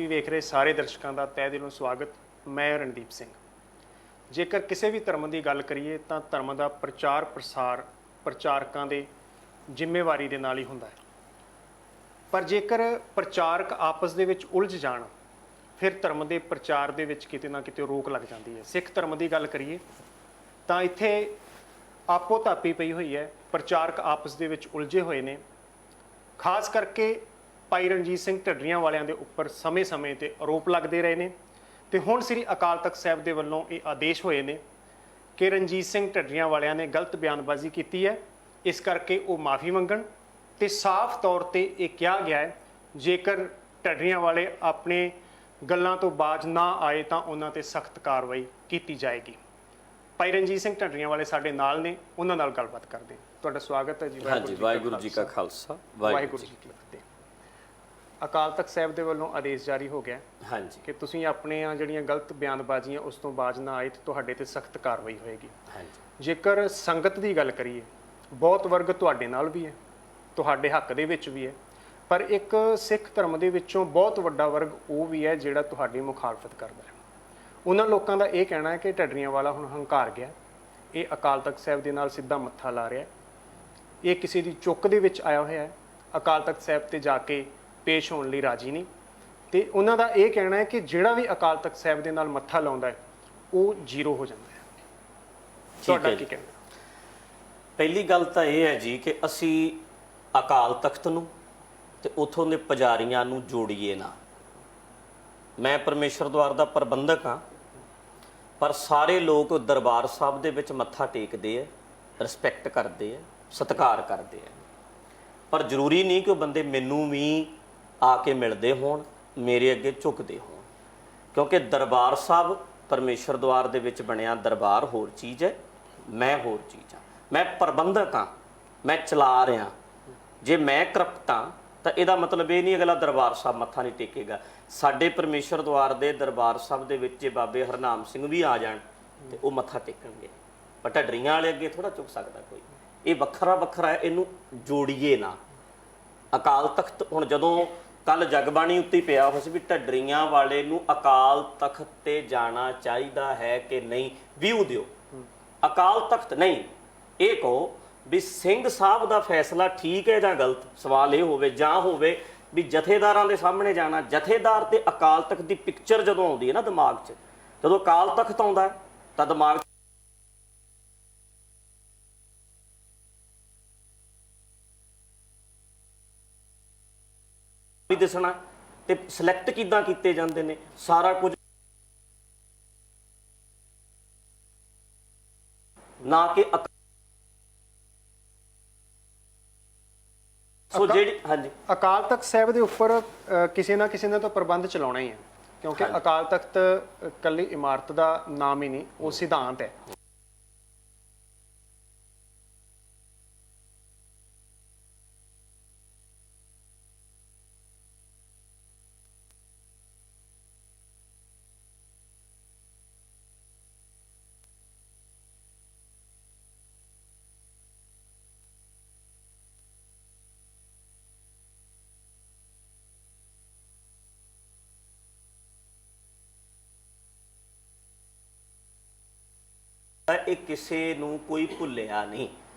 TV ਵੇਖ ਰਹੇ ਸਾਰੇ ਦਰਸ਼ਕਾਂ ਦਾ ਤਹਿ ਦਿਲੋਂ ਸਵਾਗਤ। ਮੈਂ ਰਣਦੀਪ ਸਿੰਘ। ਜੇਕਰ ਕਿਸੇ ਵੀ ਧਰਮ ਦੀ ਗੱਲ ਕਰੀਏ ਤਾਂ ਧਰਮ ਦਾ ਪ੍ਰਚਾਰ ਪ੍ਰਸਾਰ ਪ੍ਰਚਾਰਕਾਂ ਦੇ ਜ਼ਿੰਮੇਵਾਰੀ ਦੇ ਨਾਲ ਹੀ ਹੁੰਦਾ ਹੈ, ਪਰ ਜੇਕਰ ਪ੍ਰਚਾਰਕ ਆਪਸ ਦੇ ਵਿੱਚ ਉਲਝ ਜਾਣ ਫਿਰ ਧਰਮ ਦੇ ਪ੍ਰਚਾਰ ਦੇ ਵਿੱਚ ਕਿਤੇ ਨਾ ਕਿਤੇ ਰੋਕ ਲੱਗ ਜਾਂਦੀ ਹੈ। ਸਿੱਖ ਧਰਮ ਦੀ ਗੱਲ ਕਰੀਏ ਤਾਂ ਇੱਥੇ ਆਪੋ ਧਾਪੀ ਪਈ ਹੋਈ ਹੈ, ਪ੍ਰਚਾਰਕ ਆਪਸ ਦੇ ਵਿੱਚ ਉਲਝੇ ਹੋਏ ਨੇ। ਖਾਸ ਕਰਕੇ ਭਾਈ ਰਣਜੀਤ ਸਿੰਘ ਢੱਡਰੀਆਂ ਵਾਲਿਆਂ ਦੇ ਉੱਪਰ ਸਮੇਂ-ਸਮੇਂ ਤੇ ਆਰੋਪ ਲੱਗਦੇ ਰਹੇ ਨੇ ਤੇ ਹੁਣ ਸ੍ਰੀ ਅਕਾਲ ਤਖਤ ਸਾਹਿਬ ਦੇ ਵੱਲੋਂ ਇਹ ਆਦੇਸ਼ ਹੋਏ ਨੇ ਕਿ ਰਣਜੀਤ ਸਿੰਘ ਢੱਡਰੀਆਂ ਵਾਲਿਆਂ ਨੇ ਗਲਤ ਬਿਆਨਬਾਜ਼ੀ ਕੀਤੀ ਹੈ, ਇਸ ਕਰਕੇ ਉਹ ਮਾਫੀ ਮੰਗਣ ਤੇ ਸਾਫ਼ ਤੌਰ ਤੇ ਇਹ ਕਿਹਾ ਗਿਆ ਹੈ ਜੇਕਰ ਢੱਡਰੀਆਂ ਵਾਲੇ ਆਪਣੇ ਗੱਲਾਂ ਤੋਂ ਬਾਜ਼ ਨਾ ਆਏ ਤਾਂ ਉਹਨਾਂ ਤੇ ਸਖਤ ਕਾਰਵਾਈ ਕੀਤੀ ਜਾਏਗੀ। ਭਾਈ ਰਣਜੀਤ ਸਿੰਘ ਢੱਡਰੀਆਂ ਵਾਲੇ ਸਾਡੇ ਨਾਲ ਨੇ, ਉਹਨਾਂ ਨਾਲ ਗੱਲਬਾਤ ਕਰਦੇ ਹਾਂ। ਤੁਹਾਡਾ ਸਵਾਗਤ ਹੈ ਜੀ। ਹਾਂਜੀ, ਵਾਹਿਗੁਰੂ ਜੀ ਕਾ ਖਾਲਸਾ, ਵਾਹਿਗੁਰੂ ਜੀ ਕੀ ਫਤਿਹ। ਅਕਾਲ ਤਖਤ ਸਾਹਿਬ ਦੇ ਵੱਲੋਂ ਆਦੇਸ਼ ਜਾਰੀ ਹੋ ਗਿਆ ਹਾਂਜੀ ਕਿ ਤੁਸੀਂ ਆਪਣੀਆਂ ਜਿਹੜੀਆਂ ਗਲਤ ਬਿਆਨਬਾਜ਼ੀਆਂ ਉਸ ਤੋਂ ਬਾਜ਼ ਨਾ ਆਏ ਤੇ ਤੁਹਾਡੇ ਤੇ ਸਖਤ ਕਾਰਵਾਈ ਹੋਏਗੀ। ਹਾਂਜੀ। ਜੇਕਰ ਸੰਗਤ ਦੀ ਗੱਲ ਕਰੀਏ, ਬਹੁਤ ਵਰਗ ਤੁਹਾਡੇ ਨਾਲ ਵੀ ਹੈ, ਤੁਹਾਡੇ ਹੱਕ ਦੇ ਵਿੱਚ ਵੀ ਹੈ, ਪਰ ਇੱਕ ਸਿੱਖ ਧਰਮ ਦੇ ਵਿੱਚੋਂ ਬਹੁਤ ਵੱਡਾ ਵਰਗ ਉਹ ਵੀ ਹੈ ਜਿਹੜਾ ਤੁਹਾਡੀ ਮੁਖਾਲਫਤ ਕਰਦਾ ਹੈ। ਉਹਨਾਂ ਲੋਕਾਂ ਦਾ ਇਹ ਕਹਿਣਾ ਹੈ ਕਿ ਢੱਡਰੀਆਂ ਵਾਲਾ ਹੁਣ ਹੰਕਾਰ ਗਿਆ, ਇਹ ਅਕਾਲ ਤਖਤ ਸਾਹਿਬ ਦੇ ਨਾਲ ਸਿੱਧਾ ਮੱਥਾ ਲਾ ਰਿਹਾ, ਇਹ ਕਿਸੇ ਦੀ ਚੁੱਕ ਦੇ ਵਿੱਚ ਆਇਆ ਹੋਇਆ ਹੈ, ਅਕਾਲ ਤਖਤ ਸਾਹਿਬ ਤੇ ਜਾ ਕੇ ਪੇਸ਼ ਹੋਣ ਲਈ ਰਾਜੀ ਨਹੀਂ। ਤੇ ਉਹਨਾਂ ਦਾ ਇਹ ਕਹਿਣਾ ਹੈ ਕਿ ਜਿਹੜਾ ਵੀ ਅਕਾਲ ਤਖਤ ਸਾਹਿਬ ਦੇ ਨਾਲ ਮੱਥਾ ਲਾਉਂਦਾ ਹੈ ਉਹ ਜ਼ੀਰੋ ਹੋ ਜਾਂਦਾ ਹੈ। ਤੁਹਾਡਾ ਕੀ ਕਹਿਣਾ? ਪਹਿਲੀ ਗੱਲ ਤਾਂ ਇਹ ਹੈ ਜੀ ਕਿ ਅਸੀਂ ਅਕਾਲ ਤਖਤ ਨੂੰ ਤੇ ਉਥੋਂ ਦੇ ਪੁਜਾਰੀਆਂ ਨੂੰ ਜੋੜੀਏ ਨਾ। ਮੈਂ ਪਰਮੇਸ਼ਰ ਦਵਾਰ ਦਾ ਪ੍ਰਬੰਧਕ ਹਾਂ, ਪਰ ਸਾਰੇ ਲੋਕ ਦਰਬਾਰ ਸਾਹਿਬ ਦੇ ਵਿੱਚ ਮੱਥਾ ਟੇਕਦੇ ਆ, ਰਿਸਪੈਕਟ ਕਰਦੇ ਆ, ਸਤਿਕਾਰ ਕਰਦੇ ਆ, ਪਰ ਜ਼ਰੂਰੀ ਨਹੀਂ ਕਿ ਉਹ ਬੰਦੇ ਮੈਨੂੰ ਵੀ ਆ ਕੇ ਮਿਲਦੇ ਹੋਣ, ਮੇਰੇ ਅੱਗੇ ਝੁਕਦੇ ਹੋਣ, ਕਿਉਂਕਿ ਦਰਬਾਰ ਸਾਹਿਬ ਪਰਮੇਸ਼ਰ ਦਵਾਰ ਦੇ ਵਿੱਚ ਬਣਿਆ ਦਰਬਾਰ ਹੋਰ ਚੀਜ਼ ਹੈ, ਮੈਂ ਹੋਰ ਚੀਜ਼ ਹਾਂ। ਮੈਂ ਪ੍ਰਬੰਧਕ ਹਾਂ, ਮੈਂ ਚਲਾ ਰਿਹਾ। ਜੇ ਮੈਂ ਕਰਪਟ ਹਾਂ ਤਾਂ ਇਹਦਾ ਮਤਲਬ ਇਹ ਨਹੀਂ ਅਗਲਾ ਦਰਬਾਰ ਸਾਹਿਬ ਮੱਥਾ ਨਹੀਂ ਟੇਕੇਗਾ। ਸਾਡੇ ਪਰਮੇਸ਼ਰ ਦਵਾਰ ਦੇ ਦਰਬਾਰ ਸਾਹਿਬ ਦੇ ਵਿੱਚ ਜੇ ਬਾਬੇ ਹਰਨਾਮ ਸਿੰਘ ਵੀ ਆ ਜਾਣ ਤੇ ਉਹ ਮੱਥਾ ਟੇਕਣਗੇ, ਪਰ ਢੱਡਰੀਆਂ ਵਾਲੇ ਅੱਗੇ ਥੋੜਾ ਚੁੱਕ ਸਕਦਾ ਕੋਈ। ਇਹ ਵੱਖਰਾ ਵੱਖਰਾ ਹੈ, ਇਹਨੂੰ ਜੋੜੀਏ ਨਾ। ਅਕਾਲ ਤਖਤ ਹੁਣ ਜਦੋਂ ਕੱਲ ਜਗਬਾਣੀ ਉੱਤੇ ਪਿਆ ਹੋਇਆ ਸੀ ਵੀ ਢੱਡਰੀਆਂ ਵਾਲੇ ਨੂੰ ਅਕਾਲ ਤਖਤ ਤੇ ਜਾਣਾ ਚਾਹੀਦਾ ਹੈ ਕਿ ਨਹੀਂ, ਵਿਊ ਦਿਓ। ਅਕਾਲ ਤਖਤ ਨਹੀਂ, ਇਹ ਕਹੋ ਵੀ ਸਿੰਘ ਸਾਹਿਬ ਦਾ ਫੈਸਲਾ ਠੀਕ ਹੈ ਜਾਂ ਗਲਤ। ਸਵਾਲ ਇਹ ਹੋਵੇ, ਜਾਂ ਹੋਵੇ ਵੀ ਜਥੇਦਾਰਾਂ ਦੇ ਸਾਹਮਣੇ ਜਾਣਾ। ਜਥੇਦਾਰ ਤੇ ਅਕਾਲ ਤਖਤ ਦੀ ਪਿਕਚਰ ਜਦੋਂ ਆਉਂਦੀ ਹੈ ਨਾ ਦਿਮਾਗ 'ਚ, ਜਦੋਂ ਅਕਾਲ ਤਖਤ ਆਉਂਦਾ ਤਾਂ ਦਿਮਾਗ ਵੀ ਦਿਸਣਾ ਤੇ ਸਿਲੈਕਟ ਕਿੱਦਾਂ ਕੀਤੇ ਜਾਂਦੇ ਨੇ ਸਾਰਾ ਕੁਝ ਨਾ ਕਿ ਸੋ ਜਿਹੜੀ ਹਾਂਜੀ ਅਕਾਲ ਤਖਤ ਸਾਹਿਬ ਦੇ ਉੱਪਰ ਕਿਸੇ ਨਾ ਕਿਸੇ ਨੇ ਤਾਂ ਪ੍ਰਬੰਧ ਚਲਾਉਣਾ ਹੀ ਹੈ, ਕਿਉਂਕਿ ਅਕਾਲ ਤਖਤ ਇਕੱਲੀ ਇਮਾਰਤ ਦਾ ਨਾਮ ਹੀ ਨਹੀਂ, ਉਹ ਸਿਧਾਂਤ ਹੈ। ਇਹ ਕਿਸੇ ਨੂੰ ਕੋਈ ਭੁੱਲਿਆ ਨਹੀਂ,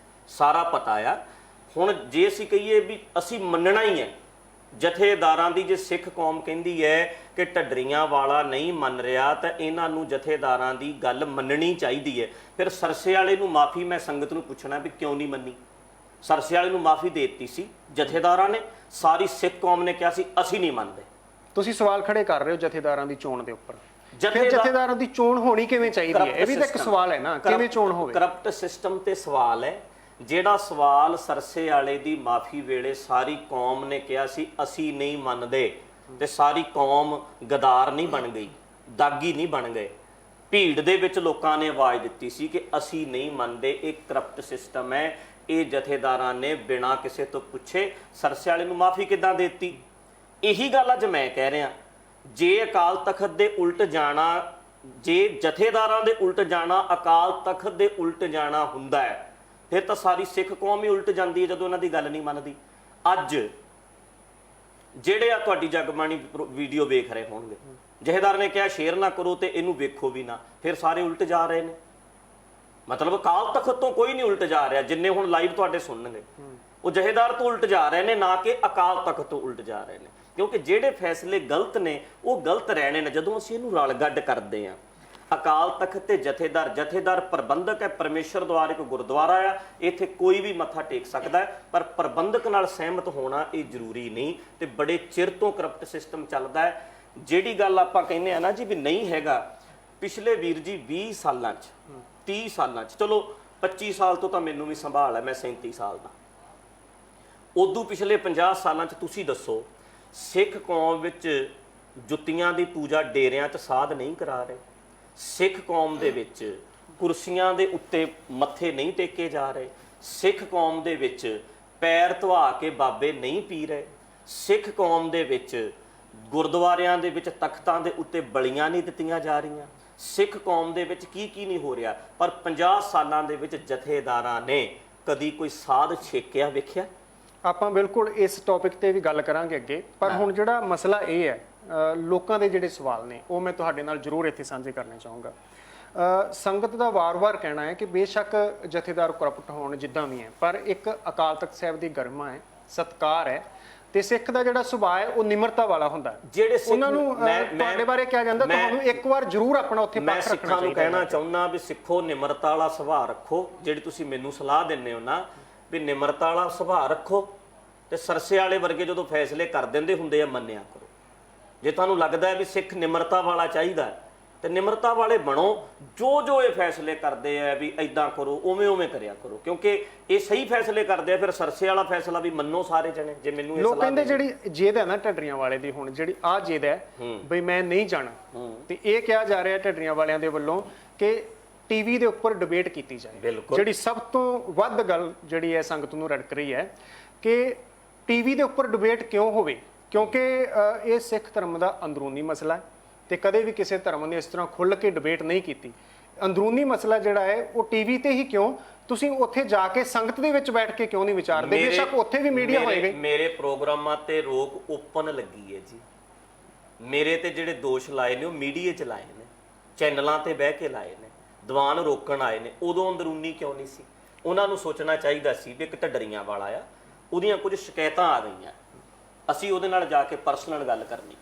ਸਾਰਾ ਪਤਾ ਆ। ਹੁਣ ਜੇ ਅਸੀਂ ਕਹੀਏ ਵੀ ਅਸੀਂ ਮੰਨਣਾ ਹੀ ਹੈ ਜਥੇਦਾਰਾਂ ਦੀ, ਜੇ ਸਿੱਖ ਕੌਮ ਕਹਿੰਦੀ ਹੈ ਕਿ ਢੱਡਰੀਆਂ ਵਾਲਾ ਨਹੀਂ ਮੰਨ ਰਿਹਾ ਤਾਂ ਇਹਨਾਂ ਨੂੰ ਜਥੇਦਾਰਾਂ ਦੀ ਗੱਲ ਮੰਨਣੀ ਚਾਹੀਦੀ ਹੈ। ਫਿਰ ਸਰਸੇ ਵਾਲੇ ਨੂੰ ਮਾਫੀ, ਮੈਂ ਸੰਗਤ ਨੂੰ ਪੁੱਛਣਾ ਵੀ ਕਿਉਂ ਨਹੀਂ ਮੰਨੀ? ਸਰਸੇ ਵਾਲੇ ਨੂੰ ਮਾਫੀ ਦੇ ਦਿੱਤੀ ਸੀ ਜਥੇਦਾਰਾਂ ਨੇ, ਸਾਰੀ ਸਿੱਖ ਕੌਮ ਨੇ ਕਿਹਾ ਸੀ ਅਸੀਂ ਨਹੀਂ ਮੰਨਦੇ। ਤੁਸੀਂ ਸਵਾਲ ਖੜੇ ਕਰ ਰਹੇ ਹੋ ਜਥੇਦਾਰਾਂ ਦੀ ਚੋਣ ਦੇ ਉੱਪਰ। ਫਿਰ ਜਥੇਦਾਰਾਂ ਦੀ ਚੋਣ ਹੋਣੀ ਕਿਵੇਂ ਚਾਹੀਦੀ ਹੈ? ਇਹ ਵੀ ਤਾਂ ਇੱਕ ਸਵਾਲ ਹੈ ਨਾ, ਕਿਵੇਂ ਚੋਣ ਹੋਵੇ? ਕਰਪਟ ਸਿਸਟਮ ਤੇ ਸਵਾਲ ਹੈ। ਜਿਹੜਾ ਸਵਾਲ ਸਰਸੇ ਵਾਲੇ ਦੀ ਮਾਫੀ ਵੇਲੇ ਸਾਰੀ ਕੌਮ ਨੇ ਕਿਹਾ ਸੀ ਅਸੀਂ ਨਹੀਂ ਮੰਨਦੇ, ਤੇ ਸਾਰੀ ਕੌਮ ਗਦਾਰ ਨਹੀਂ ਬਣ ਗਈ, ਦਾਗੀ ਨਹੀਂ ਬਣ ਗਏ। ਭੀੜ ਦੇ ਵਿੱਚ ਲੋਕਾਂ ਨੇ ਆਵਾਜ਼ ਦਿੱਤੀ ਸੀ ਕਿ ਅਸੀਂ ਨਹੀਂ ਮੰਨਦੇ, ਇਹ ਕਰਪਟ ਸਿਸਟਮ ਹੈ। ਇਹ ਜਥੇਦਾਰਾਂ ਨੇ ਬਿਨਾਂ ਕਿਸੇ ਤੋਂ ਪੁੱਛੇ ਸਰਸੇ ਵਾਲੇ ਨੂੰ ਮਾਫੀ ਕਿੱਦਾਂ ਦੇ ਦਿੱਤੀ? ਇਹੀ ਗੱਲ ਅੱਜ ਮੈਂ ਕਹਿ ਰਿਹਾ, ਜੇ ਅਕਾਲ ਤਖਤ ਦੇ ਉਲਟ ਜਾਣਾ, ਜੇ ਜਥੇਦਾਰਾਂ ਦੇ ਉਲਟ ਜਾਣਾ ਅਕਾਲ ਤਖਤ ਦੇ ਉਲਟ ਜਾਣਾ ਹੁੰਦਾ ਹੈ, ਫਿਰ ਤਾਂ ਸਾਰੀ ਸਿੱਖ ਕੌਮ ਹੀ ਉਲਟ ਜਾਂਦੀ ਹੈ ਜਦੋਂ ਉਹਨਾਂ ਦੀ ਗੱਲ ਨਹੀਂ ਮੰਨਦੀ। ਅੱਜ ਜਿਹੜੇ ਆ ਤੁਹਾਡੀ ਜਗਬਾਣੀ ਵੀਡੀਓ ਵੇਖ ਰਹੇ ਹੋਣਗੇ, ਜਥੇਦਾਰ ਨੇ ਕਿਹਾ ਸ਼ੇਅਰ ਨਾ ਕਰੋ ਤੇ ਇਹਨੂੰ ਵੇਖੋ ਵੀ ਨਾ, ਫਿਰ ਸਾਰੇ ਉਲਟ ਜਾ ਰਹੇ ਨੇ। ਮਤਲਬ ਅਕਾਲ ਤਖਤ ਤੋਂ ਕੋਈ ਨਹੀਂ ਉਲਟ ਜਾ ਰਿਹਾ, ਜਿੰਨੇ ਹੁਣ ਲਾਈਵ ਤੁਹਾਡੇ ਸੁਣਨਗੇ ਉਹ ਜਥੇਦਾਰ ਤੋਂ ਉਲਟ ਜਾ ਰਹੇ ਨੇ, ਨਾ ਕਿ ਅਕਾਲ ਤਖਤ ਤੋਂ ਉਲਟ ਜਾ ਰਹੇ ਨੇ। ਕਿਉਂਕਿ ਜਿਹੜੇ ਫੈਸਲੇ ਗਲਤ ਨੇ ਉਹ ਗਲਤ ਰਹਿਣੇ ਨੇ। ਜਦੋਂ ਅਸੀਂ ਇਹਨੂੰ ਰਲ ਗੱਡ ਕਰਦੇ ਆ, ਅਕਾਲ ਤਖਤ ਤੇ ਜਥੇਦਾਰ ਪ੍ਰਬੰਧਕ ਹੈ, ਪਰਮੇਸ਼ਰ ਦੁਆਰਾ ਇੱਕ ਗੁਰਦੁਆਰਾ ਆ, ਇੱਥੇ ਕੋਈ ਵੀ ਮੱਥਾ ਟੇਕ ਸਕਦਾ ਹੈ, ਪਰ ਪ੍ਰਬੰਧਕ ਨਾਲ ਸਹਿਮਤ ਹੋਣਾ ਇਹ ਜ਼ਰੂਰੀ ਨਹੀਂ। ਤੇ ਬੜੇ ਚਿਰ ਤੋਂ ਕਰਪਟ ਸਿਸਟਮ ਚੱਲਦਾ ਹੈ। ਜਿਹੜੀ ਗੱਲ ਆਪਾਂ ਕਹਿੰਦੇ ਆ ਨਾ ਜੀ ਵੀ ਨਹੀਂ ਹੈਗਾ, ਪਿਛਲੇ ਵੀਰ ਜੀ 20 ਸਾਲਾਂ 'ਚ 30 ਸਾਲਾਂ 'ਚ, ਚਲੋ 25 ਸਾਲ ਤੋਂ ਤਾਂ ਮੈਨੂੰ ਵੀ ਸੰਭਾਲ ਹੈ, ਮੈਂ 37 ਸਾਲ ਦਾ। ਉਦੋਂ ਪਿਛਲੇ 50 ਸਾਲਾਂ 'ਚ ਤੁਸੀਂ ਦੱਸੋ, ਸਿੱਖ ਕੌਮ ਵਿੱਚ ਜੁੱਤੀਆਂ ਦੀ ਪੂਜਾ ਡੇਰਿਆਂ 'ਚ ਸਾਧ ਨਹੀਂ ਕਰਾ ਰਹੇ, ਸਿੱਖ ਕੌਮ ਦੇ ਵਿੱਚ ਕੁਰਸੀਆਂ ਦੇ ਉੱਤੇ ਮੱਥੇ ਨਹੀਂ ਟੇਕੇ ਜਾ ਰਹੇ, ਸਿੱਖ ਕੌਮ ਦੇ ਵਿੱਚ ਪੈਰ ਧਵਾ ਕੇ ਬਾਬੇ ਨਹੀਂ ਪੀ ਰਹੇ, ਸਿੱਖ ਕੌਮ ਦੇ ਵਿੱਚ ਗੁਰਦੁਆਰਿਆਂ ਦੇ ਵਿੱਚ ਤਖਤਾਂ ਦੇ ਉੱਤੇ ਬਲੀਆਂ ਨਹੀਂ ਦਿੱਤੀਆਂ ਜਾ ਰਹੀਆਂ, ਸਿੱਖ ਕੌਮ ਦੇ ਵਿੱਚ ਕੀ ਨਹੀਂ ਹੋ ਰਿਹਾ। ਪਰ 50 ਸਾਲਾਂ ਦੇ ਵਿੱਚ ਜਥੇਦਾਰਾਂ ਨੇ ਕਦੀ ਕੋਈ ਸਾਧ ਛੇਕਿਆ ਵੇਖਿਆ? ਆਪਾਂ ਬਿਲਕੁਲ ਇਸ ਟੌਪਿਕ ਤੇ ਵੀ ਗੱਲ ਕਰਾਂਗੇ ਅੱਗੇ, ਪਰ ਹੁਣ ਜਿਹੜਾ ਮਸਲਾ ਇਹ ਹੈ, ਲੋਕਾਂ ਦੇ ਜਿਹੜੇ ਸਵਾਲ ਨੇ ਉਹ ਮੈਂ ਤੁਹਾਡੇ ਨਾਲ ਜ਼ਰੂਰ ਇੱਥੇ ਸਾਂਝੇ ਕਰਨੇ ਚਾਹੂੰਗਾ। ਸੰਗਤ ਦਾ ਵਾਰ-ਵਾਰ ਕਹਿਣਾ ਹੈ ਕਿ ਬੇਸ਼ੱਕ ਜਥੇਦਾਰ ਕਰਪਟ ਹੋਣ ਜਿੱਦਾਂ ਵੀ ਹੈ, ਪਰ ਇੱਕ ਅਕਾਲ ਤਖਤ ਸਾਹਿਬ ਦੀ ਗਰਿਮਾ ਹੈ, ਸਤਿਕਾਰ ਹੈ, ਤੇ ਸਿੱਖ ਦਾ ਜਿਹੜਾ ਸੁਭਾਅ ਹੈ ਉਹ ਨਿਮਰਤਾ ਵਾਲਾ ਹੁੰਦਾ ਹੈ। ਜਿਹੜੇ ਉਹਨਾਂ ਨੂੰ ਤੁਹਾਡੇ ਬਾਰੇ ਕਿਹਾ ਜਾਂਦਾ, ਤੁਹਾਨੂੰ ਇੱਕ ਵਾਰ ਜ਼ਰੂਰ ਆਪਣਾ ਉੱਥੇ ਪੱਖ ਰੱਖਣਾ ਚਾਹੀਦਾ। ਮੈਂ ਸਿੱਖਾਂ ਨੂੰ ਕਹਿਣਾ ਚਾਹੁੰਦਾ ਵੀ ਸਿੱਖੋ ਨਿਮਰਤਾ ਵਾਲਾ ਸੁਭਾਅ ਰੱਖੋ। ਜਿਹੜੀ ਤੁਸੀਂ ਮੈਨੂੰ ਸਲਾਹ ਦਿੰਦੇ ਹੋ ਨਾ ਵੀ ਨਿਮਰਤਾ ਵਾਲਾ ਸੁਭਾਅ ਰੱਖੋ, ਤੇ ਸਰਸੇ ਵਾਲੇ ਵਰਗੇ ਜਦੋਂ ਫੈਸਲੇ ਕਰ ਦਿੰਦੇ ਹੁੰਦੇ ਆ ਮੰਨਿਆ ਕਰੋ। ਜੇ ਤੁਹਾਨੂੰ ਲੱਗਦਾ ਹੈ ਵੀ ਸਿੱਖ ਨਿਮਰਤਾ ਵਾਲਾ ਚਾਹੀਦਾ ਤੇ ਨਿਮਰਤਾ ਵਾਲੇ ਬਣੋ। ਜੋ ਇਹ ਫੈਸਲੇ ਕਰਦੇ ਆ ਵੀ ਇਦਾਂ ਕਰੋ, ਉਵੇਂ ਕਰਿਆ ਕਰੋ, ਕਿਉਂਕਿ ਇਹ ਸਹੀ ਫੈਸਲੇ ਕਰਦੇ ਆ। ਫਿਰ ਸਰਸੇ ਵਾਲਾ ਫੈਸਲਾ ਵੀ ਮੰਨੋ ਸਾਰੇ ਜਣੇ। ਜੇ ਮੈਨੂੰ ਇਹ ਲੋਕ ਕਹਿੰਦੇ ਜਿਹੜੀ ਜੇਦ ਹੈ ਨਾ ਢੱਡਰੀਆਂ ਵਾਲੇ ਦੀ, ਹੁਣ ਜਿਹੜੀ ਆਹ ਜੇਦ ਹੈ ਬਈ ਮੈਂ ਨਹੀਂ ਜਾਣਾ, ਤੇ ਇਹ ਕਿਹਾ ਜਾ ਰਿਹਾ ਢੱਡਰੀਆਂ ਵਾਲਿਆਂ ਦੇ ਵੱਲੋਂ ਕਿ ਟੀਵੀ ਦੇ ਉੱਪਰ ਡਿਬੇਟ ਕੀਤੀ ਜਾਏ। ਜਿਹੜੀ ਸਭ ਤੋਂ ਵੱਧ ਗੱਲ ਜਿਹੜੀ ਹੈ ਸੰਗਤ ਨੂੰ ਰੜਕ ਰਹੀ ਹੈ ਕਿ ਟੀਵੀ ਦੇ ਉੱਪਰ ਡਿਬੇਟ ਕਿਉਂ ਹੋਵੇ, ਕਿਉਂਕਿ ਇਹ ਸਿੱਖ ਧਰਮ ਦਾ ਅੰਦਰੂਨੀ ਮਸਲਾ ਹੈ ਤੇ ਕਦੇ ਵੀ ਕਿਸੇ ਧਰਮ ਨੇ ਇਸ ਤਰ੍ਹਾਂ ਖੁੱਲ੍ਹ ਕੇ ਡਿਬੇਟ ਨਹੀਂ ਕੀਤੀ। ਅੰਦਰੂਨੀ ਮਸਲਾ ਜਿਹੜਾ ਹੈ ਉਹ ਟੀਵੀ ਤੇ ਹੀ ਕਿਉਂ, ਤੁਸੀਂ ਉੱਥੇ ਜਾ ਕੇ ਸੰਗਤ ਦੇ ਵਿੱਚ ਬੈਠ ਕੇ ਕਿਉਂ ਨਹੀਂ ਵਿਚਾਰਦੇ? ਬੇਸ਼ੱਕ ਉੱਥੇ ਵੀ ਮੀਡੀਆ ਹੋਏਗਾ। ਮੇਰੇ ਪ੍ਰੋਗਰਾਮਾਂ ਤੇ ਰੋਕ ਓਪਨ ਲੱਗੀ ਹੈ ਜੀ। ਮੇਰੇ ਤੇ ਜਿਹੜੇ ਦੋਸ਼ ਲਾਏ ਨੇ ਉਹ ਮੀਡੀਆ 'ਚ ਲਾਏ ਨੇ, ਚੈਨਲਾਂ ਤੇ ਬਹਿ ਕੇ ਲਾਏ ਨੇ, ਦੀਵਾਨ ਰੋਕਣ ਆਏ ਨੇ। ਉਦੋਂ ਅੰਦਰੂਨੀ ਕਿਉਂ ਨਹੀਂ ਸੀ? ਉਹਨਾਂ ਨੂੰ ਸੋਚਣਾ ਚਾਹੀਦਾ ਸੀ ਵੀ ਇੱਕ ਢੱਡਰੀਆਂ ਵਾਲਾ ਆ, ਉਹਦੀਆਂ ਕੁਝ ਸ਼ਿਕਾਇਤਾਂ ਆ ਗਈਆਂ, ਅਸੀਂ ਉਹਦੇ ਨਾਲ ਜਾ ਕੇ ਪਰਸਨਲ ਗੱਲ ਕਰਨੀ।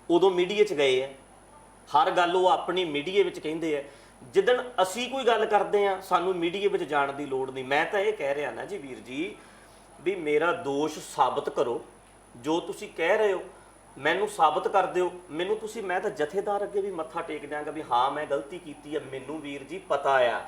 ਉਦੋਂ ਮੀਡੀਆ 'ਚ ਗਏ ਆ, ਹਰ ਗੱਲ ਉਹ ਆਪਣੀ ਮੀਡੀਆ ਵਿੱਚ ਕਹਿੰਦੇ ਆ। ਜਿੱਦਣ ਅਸੀਂ ਕੋਈ ਗੱਲ ਕਰਦੇ ਆ ਸਾਨੂੰ ਮੀਡੀਆ ਵਿੱਚ ਜਾਣ ਦੀ ਲੋੜ ਨਹੀਂ। ਮੈਂ ਤਾਂ ਇਹ ਕਹਿ ਰਿਹਾ ਨਾ ਜੀ ਵੀਰ ਜੀ ਵੀ ਮੇਰਾ ਦੋਸ਼ ਸਾਬਤ ਕਰੋ, ਜੋ ਤੁਸੀਂ ਕਹਿ ਰਹੇ ਹੋ ਮੈਨੂੰ ਸਾਬਤ ਕਰ ਦਿਓ। ਮੈਨੂੰ ਤੁਸੀਂ, ਮੈਂ ਤਾਂ ਜਥੇਦਾਰ ਅੱਗੇ ਵੀ ਮੱਥਾ ਟੇਕ ਦਿਆਂਗਾ ਵੀ ਹਾਂ ਮੈਂ ਗਲਤੀ ਕੀਤੀ ਆ। ਮੈਨੂੰ ਵੀਰ ਜੀ ਪਤਾ ਆ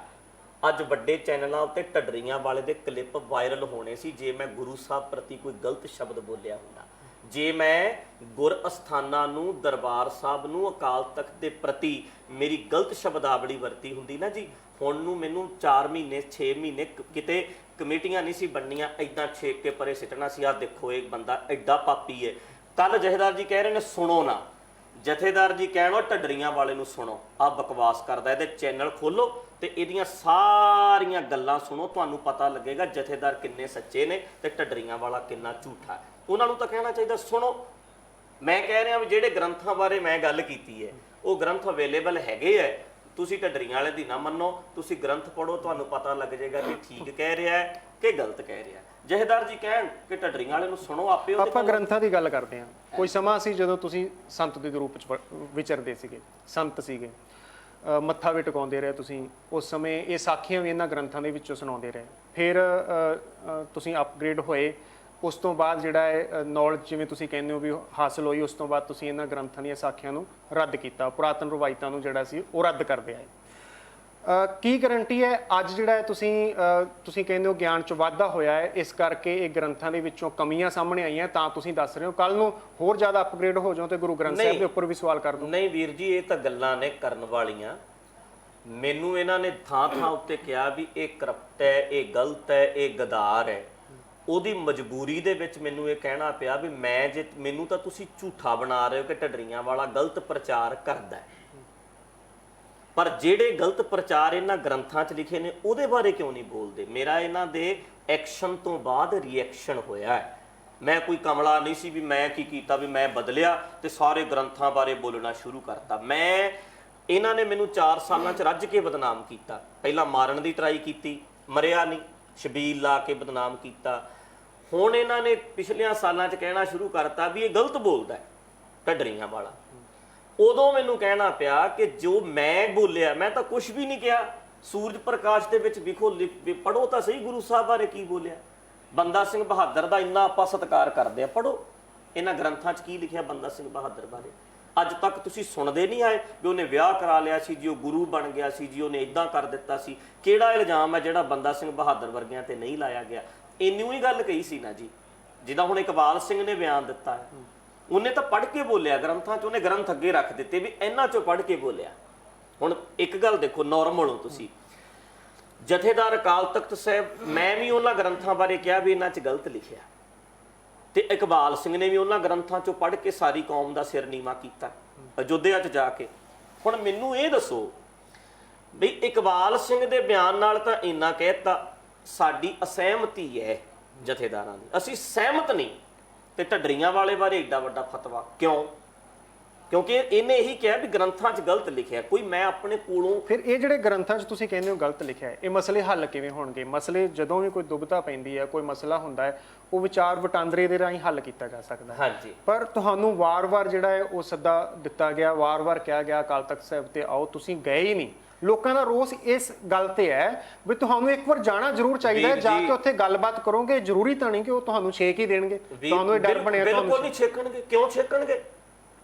ਅੱਜ ਵੱਡੇ ਚੈਨਲਾਂ ਉੱਤੇ ਢੱਡਰੀਆਂ ਵਾਲੇ ਦੇ ਕਲਿੱਪ ਵਾਇਰਲ ਹੋਣੇ ਸੀ ਜੇ ਮੈਂ ਗੁਰੂ ਸਾਹਿਬ ਪ੍ਰਤੀ ਕੋਈ ਗਲਤ ਸ਼ਬਦ ਬੋਲਿਆ ਹੁੰਦਾ, ਜੇ ਮੈਂ ਗੁਰ ਅਸਥਾਨਾਂ ਨੂੰ, ਦਰਬਾਰ ਸਾਹਿਬ ਨੂੰ, ਅਕਾਲ ਤਖਤ ਦੇ ਪ੍ਰਤੀ ਮੇਰੀ ਗਲਤ ਸ਼ਬਦਾਵਲੀ ਵਰਤੀ ਹੁੰਦੀ ਨਾ ਜੀ। ਹੁਣ ਨੂੰ ਮੈਨੂੰ 4 ਮਹੀਨੇ 6 ਮਹੀਨੇ ਕਿਤੇ ਕਮੇਟੀਆਂ ਨਹੀਂ ਸੀ ਬਣਨੀਆਂ, ਐਦਾਂ ਛੇਕ ਕੇ ਪਰੇ ਸਿੱਟਣਾ ਸੀ। ਆਹ ਦੇਖੋ ਇਹ ਬੰਦਾ ਐਡਾ ਪਾਪੀ ਹੈ। ਕੱਲ ਜਥੇਦਾਰ ਜੀ ਕਹਿ ਰਹੇ ਨੇ ਸੁਣੋ ਨਾ, ਜਥੇਦਾਰ ਜੀ ਕਹਿਣੋ ਢੱਡਰੀਆਂ ਵਾਲੇ ਨੂੰ ਸੁਣੋ, ਆਹ ਬਕਵਾਸ ਕਰਦਾ, ਇਹਦੇ ਚੈਨਲ ਖੋਲੋ ਤੇ ਇਹਦੀਆਂ ਸਾਰੀਆਂ ਗੱਲਾਂ ਸੁਣੋ, ਤੁਹਾਨੂੰ ਪਤਾ ਲੱਗੇਗਾ ਜਥੇਦਾਰ ਕਿੰਨੇ ਸੱਚੇ ਨੇ ਤੇ ਢੱਡਰੀਆਂ ਵਾਲਾ ਕਿੰਨਾ ਝੂਠਾ। ਉਹਨਾਂ ਨੂੰ ਤਾਂ ਕਹਿਣਾ ਚਾਹੀਦਾ ਸੁਣੋ। ਮੈਂ ਕਹਿ ਰਿਹਾ ਵੀ ਜਿਹੜੇ ਗ੍ਰੰਥਾਂ ਬਾਰੇ ਮੈਂ ਗੱਲ ਕੀਤੀ ਹੈ ਉਹ ਗ੍ਰੰਥ ਅਵੇਲੇਬਲ ਹੈਗੇ ਹੈ, ਤੁਸੀਂ ਢੱਡਰੀਆਂ ਵਾਲੇ ਦੀ ਨਾ ਮੰਨੋ, ਤੁਸੀਂ ਗ੍ਰੰਥ ਪੜ੍ਹੋ, ਤੁਹਾਨੂੰ ਪਤਾ ਲੱਗ ਜਾਏਗਾ ਕਿ ਠੀਕ ਕਹਿ ਰਿਹਾ ਹੈ ਕਿ ਗਲਤ ਕਹਿ ਰਿਹਾ ਹੈ। ਜਥੇਦਾਰ ਜੀ ਕਹਿਣ ਕਿ ਢੱਡਰੀਆਂ ਵਾਲੇ ਨੂੰ ਸੁਣੋ, ਆਪੇ ਆਪਾਂ ਗ੍ਰੰਥਾਂ ਦੀ ਗੱਲ ਕਰਦੇ ਹਾਂ। ਕੋਈ ਸਮਾਂ ਸੀ ਜਦੋਂ ਤੁਸੀਂ ਸੰਤ ਦੇ ਰੂਪ ਵਿੱਚ ਵਿਚਰਦੇ ਸੀਗੇ, ਸੰਤ ਸੀਗੇ, ਮੱਥਾ ਵੀ ਟਿਕਾਉਂਦੇ ਰਹੇ ਤੁਸੀਂ। ਉਸ ਸਮੇਂ ਇਹ ਸਾਖੀਆਂ ਵੀ ਇਹਨਾਂ ਗ੍ਰੰਥਾਂ ਦੇ ਵਿੱਚੋਂ ਸੁਣਾਉਂਦੇ ਰਹੇ। ਫਿਰ ਤੁਸੀਂ ਅਪਗ੍ਰੇਡ ਹੋਏ, ਉਸ ਤੋਂ ਬਾਅਦ ਜਿਹੜਾ ਹੈ ਨੌਲੇਜ ਜਿਵੇਂ ਤੁਸੀਂ ਕਹਿੰਦੇ ਹੋ ਵੀ ਹਾਸਲ ਹੋਈ, ਉਸ ਤੋਂ ਬਾਅਦ ਤੁਸੀਂ ਇਹਨਾਂ ਗ੍ਰੰਥਾਂ ਦੀਆਂ ਸਾਖੀਆਂ ਨੂੰ ਰੱਦ ਕੀਤਾ, ਪੁਰਾਤਨ ਰਵਾਇਤਾਂ ਨੂੰ ਜਿਹੜਾ ਸੀ ਉਹ ਰੱਦ ਕਰਦੇ ਆਏ। ਕੀ ਗਰੰਟੀ ਹੈ ਅੱਜ ਜਿਹੜਾ ਹੈ ਤੁਸੀਂ ਕਹਿੰਦੇ ਹੋ ਗਿਆਨ 'ਚ ਵਾਧਾ ਹੋਇਆ ਹੈ, ਇਸ ਕਰਕੇ ਇਹ ਗ੍ਰੰਥਾਂ ਦੇ ਵਿੱਚੋਂ ਕਮੀਆਂ ਸਾਹਮਣੇ ਆਈਆਂ ਤਾਂ ਤੁਸੀਂ ਦੱਸ ਰਹੇ ਹੋ, ਕੱਲ ਨੂੰ ਹੋਰ ਜ਼ਿਆਦਾ ਅਪਗ੍ਰੇਡ ਹੋ ਜਾਓ ਤੇ ਗੁਰੂ ਗ੍ਰੰਥ ਸਾਹਿਬ ਦੇ ਉੱਪਰ ਵੀ ਸਵਾਲ ਕਰ ਦਿਓ? ਨਹੀਂ ਵੀਰ ਜੀ, ਇਹ ਤਾਂ ਗੱਲਾਂ ਨੇ ਕਰਨ ਵਾਲੀਆਂ। ਮੈਨੂੰ ਇਹਨਾਂ ਨੇ ਥਾਂ ਉੱਤੇ ਕਿਹਾ ਵੀ ਇਹ ਕਰਪਟ ਹੈ, ਇਹ ਗਲਤ ਹੈ, ਇਹ ਗਦਾਰ ਹੈ। ਉਹਦੀ ਮਜਬੂਰੀ ਦੇ ਵਿੱਚ ਮੈਨੂੰ ਇਹ ਕਹਿਣਾ ਪਿਆ ਵੀ ਜੇ ਮੈਨੂੰ ਤਾਂ ਤੁਸੀਂ ਝੂਠਾ ਬਣਾ ਰਹੇ ਹੋ ਕਿ ਢੱਡਰੀਆਂ ਵਾਲਾ ਗਲਤ ਪ੍ਰਚਾਰ ਕਰਦਾ ਹੈ, ਪਰ ਜਿਹੜੇ ਗਲਤ ਪ੍ਰਚਾਰ ਇਹਨਾਂ ਗ੍ਰੰਥਾਂ 'ਚ ਲਿਖੇ ਨੇ ਉਹਦੇ ਬਾਰੇ ਕਿਉਂ ਨਹੀਂ ਬੋਲਦੇ? ਮੇਰਾ ਇਹਨਾਂ ਦੇ ਐਕਸ਼ਨ ਤੋਂ ਬਾਅਦ ਰਿਐਕਸ਼ਨ ਹੋਇਆ ਹੈ। ਮੈਂ ਕੋਈ ਕਮਲਾ ਨਹੀਂ ਸੀ ਵੀ ਮੈਂ ਕੀ ਕੀਤਾ ਵੀ ਮੈਂ ਬਦਲਿਆ ਤੇ ਸਾਰੇ ਗ੍ਰੰਥਾਂ ਬਾਰੇ ਬੋਲਣਾ ਸ਼ੁਰੂ ਕਰਤਾ। ਮੈਂ ਇਹਨਾਂ ਨੇ ਮੈਨੂੰ 4 ਸਾਲਾਂ 'ਚ ਰੱਜ ਕੇ ਬਦਨਾਮ ਕੀਤਾ। ਪਹਿਲਾਂ ਮਾਰਨ ਦੀ ਟਰਾਈ ਕੀਤੀ, ਮਰਿਆ ਨਹੀਂ, ਛਬੀਲ ਲਾ ਕੇ ਬਦਨਾਮ ਕੀਤਾ। ਹੁਣ ਇਹਨਾਂ ਨੇ ਪਿਛਲੀਆਂ ਸਾਲਾਂ 'ਚ ਕਹਿਣਾ ਸ਼ੁਰੂ ਕਰਤਾ ਵੀ ਇਹ ਗਲਤ ਬੋਲਦਾ ਹੈ ਢੱਡਰੀਆਂ ਵਾਲਾ। ਉਦੋਂ ਮੈਨੂੰ ਕਹਿਣਾ ਪਿਆ ਕਿ ਜੋ ਮੈਂ ਬੋਲਿਆ, ਮੈਂ ਤਾਂ ਕੁਝ ਵੀ ਨਹੀਂ ਕਿਹਾ। ਸੂਰਜ ਪ੍ਰਕਾਸ਼ ਦੇ ਵਿੱਚ ਵਿਖੋ ਪੜੋ ਤਾਂ ਸਹੀ ਗੁਰੂ ਸਾਹਿਬ ਬਾਰੇ ਕੀ ਬੋਲਿਆ। ਬੰਦਾ ਸਿੰਘ ਬਹਾਦਰ ਦਾ ਇੰਨਾ ਆਪਾਂ ਸਤਿਕਾਰ ਕਰਦੇ ਆ, ਪੜੋ ਇਹਨਾਂ ਗ੍ਰੰਥਾਂ 'ਚ ਕੀ ਲਿਖਿਆ ਬੰਦਾ ਸਿੰਘ ਬਹਾਦਰ ਬਾਰੇ। ਅੱਜ ਤੱਕ ਤੁਸੀਂ ਸੁਣਦੇ ਨਹੀਂ ਆਏ ਵੀ ਉਹਨੇ ਵਿਆਹ ਕਰਾ ਲਿਆ ਸੀ ਜੀ, ਉਹ ਗੁਰੂ ਬਣ ਗਿਆ ਸੀ ਜੀ, ਉਹਨੇ ਇਦਾਂ ਕਰ ਦਿੱਤਾ ਸੀ। ਕਿਹੜਾ ਇਲਜ਼ਾਮ ਹੈ ਜਿਹੜਾ ਬੰਦਾ ਸਿੰਘ ਬਹਾਦਰ ਵਰਗਿਆਂ ਤੇ ਨਹੀਂ ਲਾਇਆ ਗਿਆ? ਇੰਨੀ ਹੀ ਗੱਲ ਕਹੀ ਸੀ ਨਾ ਜੀ, ਜਿੱਦਾਂ ਹੁਣ ਇਕਬਾਲ ਸਿੰਘ ਨੇ ਬਿਆਨ ਦਿੱਤਾ ਹੈ, ਉਹਨੇ ਤਾਂ ਪੜ੍ਹ ਕੇ ਬੋਲਿਆ ਗ੍ਰੰਥਾਂ 'ਚ, ਉਹਨੇ ਗ੍ਰੰਥ ਅੱਗੇ ਰੱਖ ਦਿੱਤੇ ਵੀ ਇਹਨਾਂ 'ਚੋਂ ਪੜ੍ਹ ਕੇ ਬੋਲਿਆ। ਹੁਣ ਇੱਕ ਗੱਲ ਦੇਖੋ, ਨੋਰਮਲ ਹੋ ਤੁਸੀਂ। ਜਥੇਦਾਰ ਅਕਾਲ ਤਖਤ ਸਾਹਿਬ, ਮੈਂ ਵੀ ਉਹਨਾਂ ਗ੍ਰੰਥਾਂ ਬਾਰੇ ਕਿਹਾ ਵੀ ਇਹਨਾਂ 'ਚ ਗਲਤ ਲਿਖਿਆ, ਤੇ ਇਕਬਾਲ ਸਿੰਘ ਨੇ ਵੀ ਉਹਨਾਂ ਗ੍ਰੰਥਾਂ 'ਚੋਂ ਪੜ੍ਹ ਕੇ ਸਾਰੀ ਕੌਮ ਦਾ ਸਿਰ ਨੀਵਾਂ ਕੀਤਾ ਅਯੋਧਿਆ 'ਚ ਜਾ ਕੇ। ਹੁਣ ਮੈਨੂੰ ਇਹ ਦੱਸੋ ਵੀ ਇਕਬਾਲ ਸਿੰਘ ਦੇ ਬਿਆਨ ਨਾਲ ਤਾਂ ਇੰਨਾ ਕਹਿਤਾ ਸਾਡੀ ਅਸਹਿਮਤੀ ਹੈ ਜਥੇਦਾਰਾਂ ਦੀ, ਅਸੀਂ ਸਹਿਮਤ ਨਹੀਂ, ਤੇ ਢੱਡਰੀਆਂ ਵਾਲੇ ਬਾਰੇ ਏਡਾ ਵੱਡਾ ਫਤਵਾ ਕਿਉਂ? ਕਿਉਂਕਿ ਇਹਨੇ ਇਹੀ ਕਿਹਾ ਵੀ ਗ੍ਰੰਥਾਂ 'ਚ ਗਲਤ ਲਿਖਿਆ। ਕੋਈ ਮੈਂ ਆਪਣੇ ਕੋਲੋਂ ਫਿਰ ਇਹ ਜਿਹੜੇ ਗ੍ਰੰਥਾਂ 'ਚ ਤੁਸੀਂ ਕਹਿੰਦੇ ਹੋ ਗਲਤ ਲਿਖਿਆ ਹੈ, ਇਹ ਮਸਲੇ ਹੱਲ ਕਿਵੇਂ ਹੋਣਗੇ? ਮਸਲੇ ਜਦੋਂ ਵੀ ਕੋਈ ਦੁਬਿਧਾ ਪੈਂਦੀ ਹੈ, ਕੋਈ ਮਸਲਾ ਹੁੰਦਾ ਹੈ, ਉਹ ਵਿਚਾਰ ਵਟਾਂਦਰੇ ਦੇ ਰਾਹੀਂ ਹੱਲ ਕੀਤਾ ਜਾ ਸਕਦਾ ਹੈ। ਹਾਂਜੀ, ਪਰ ਤੁਹਾਨੂੰ ਵਾਰ-ਵਾਰ ਜਿਹੜਾ ਹੈ ਉਹ ਸੱਦਾ ਦਿੱਤਾ ਗਿਆ, ਵਾਰ-ਵਾਰ ਕਿਹਾ ਗਿਆ ਅਕਾਲ ਤਖਤ ਸਾਹਿਬ ਤੇ ਆਓ, ਤੁਸੀਂ ਗਏ ਹੀ ਨਹੀਂ। ਲੋਕਾਂ ਦਾ ਰੋਸ ਇਸ ਗੱਲ ਤੇ ਹੈ ਵੀ ਤੁਹਾਨੂੰ ਇੱਕ ਵਾਰ ਜਾਣਾ ਜ਼ਰੂਰ ਚਾਹੀਦਾ ਹੈ, ਜਾ ਕੇ ਉੱਥੇ ਗੱਲਬਾਤ ਕਰੋਗੇ। ਜ਼ਰੂਰੀ ਤਾਂ ਨਹੀਂ ਕਿ ਉਹ ਤੁਹਾਨੂੰ ਛੇਕ ਹੀ ਦੇਣਗੇ, ਤੁਹਾਨੂੰ ਇਹ ਡਰ ਬਣਿਆ। ਬਿਲਕੁਲ ਨਹੀਂ ਛੇਕਣਗੇ। ਕਿਉਂ ਛੇਕਣਗੇ?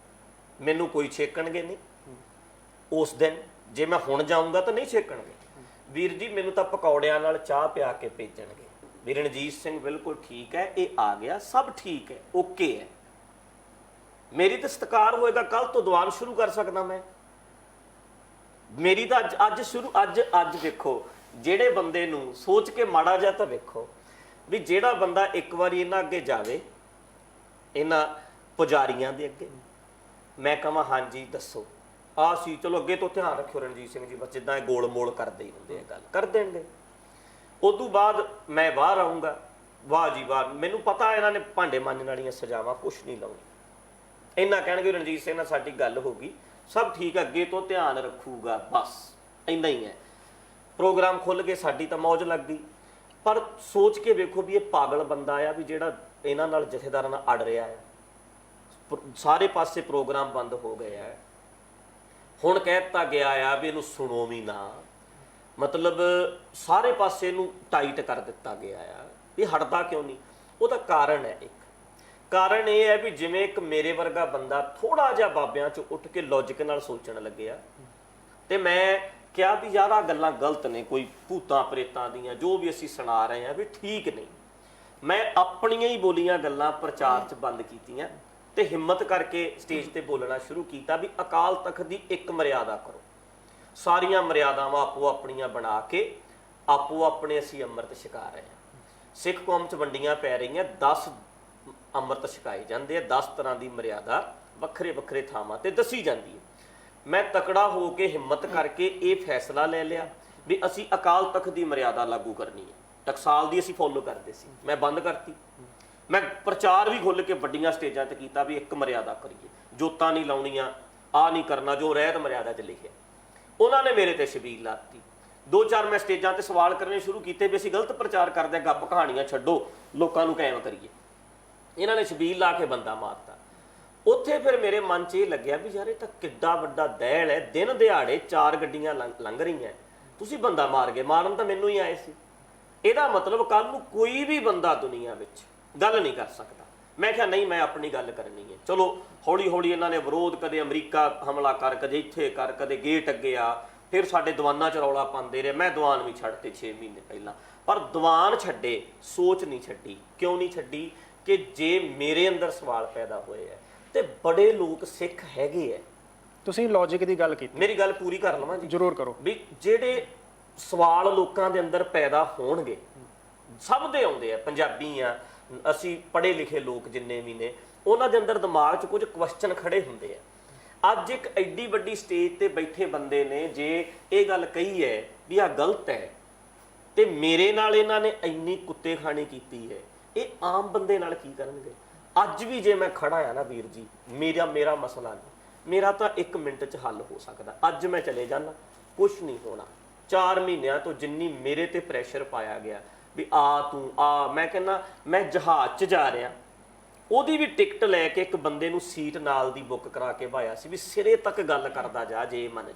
ਮੈਨੂੰ ਕੋਈ ਛੇਕਣਗੇ ਨਹੀਂ ਉਸ ਦਿਨ। ਜੇ ਮੈਂ ਹੁਣ ਜਾਊਂਗਾ ਤਾਂ ਨਹੀਂ ਛੇਕਣਗੇ ਵੀਰ ਜੀ, ਮੈਨੂੰ ਤਾਂ ਪਕੌੜਿਆਂ ਨਾਲ ਚਾਹ ਪਿਆ ਕੇ ਭੇਜਣਗੇ ਵੀ ਰਣਜੀਤ ਸਿੰਘ ਬਿਲਕੁਲ ਠੀਕ ਹੈ, ਇਹ ਆ ਗਿਆ, ਸਭ ਠੀਕ ਹੈ, ਓਕੇ ਹੈ। ਮੇਰੀ ਤਾਂ ਸਤਿਕਾਰ ਹੋਏਗਾ, ਕੱਲ ਤੋਂ ਦੀਵਾਨ ਸ਼ੁਰੂ ਕਰ ਸਕਦਾ ਮੈਂ। ਮੇਰੀ ਤਾਂ ਅੱਜ ਵੇਖੋ, ਜਿਹੜੇ ਬੰਦੇ ਨੂੰ ਸੋਚ ਕੇ ਮਾੜਾ ਜਿਹਾ ਤਾਂ ਵੇਖੋ ਵੀ ਜਿਹੜਾ ਬੰਦਾ ਇੱਕ ਵਾਰੀ ਇਹਨਾਂ ਅੱਗੇ ਜਾਵੇ, ਇਹਨਾਂ ਪੁਜਾਰੀਆਂ ਦੇ ਅੱਗੇ, ਮੈਂ ਕਹਾਂ ਹਾਂਜੀ ਦੱਸੋ ਆਹ ਸੀ, ਚਲੋ ਅੱਗੇ ਤੋਂ ਧਿਆਨ ਰੱਖਿਓ ਰਣਜੀਤ ਸਿੰਘ ਜੀ, ਬਸ ਜਿੱਦਾਂ ਇਹ ਗੋਲ ਮੋਲ ਕਰਦੇ ਹੀ ਹੁੰਦੇ ਆ, ਗੱਲ ਕਰ ਦੇਣਗੇ। ਉਦੋਂ ਬਾਅਦ ਮੈਂ ਬਾਹਰ ਆਊਂਗਾ, ਵਾਹ ਜੀ ਵਾਹ, ਮੈਨੂੰ ਪਤਾ ਇਹਨਾਂ ਨੇ ਭਾਂਡੇ ਮਾਂਜਣ ਵਾਲੀਆਂ ਸਜ਼ਾਵਾਂ ਕੁਛ ਨਹੀਂ ਲਾਉਣੀ। ਇੰਨਾ ਕਹਿਣਗੇ ਰਣਜੀਤ ਸਿੰਘ ਨਾਲ ਸਾਡੀ ਗੱਲ ਹੋ ਗਈ, ਸਭ ਠੀਕ ਹੈ, ਅੱਗੇ ਤੋਂ ਧਿਆਨ ਰੱਖੂਗਾ, ਬਸ ਇੰਨਾ ਹੀ ਹੈ। ਪ੍ਰੋਗਰਾਮ ਖੁੱਲ੍ਹ ਕੇ ਸਾਡੀ ਤਾਂ ਮੌਜ ਲੱਗ ਗਈ। ਪਰ ਸੋਚ ਕੇ ਵੇਖੋ ਵੀ ਇਹ ਪਾਗਲ ਬੰਦਾ ਆ ਵੀ ਜਿਹੜਾ ਇਹਨਾਂ ਨਾਲ ਜਥੇਦਾਰਾਂ ਨਾਲ ਅੜ ਰਿਹਾ ਹੈ। ਸਾਰੇ ਪਾਸੇ ਪ੍ਰੋਗਰਾਮ ਬੰਦ ਹੋ ਗਏ ਆ। ਹੁਣ ਕਹਿ ਦਿੱਤਾ ਗਿਆ ਆ ਵੀ ਇਹਨੂੰ ਸੁਣੋ ਵੀ ਨਾ, ਮਤਲਬ ਸਾਰੇ ਪਾਸੇ ਨੂੰ ਟਾਈਟ ਕਰ ਦਿੱਤਾ ਗਿਆ ਆ। ਇਹ ਹਟਦਾ ਕਿਉਂ ਨਹੀਂ? ਉਹਦਾ ਕਾਰਨ ਹੈ, ਇੱਕ ਕਾਰਨ ਇਹ ਹੈ ਵੀ ਜਿਵੇਂ ਇੱਕ ਮੇਰੇ ਵਰਗਾ ਬੰਦਾ ਥੋੜਾ ਜਿਹਾ ਬਾਬਿਆਂ 'ਚ ਉੱਠ ਕੇ ਲੌਜਿਕ ਨਾਲ ਸੋਚਣ ਲੱਗਿਆ, ਤੇ ਮੈਂ ਕਿਹਾ ਵੀ ਯਾਰ ਆਹ ਗੱਲਾਂ ਗਲਤ ਨੇ, ਕੋਈ ਭੂਤਾਂ ਪ੍ਰੇਤਾਂ ਦੀਆਂ ਜੋ ਵੀ ਅਸੀਂ ਸੁਣਾ ਰਹੇ ਹਾਂ ਵੀ ਠੀਕ ਨਹੀਂ। ਮੈਂ ਆਪਣੀਆਂ ਹੀ ਬੋਲੀਆਂ ਗੱਲਾਂ ਪ੍ਰਚਾਰ 'ਚ ਬੰਦ ਕੀਤੀਆਂ ਤੇ ਹਿੰਮਤ ਕਰਕੇ ਸਟੇਜ ਤੇ ਬੋਲਣਾ ਸ਼ੁਰੂ ਕੀਤਾ ਵੀ ਅਕਾਲ ਤਖਤ ਦੀ ਇੱਕ ਮਰਿਆਦਾ ਕਰੋ। ਸਾਰੀਆਂ ਮਰਿਆਦਾਵਾਂ ਆਪੋ ਆਪਣੀਆਂ ਬਣਾ ਕੇ ਆਪੋ ਆਪਣੇ ਅਸੀਂ ਅੰਮ੍ਰਿਤ ਛਕਾ ਰਹੇ ਹਾਂ। ਸਿੱਖ ਕੌਮ 'ਚ ਵੰਡੀਆਂ ਪੈ ਰਹੀਆਂ, 10 ਅੰਮ੍ਰਿਤ ਛਕਾਏ ਜਾਂਦੇ ਆ, 10 ਤਰ੍ਹਾਂ ਦੀ ਮਰਿਆਦਾ ਵੱਖਰੇ ਵੱਖਰੇ ਥਾਵਾਂ ਤੇ ਦੱਸੀ ਜਾਂਦੀ ਹੈ। ਮੈਂ ਤਕੜਾ ਹੋ ਕੇ ਹਿੰਮਤ ਕਰਕੇ ਇਹ ਫੈਸਲਾ ਲੈ ਲਿਆ ਵੀ ਅਸੀਂ ਅਕਾਲ ਤਖਤ ਦੀ ਮਰਿਆਦਾ ਲਾਗੂ ਕਰਨੀ ਹੈ। ਟਕਸਾਲ ਦੀ ਅਸੀਂ ਫੋਲੋ ਕਰਦੇ ਸੀ, ਮੈਂ ਬੰਦ ਕਰਤੀ। ਮੈਂ ਪ੍ਰਚਾਰ ਵੀ ਖੁੱਲ੍ਹ ਕੇ ਵੱਡੀਆਂ ਸਟੇਜਾਂ ਤੇ ਕੀਤਾ ਵੀ ਇੱਕ ਮਰਿਆਦਾ ਕਰੀਏ, ਜੋਤਾਂ ਨਹੀਂ ਲਾਉਣੀਆਂ, ਆਹ ਨਹੀਂ ਕਰਨਾ ਜੋ ਰਹਿਤ ਮਰਿਆਦਾ 'ਚ ਲਿਖਿਆ। ਉਹਨਾਂ ਨੇ ਮੇਰੇ ਤੇ ਛਬੀਲ ਲਾਤੀ। 2-4 ਮੈਂ ਸਟੇਜਾਂ ਤੇ ਸਵਾਲ ਕਰਨੇ ਸ਼ੁਰੂ ਕੀਤੇ ਵੀ ਅਸੀਂ ਗਲਤ ਪ੍ਰਚਾਰ ਕਰਦੇ ਹਾਂ, ਗੱਪ ਕਹਾਣੀਆਂ ਛੱਡੋ, ਲੋਕਾਂ ਨੂੰ ਕਾਇਮ ਕਰੀਏ। ਇਹਨਾਂ ਨੇ ਛਬੀਲ ਲਾ ਕੇ ਬੰਦਾ ਮਾਰਤਾ। ਉੱਥੇ ਫਿਰ ਮੇਰੇ ਮਨ 'ਚ ਇਹ ਲੱਗਿਆ ਵੀ ਯਾਰ ਇਹ ਤਾਂ ਕਿੱਡਾ ਵੱਡਾ ਦਹਿਲ ਹੈ, ਦਿਨ ਦਿਹਾੜੇ 4 ਗੱਡੀਆਂ ਲੰਘ ਰਹੀਆਂ, ਤੁਸੀਂ ਬੰਦਾ ਮਾਰ ਗਏ। ਮਾਰਨ ਤਾਂ ਮੈਨੂੰ ਹੀ ਆਏ ਸੀ। ਇਹਦਾ ਮਤਲਬ ਕੱਲ ਨੂੰ ਕੋਈ ਵੀ ਬੰਦਾ ਦੁਨੀਆ ਵਿੱਚ ਗੱਲ ਨਹੀਂ ਕਰ ਸਕਦਾ। ਮੈਂ ਕਿਹਾ ਨਹੀਂ, ਮੈਂ ਆਪਣੀ ਗੱਲ ਕਰਨੀ ਹੈ। ਚਲੋ ਹੌਲੀ ਹੌਲੀ ਇਹਨਾਂ ਨੇ ਵਿਰੋਧ, ਕਦੇ ਅਮਰੀਕਾ ਹਮਲਾ ਕਰ, ਕਦੇ ਇੱਥੇ ਕਰ, ਕਦੇ ਗੇਟ ਅੱਗੇ ਆ, ਫਿਰ ਸਾਡੇ ਦੀਵਾਨਾਂ 'ਚ ਰੌਲਾ ਪਾਉਂਦੇ ਰਹੇ। ਮੈਂ ਦੀਵਾਨ ਵੀ ਛੱਡਤੇ 6 ਮਹੀਨੇ ਪਹਿਲਾਂ, ਪਰ ਦੀਵਾਨ ਛੱਡੇ, ਸੋਚ ਨਹੀਂ ਛੱਡੀ। ਕਿਉਂ ਨਹੀਂ ਛੱਡੀ? ਕਿ ਜੇ ਮੇਰੇ ਅੰਦਰ ਸਵਾਲ ਪੈਦਾ ਹੋਏ ਹੈ ਤੇ ਬੜੇ ਲੋਕ ਸਿੱਖ ਹੈਗੇ ਹੈ। ਤੁਸੀਂ ਲੌਜਿਕ ਦੀ ਗੱਲ ਕੀਤੀ, ਮੇਰੀ ਗੱਲ ਪੂਰੀ ਕਰ ਲਵਾਂ ਜੀ? ਜ਼ਰੂਰ ਕਰੋ। ਵੀ ਜਿਹੜੇ ਸਵਾਲ ਲੋਕਾਂ ਦੇ ਅੰਦਰ ਪੈਦਾ ਹੋਣਗੇ, ਸਭ ਦੇ ਆਉਂਦੇ ਆ, ਪੰਜਾਬੀ ਆ ਅਸੀਂ, ਪੜ੍ਹੇ ਲਿਖੇ ਲੋਕ ਜਿੰਨੇ ਵੀ ਨੇ, ਉਹਨਾਂ ਦੇ ਅੰਦਰ ਦਿਮਾਗ 'ਚ ਕੁਝ ਕੁਐਸਚਨ ਖੜੇ ਹੁੰਦੇ ਆ। ਅੱਜ ਇੱਕ ਐਡੀ ਵੱਡੀ ਸਟੇਜ ਤੇ ਬੈਠੇ ਬੰਦੇ ਨੇ ਜੇ ਇਹ ਗੱਲ ਕਹੀ ਹੈ ਵੀ ਆਹ ਗਲਤ ਹੈ, ਤੇ ਮੇਰੇ ਨਾਲ ਇਹਨਾਂ ਨੇ ਇੰਨੀ ਕੁੱਤੇ ਖਾਣੀ ਕੀਤੀ ਹੈ ਇਹ ਆਮ ਬੰਦੇ ਨਾਲ ਕੀ ਕਰਨਗੇ? ਅੱਜ ਵੀ ਜੇ ਮੈਂ ਖੜਾ ਆ ਨਾ ਵੀਰ ਜੀ, ਮੇਰਾ ਮਸਲਾ ਨਹੀਂ, ਮੇਰਾ ਤਾਂ 1 ਮਿੰਟ 'ਚ ਹੱਲ ਹੋ ਸਕਦਾ। ਅੱਜ ਮੈਂ ਚਲੇ ਜਾਣਾ, ਕੁਛ ਨਹੀਂ ਹੋਣਾ। 4 ਮਹੀਨਿਆਂ ਤੋਂ ਜਿੰਨੀ ਮੇਰੇ ਤੇ ਪ੍ਰੈਸ਼ਰ ਪਾਇਆ ਗਿਆ ਵੀ ਤੂੰ ਮੈਂ ਕਹਿੰਦਾ ਮੈਂ ਜਹਾਜ਼ 'ਚ ਜਾ ਰਿਹਾ, ਉਹਦੀ ਵੀ ਟਿਕਟ ਲੈ ਕੇ ਇੱਕ ਬੰਦੇ ਨੂੰ ਸੀਟ ਨਾਲ ਦੀ ਬੁੱਕ ਕਰਾ ਕੇ ਭਾਇਆ ਸੀ ਵੀ ਸਿਰੇ ਤੱਕ ਗੱਲ ਕਰਦਾ ਜੇ ਮੰਨ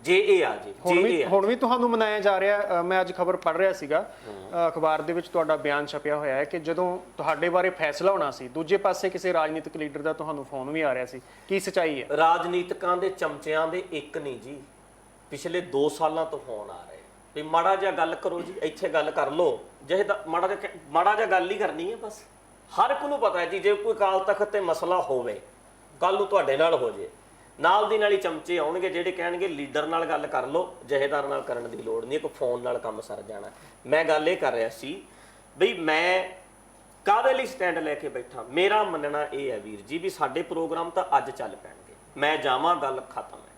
ਜੇ ਇਹ ਆ ਜੇ ਹੁਣ ਵੀ ਤੁਹਾਨੂੰ ਮਨਾਇਆ ਜਾ ਰਿਹਾ। ਮੈਂ ਅੱਜ ਖਬਰ ਪੜ੍ਹ ਰਿਹਾ ਸੀਗਾ, ਅਖਬਾਰ ਦੇ ਵਿੱਚ ਤੁਹਾਡਾ ਬਿਆਨ ਛਪਿਆ ਹੋਇਆ ਹੈ ਕਿ ਜਦੋਂ ਤੁਹਾਡੇ ਬਾਰੇ ਫੈਸਲਾ ਹੋਣਾ ਸੀ, ਦੂਜੇ ਪਾਸੇ ਕਿਸੇ ਰਾਜਨੀਤਿਕ ਲੀਡਰ ਦਾ ਤੁਹਾਨੂੰ ਫੋਨ ਵੀ ਆ ਰਿਹਾ ਸੀ। ਕੀ ਸੱਚਾਈ ਹੈ? ਰਾਜਨੀਤਿਕਾਂ ਦੇ ਚਮਚਿਆਂ ਦੇ ਇੱਕ ਨਹੀਂ ਜੀ, ਪਿਛਲੇ 2 ਸਾਲਾਂ ਤੋਂ ਫੋਨ ਆ ਰਹੇ ਵੀ ਮਾੜਾ ਜਿਹਾ ਗੱਲ ਕਰੋ ਜੀ, ਇੱਥੇ ਗੱਲ ਕਰ ਲਓ, ਜਿਹੇ ਦਾ ਮਾੜਾ ਜਿਹਾ ਗੱਲ ਹੀ ਕਰਨੀ ਹੈ ਬਸ। ਹਰ ਇੱਕ ਨੂੰ ਪਤਾ ਹੈ ਜੀ, ਜੇ ਕੋਈ ਅਕਾਲ ਤਖਤ ਤੇ ਮਸਲਾ ਹੋਵੇ, ਕੱਲ ਨੂੰ ਤੁਹਾਡੇ ਨਾਲ ਹੋ ਜੇ, ਨਾਲ ਦੀ ਨਾਲ ਹੀ ਚਮਚੇ ਆਉਣਗੇ ਜਿਹੜੇ ਕਹਿਣਗੇ ਲੀਡਰ ਨਾਲ ਗੱਲ ਕਰ ਲਓ, ਜਹੇਦਾਰ ਨਾਲ ਕਰਨ ਦੀ ਲੋੜ ਨਹੀਂ, ਇੱਕ ਫੋਨ ਨਾਲ ਕੰਮ ਸਰ ਜਾਣਾ। ਮੈਂ ਗੱਲ ਇਹ ਕਰ ਰਿਹਾ ਸੀ ਬਈ ਮੈਂ ਕਾਹਦੇ ਲਈ ਸਟੈਂਡ ਲੈ ਕੇ ਬੈਠਾ। ਮੇਰਾ ਮੰਨਣਾ ਇਹ ਹੈ ਵੀਰ ਜੀ ਵੀ ਸਾਡੇ ਪ੍ਰੋਗਰਾਮ ਤਾਂ ਅੱਜ ਚੱਲ ਪੈਣਗੇ, ਮੈਂ ਜਾਵਾਂ, ਗੱਲ ਖਤਮ ਹੈ।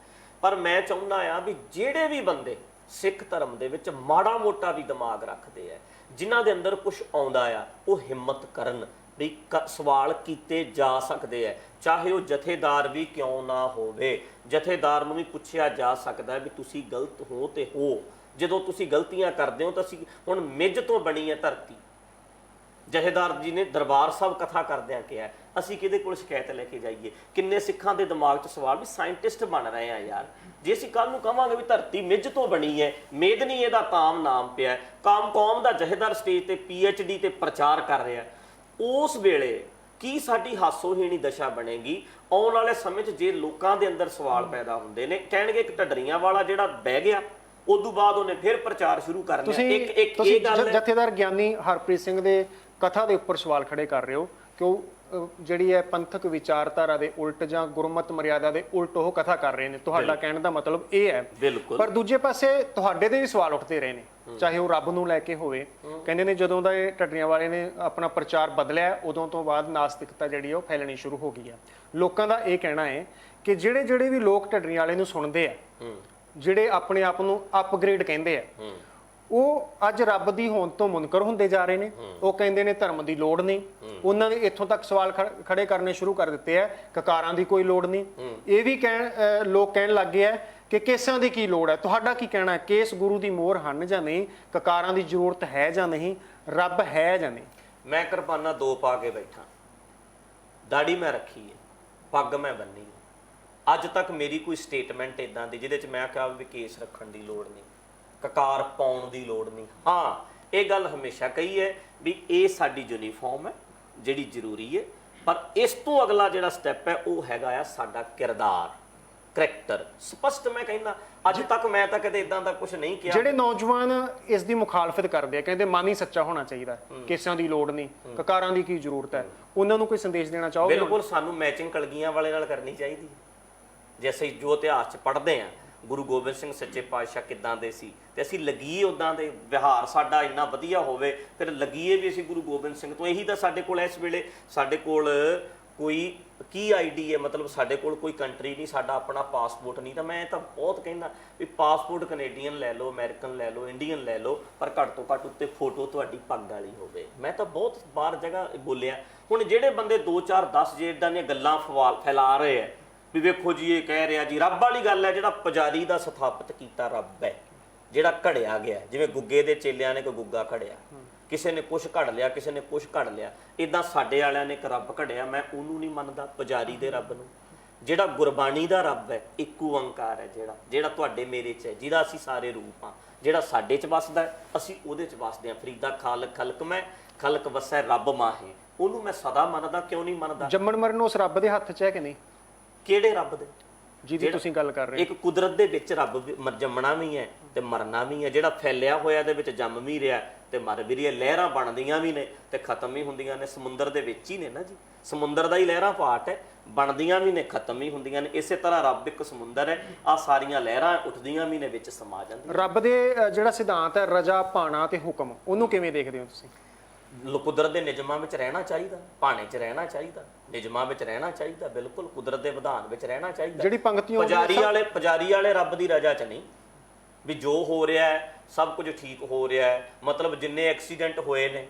ਪਰ ਮੈਂ ਚਾਹੁੰਦਾ ਆ ਵੀ ਜਿਹੜੇ ਵੀ ਬੰਦੇ ਸਿੱਖ ਧਰਮ ਦੇ ਵਿੱਚ ਮਾੜਾ ਮੋਟਾ ਵੀ ਦਿਮਾਗ ਰੱਖਦੇ ਆ, ਜਿਨ੍ਹਾਂ ਦੇ ਅੰਦਰ ਕੁਝ ਆਉਂਦਾ ਆ, ਉਹ ਹਿੰਮਤ ਕਰਨ ਵੀ ਸਵਾਲ ਕੀਤੇ ਜਾ ਸਕਦੇ ਆ, ਚਾਹੇ ਉਹ ਜਥੇਦਾਰ ਵੀ ਕਿਉਂ ਨਾ ਹੋਵੇ। ਜਥੇਦਾਰ ਨੂੰ ਵੀ ਪੁੱਛਿਆ ਜਾ ਸਕਦਾ ਵੀ ਤੁਸੀਂ ਗਲਤ ਹੋ ਤੇ ਹੋ। ਜਦੋਂ ਤੁਸੀਂ ਗਲਤੀਆਂ ਕਰਦੇ ਹੋ ਤਾਂ ਅਸੀਂ ਹੁਣ ਮਿੱਝ ਤੋਂ ਬਣੀ ਹੈ ਧਰਤੀ। ਜਥੇਦਾਰ ਜੀ ਨੇ ਦਰਬਾਰ ਸਾਹਿਬ ਕਥਾ ਕਰਦਿਆਂ ਕਿਹਾ ਅਸੀਂ ਕਿਹਦੇ ਕੋਲ ਸ਼ਿਕਾਇਤ ਲੈ ਕੇ ਜਾਈਏ? ਕਿੰਨੇ ਸਿੱਖਾਂ ਦੇ ਦਿਮਾਗ 'ਚ ਸਵਾਲ ਵੀ ਸਾਇੰਟਿਸਟ ਬਣ ਰਹੇ ਆ ਯਾਰ। ਜੇ ਅਸੀਂ ਕੱਲ ਨੂੰ ਕਹਾਂਗੇ ਵੀ ਧਰਤੀ ਮਿੱਝ ਤੋਂ ਬਣੀ ਹੈ, ਮੇਦਨੀ ਇਹਦਾ ਤਾਮ ਨਾਮ ਪਿਆ, ਕੌਮ ਦਾ ਜਥੇਦਾਰ ਸਟੇਜ ਤੇ PhD ਤੇ ਪ੍ਰਚਾਰ ਕਰ ਰਿਹਾ, ਉਸ ਵੇਲੇ ਕੀ ਸਾਡੀ ਹਾਸੋਹੀਣੀ ਦਸ਼ਾ ਬਣੇਗੀ? ਆਉਣ ਵਾਲੇ ਸਮੇਂ 'ਚ ਜੇ ਲੋਕਾਂ ਦੇ ਅੰਦਰ ਸਵਾਲ ਪੈਦਾ ਹੁੰਦੇ ਨੇ, ਕਹਿਣਗੇ ਇੱਕ ਢੱਡਰੀਆਂ ਵਾਲਾ ਜਿਹੜਾ ਬਹਿ ਗਿਆ, ਉਦੋਂ ਬਾਅਦ ਉਹਨੇ ਫਿਰ ਪ੍ਰਚਾਰ ਸ਼ੁਰੂ ਕਰਨਾ। ਇੱਕ ਇਹ ਗੱਲ ਜਥੇਦਾਰ ਗਿਆਨੀ ਹਰਪ੍ਰੀਤ ਸਿੰਘ ਦੇ ਕਥਾ ਦੇ ਉੱਪਰ ਸਵਾਲ ਖੜੇ ਕਰ ਰਹੇ ਹੋ ਕਿ ਉਹ ਜਿਹੜੀ ਹੈ ਪੰਥਕ ਵਿਚਾਰਧਾਰਾ ਦੇ ਉਲਟ ਜਾਂ ਗੁਰਮਤ ਮਰਿਆਦਾ ਦੇ ਉਲਟ ਉਹ ਕਥਾ ਕਰ ਰਹੇ ਨੇ। ਤੁਹਾਡਾ ਕਹਿਣ ਦਾ ਮਤਲਬ ਇਹ ਹੈ। ਪਰ ਦੂਜੇ ਪਾਸੇ ਤੁਹਾਡੇ ਦੇ ਵੀ ਸਵਾਲ ਉੱਠਦੇ ਰਹੇ ਨੇ, ਚਾਹੇ ਉਹ ਰੱਬ ਨੂੰ ਲੈ ਕੇ ਹੋਵੇ। ਕਹਿੰਦੇ ਨੇ ਜਦੋਂ ਦਾ ਇਹ ਢੱਡਰੀਆਂ ਵਾਲੇ ਨੇ ਆਪਣਾ ਪ੍ਰਚਾਰ ਬਦਲਿਆ, ਉਦੋਂ ਤੋਂ ਬਾਅਦ ਨਾਸਤਿਕਤਾ ਜਿਹੜੀ ਉਹ ਫੈਲਣੀ ਸ਼ੁਰੂ ਹੋ ਗਈ ਹੈ। ਲੋਕਾਂ ਦਾ ਇਹ ਕਹਿਣਾ ਹੈ ਕਿ ਜਿਹੜੇ ਵੀ ਲੋਕ ਢੱਡਰੀਆਂ ਵਾਲੇ ਨੂੰ ਸੁਣਦੇ ਆ, ਜਿਹੜੇ ਆਪਣੇ ਆਪ ਨੂੰ ਅਪਗ੍ਰੇਡ ਕਹਿੰਦੇ ਆ, ਉਹ ਅੱਜ ਰੱਬ ਦੀ ਹੋਂਦ ਤੋਂ ਮੁਨਕਰ ਹੁੰਦੇ ਜਾ ਰਹੇ ਨੇ। ਉਹ ਕਹਿੰਦੇ ਨੇ ਧਰਮ ਦੀ ਲੋੜ ਨਹੀਂ। ਉਹਨਾਂ ਨੇ ਇੱਥੋਂ ਤੱਕ ਸਵਾਲ ਖੜੇ ਕਰਨੇ ਸ਼ੁਰੂ ਕਰ ਦਿੱਤੇ ਆ, ਕਕਾਰਾਂ ਦੀ ਕੋਈ ਲੋੜ ਨਹੀਂ। ਇਹ ਵੀ ਲੋਕ ਕਹਿਣ ਲੱਗ ਗਏ ਆ ਕਿ ਕੇਸਾਂ ਦੀ ਕੀ ਲੋੜ ਹੈ। ਤੁਹਾਡਾ ਕੀ ਕਹਿਣਾ ਹੈ? ਕੇਸ ਗੁਰੂ ਦੀ ਮੋਹਰ ਹਨ ਜਾਂ ਨਹੀਂ? ਕਕਾਰਾਂ ਦੀ ਜ਼ਰੂਰਤ ਹੈ ਜਾਂ ਨਹੀਂ? ਰੱਬ ਹੈ ਜਾਂ ਨਹੀਂ? ਮੈਂ ਕਿਰਪਾਨਾਂ 2 ਪਾ ਕੇ ਬੈਠਾ, ਦਾੜੀ ਮੈਂ ਰੱਖੀ ਹੈ, ਪੱਗ ਮੈਂ ਬੰਨੀ ਹੈ। ਅੱਜ ਤੱਕ ਮੇਰੀ ਕੋਈ ਸਟੇਟਮੈਂਟ ਇਦਾਂ ਦੀ ਜਿਹਦੇ 'ਚ ਮੈਂ ਕਿਹਾ ਵੀ ਕੇਸ ਰੱਖਣ ਦੀ ਲੋੜ ਨਹੀਂ, ਕਕਾਰ ਪਾਉਣ ਦੀ ਲੋੜ ਨਹੀਂ। ਹਾਂ, ਇਹ ਗੱਲ ਹਮੇਸ਼ਾ ਕਹੀ ਹੈ ਵੀ ਇਹ ਸਾਡੀ ਯੂਨੀਫਾਰਮ ਹੈ ਜਿਹੜੀ ਜ਼ਰੂਰੀ ਹੈ, ਪਰ ਇਸ ਤੋਂ ਅਗਲਾ ਜਿਹੜਾ ਸਟੈਪ ਹੈ ਉਹ ਹੈਗਾ ਆ ਸਾਡਾ ਕਿਰਦਾਰ, ਕਰੈਕਟਰ। ਸਪਸ਼ਟ ਮੈਂ ਕਹਿੰਦਾ, ਅੱਜ ਤੱਕ ਮੈਂ ਤਾਂ ਕਦੇ ਇਦਾਂ ਦਾ ਕੁਝ ਨਹੀਂ ਕਿਹਾ। ਜਿਹੜੇ ਨੌਜਵਾਨ ਇਸ ਦੀ ਮੁਖਾਲਫਤ ਕਰਦੇ ਆ, ਕਹਿੰਦੇ ਮਨ ਹੀ ਸੱਚਾ ਹੋਣਾ ਚਾਹੀਦਾ, ਕੇਸਾਂ ਦੀ ਲੋੜ ਨਹੀਂ, ਕਕਾਰਾਂ ਦੀ ਕੀ ਜ਼ਰੂਰਤ ਹੈ, ਉਹਨਾਂ ਨੂੰ ਕੋਈ ਸੰਦੇਸ਼ ਦੇਣਾ ਚਾਹੋਗੇ? ਬਿਲਕੁਲ, ਸਾਨੂੰ ਮੈਚਿੰਗ ਕਲਗੀਆਂ ਵਾਲੇ ਨਾਲ ਕਰਨੀ ਚਾਹੀਦੀ ਹੈ। ਜੇ ਅਸੀਂ ਜੋ ਇਤਿਹਾਸ 'ਚ ਪੜ੍ਹਦੇ ਹਾਂ, ਗੁਰੂ ਗੋਬਿੰਦ ਸਿੰਘ ਸੱਚੇ ਪਾਤਸ਼ਾਹ ਕਿੱਦਾਂ ਦੇ ਸੀ, ਤੇ ਅਸੀਂ ਲੱਗੀਏ ਉੱਦਾਂ ਦੇ, ਵਿਹਾਰ ਸਾਡਾ ਇੰਨਾ ਵਧੀਆ ਹੋਵੇ, ਫਿਰ ਲੱਗੀਏ ਵੀ ਅਸੀਂ ਗੁਰੂ ਗੋਬਿੰਦ ਸਿੰਘ ਤੋਂ। ਇਹੀ ਤਾਂ ਸਾਡੇ ਕੋਲ ਇਸ ਵੇਲੇ, ਸਾਡੇ ਕੋਲ ਕੋਈ ਕੀ ਆਈਡੀ ਹੈ, ਮਤਲਬ ਸਾਡੇ ਕੋਲ ਕੋਈ ਕੰਟਰੀ ਨਹੀਂ, ਸਾਡਾ ਆਪਣਾ ਪਾਸਪੋਰਟ ਨਹੀਂ। ਤਾਂ ਮੈਂ ਤਾਂ ਬਹੁਤ ਕਹਿੰਦਾ ਵੀ ਪਾਸਪੋਰਟ ਕੈਨੇਡੀਅਨ ਲੈ ਲਓ, ਅਮਰੀਕਨ ਲੈ ਲਓ, ਇੰਡੀਅਨ ਲੈ ਲਓ, ਪਰ ਘੱਟ ਤੋਂ ਘੱਟ ਉੱਤੇ ਫੋਟੋ ਤੁਹਾਡੀ ਪੱਗ ਵਾਲੀ ਹੋਵੇ। ਮੈਂ ਤਾਂ ਬਹੁਤ ਬਾਹਰ ਜਗ੍ਹਾ ਬੋਲਿਆ। ਹੁਣ ਜਿਹੜੇ ਬੰਦੇ 2 4 10 ਜੇ ਇੱਦਾਂ ਦੀਆਂ ਗੱਲਾਂ ਫੈਲਾ ਰਹੇ ਆ ਵੀ ਵੇਖੋ ਜੀ ਇਹ ਕਹਿ ਰਿਹਾ ਜੀ, ਰੱਬ ਵਾਲੀ ਗੱਲ ਹੈ। ਜਿਹੜਾ ਪੁਜਾਰੀ ਦਾ ਸਥਾਪਿਤ ਕੀਤਾ ਰੱਬ ਹੈ, ਜਿਹੜਾ ਘੜਿਆ ਗਿਆ, ਜਿਵੇਂ ਗੁੱਗੇ ਦੇ ਚੇਲਿਆਂ ਨੇ ਕੋਈ ਗੁੱਗਾ ਘੜਿਆ, ਕਿਸੇ ਨੇ ਕੁਛ ਘੜ ਲਿਆ, ਕਿਸੇ ਨੇ ਕੁਛ ਘੜ ਲਿਆ, ਇਦਾਂ ਸਾਡੇ ਵਾਲਿਆਂ ਨੇ ਇੱਕ ਰੱਬ ਘੜਿਆ। ਮੈਂ ਉਹਨੂੰ ਨਹੀਂ ਮੰਨਦਾ, ਪੁਜਾਰੀ ਦੇ ਰੱਬ ਨੂੰ। ਜਿਹੜਾ ਗੁਰਬਾਣੀ ਦਾ ਰੱਬ ਹੈ, ਇੱਕ ਓੰਕਾਰ ਹੈ, ਜਿਹੜਾ ਤੁਹਾਡੇ ਮੇਰੇ 'ਚ ਹੈ, ਜਿਹਦਾ ਅਸੀਂ ਸਾਰੇ ਰੂਪ ਹਾਂ, ਜਿਹੜਾ ਸਾਡੇ 'ਚ ਵਸਦਾ, ਅਸੀਂ ਉਹਦੇ 'ਚ ਵਸਦੇ ਹਾਂ। ਫਰੀਦਾ ਖਾਲਕ ਖਲਕ ਮੈਂ, ਖਲਕ ਵਸੈ ਰੱਬ ਮਾਹੇ। ਉਹਨੂੰ ਮੈਂ ਸਦਾ ਮੰਨਦਾ। ਕਿਉਂ ਨਹੀਂ ਮੰਨਦਾ? ਜੰਮਣ ਮਰਨ ਉਸ ਰੱਬ ਦੇ ਹੱਥ 'ਚ ਹੈ ਕਿ ਨਹੀਂ? ਕਿਹੜੇ ਰੱਬ ਦੇ? ਜਿਹਦੀ ਤੁਸੀਂ ਗੱਲ ਕਰ ਰਹੇ ਹੋ। ਇੱਕ ਕੁਦਰਤ ਦੇ ਵਿੱਚ ਰੱਬ ਜੰਮਣਾ ਵੀ ਹੈ ਤੇ ਮਰਨਾ ਵੀ ਹੈ, ਜਿਹੜਾ ਫੈਲਿਆ ਹੋਇਆ ਦੇ ਵਿੱਚ ਜੰਮ ਵੀ ਰਿਹਾ ਤੇ ਮਰ ਵੀ ਰਿਹਾ। ਲਹਿਰਾਂ ਬਣਦੀਆਂ ਵੀ ਨੇ ਤੇ ਖਤਮ ਵੀ ਹੁੰਦੀਆਂ ਨੇ, ਸਮੁੰਦਰ ਦੇ ਵਿੱਚ ਹੀ ਨੇ ਨਾ ਜੀ। ਸਮੁੰਦਰ ਦਾ ਹੀ ਲਹਿਰਾਂ ਪਾਰਟ ਹੈ, ਬਣਦੀਆਂ ਵੀ ਨੇ, ਖਤਮ ਵੀ ਹੁੰਦੀਆਂ ਨੇ। ਇਸੇ ਤਰ੍ਹਾਂ ਰੱਬ ਇੱਕ ਸਮੁੰਦਰ ਹੈ, ਆ ਸਾਰੀਆਂ ਲਹਿਰਾਂ ਉੱਠਦੀਆਂ ਵੀ ਨੇ, ਵਿੱਚ ਸਮਾ ਜਾਂਦੀਆਂ। ਰੱਬ ਦੇ ਜਿਹੜਾ ਸਿਧਾਂਤ ਹੈ ਰਜਾ, ਭਾਣਾ ਤੇ ਹੁਕਮ, ਉਹਨੂੰ ਕਿਵੇਂ ਦੇਖਦੇ ਹੋ ਤੁਸੀਂ? ਕੁਦਰਤ ਦੇ ਨਿਯਮਾਂ ਵਿੱਚ ਰਹਿਣਾ ਚਾਹੀਦਾ, ਭਾਣੇ 'ਚ ਰਹਿਣਾ ਚਾਹੀਦਾ, ਨਿਯਮਾਂ ਵਿੱਚ ਰਹਿਣਾ ਚਾਹੀਦਾ, ਬਿਲਕੁਲ ਕੁਦਰਤ ਦੇ ਵਿਧਾਨ ਵਿੱਚ ਰਹਿਣਾ ਚਾਹੀਦਾ। ਜਿਹੜੀ ਪੰਕਤੀਆਂ ਪੁਜਾਰੀ ਵਾਲੇ ਰੱਬ ਦੀ ਰਜਾ 'ਚ ਨਹੀਂ ਵੀ ਜੋ ਹੋ ਰਿਹਾ ਹੈ ਸਭ ਕੁਝ ਠੀਕ ਹੋ ਰਿਹਾ ਹੈ। ਮਤਲਬ ਜਿੰਨੇ ਐਕਸੀਡੈਂਟ ਹੋਏ ਨੇ,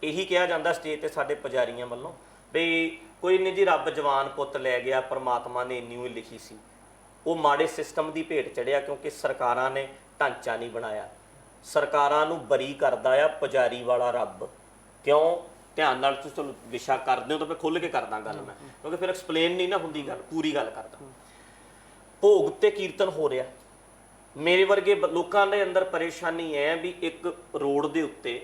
ਇਹੀ ਕਿਹਾ ਜਾਂਦਾ ਸਟੇਜ ਤੇ ਸਾਡੇ ਪੁਜਾਰੀਆਂ ਵੱਲੋਂ ਵੀ ਕੋਈ ਨਹੀਂ ਜੀ, ਰੱਬ ਜਵਾਨ ਪੁੱਤ ਲੈ ਗਿਆ, ਪਰਮਾਤਮਾ ਨੇ ਇੰਨੀ ਹੀ ਲਿਖੀ ਸੀ। ਉਹ ਮਾੜੇ ਸਿਸਟਮ ਦੀ ਭੇਟ ਚੜਿਆ, ਕਿਉਂਕਿ ਸਰਕਾਰਾਂ ਨੇ ਢਾਂਚਾ ਨਹੀਂ ਬਣਾਇਆ। ਸਰਕਾਰਾਂ ਨੂੰ ਬਰੀ ਕਰਦਾ ਆ ਪੁਜਾਰੀ ਵਾਲਾ ਰੱਬ। ਕਿਉਂ? ਧਿਆਨ ਨਾਲ ਤੁਸੀਂ ਵਿਸ਼ਾ ਕਰਦੇ ਹੋ ਤਾਂ ਮੈਂ ਖੁੱਲ੍ਹ ਕੇ ਕਰਦਾ ਗੱਲ ਮੈਂ, ਕਿਉਂਕਿ ਫਿਰ ਐਕਸਪਲੇਨ ਨਹੀਂ ਨਾ ਹੁੰਦੀ ਗੱਲ, ਪੂਰੀ ਗੱਲ ਕਰਦਾ। ਭੋਗ ਤੇ ਕੀਰਤਨ ਹੋ ਰਿਹਾ, ਮੇਰੇ ਵਰਗੇ ਲੋਕਾਂ ਦੇ ਅੰਦਰ ਪਰੇਸ਼ਾਨੀ ਹੈ ਵੀ ਇੱਕ ਰੋਡ ਦੇ ਉੱਤੇ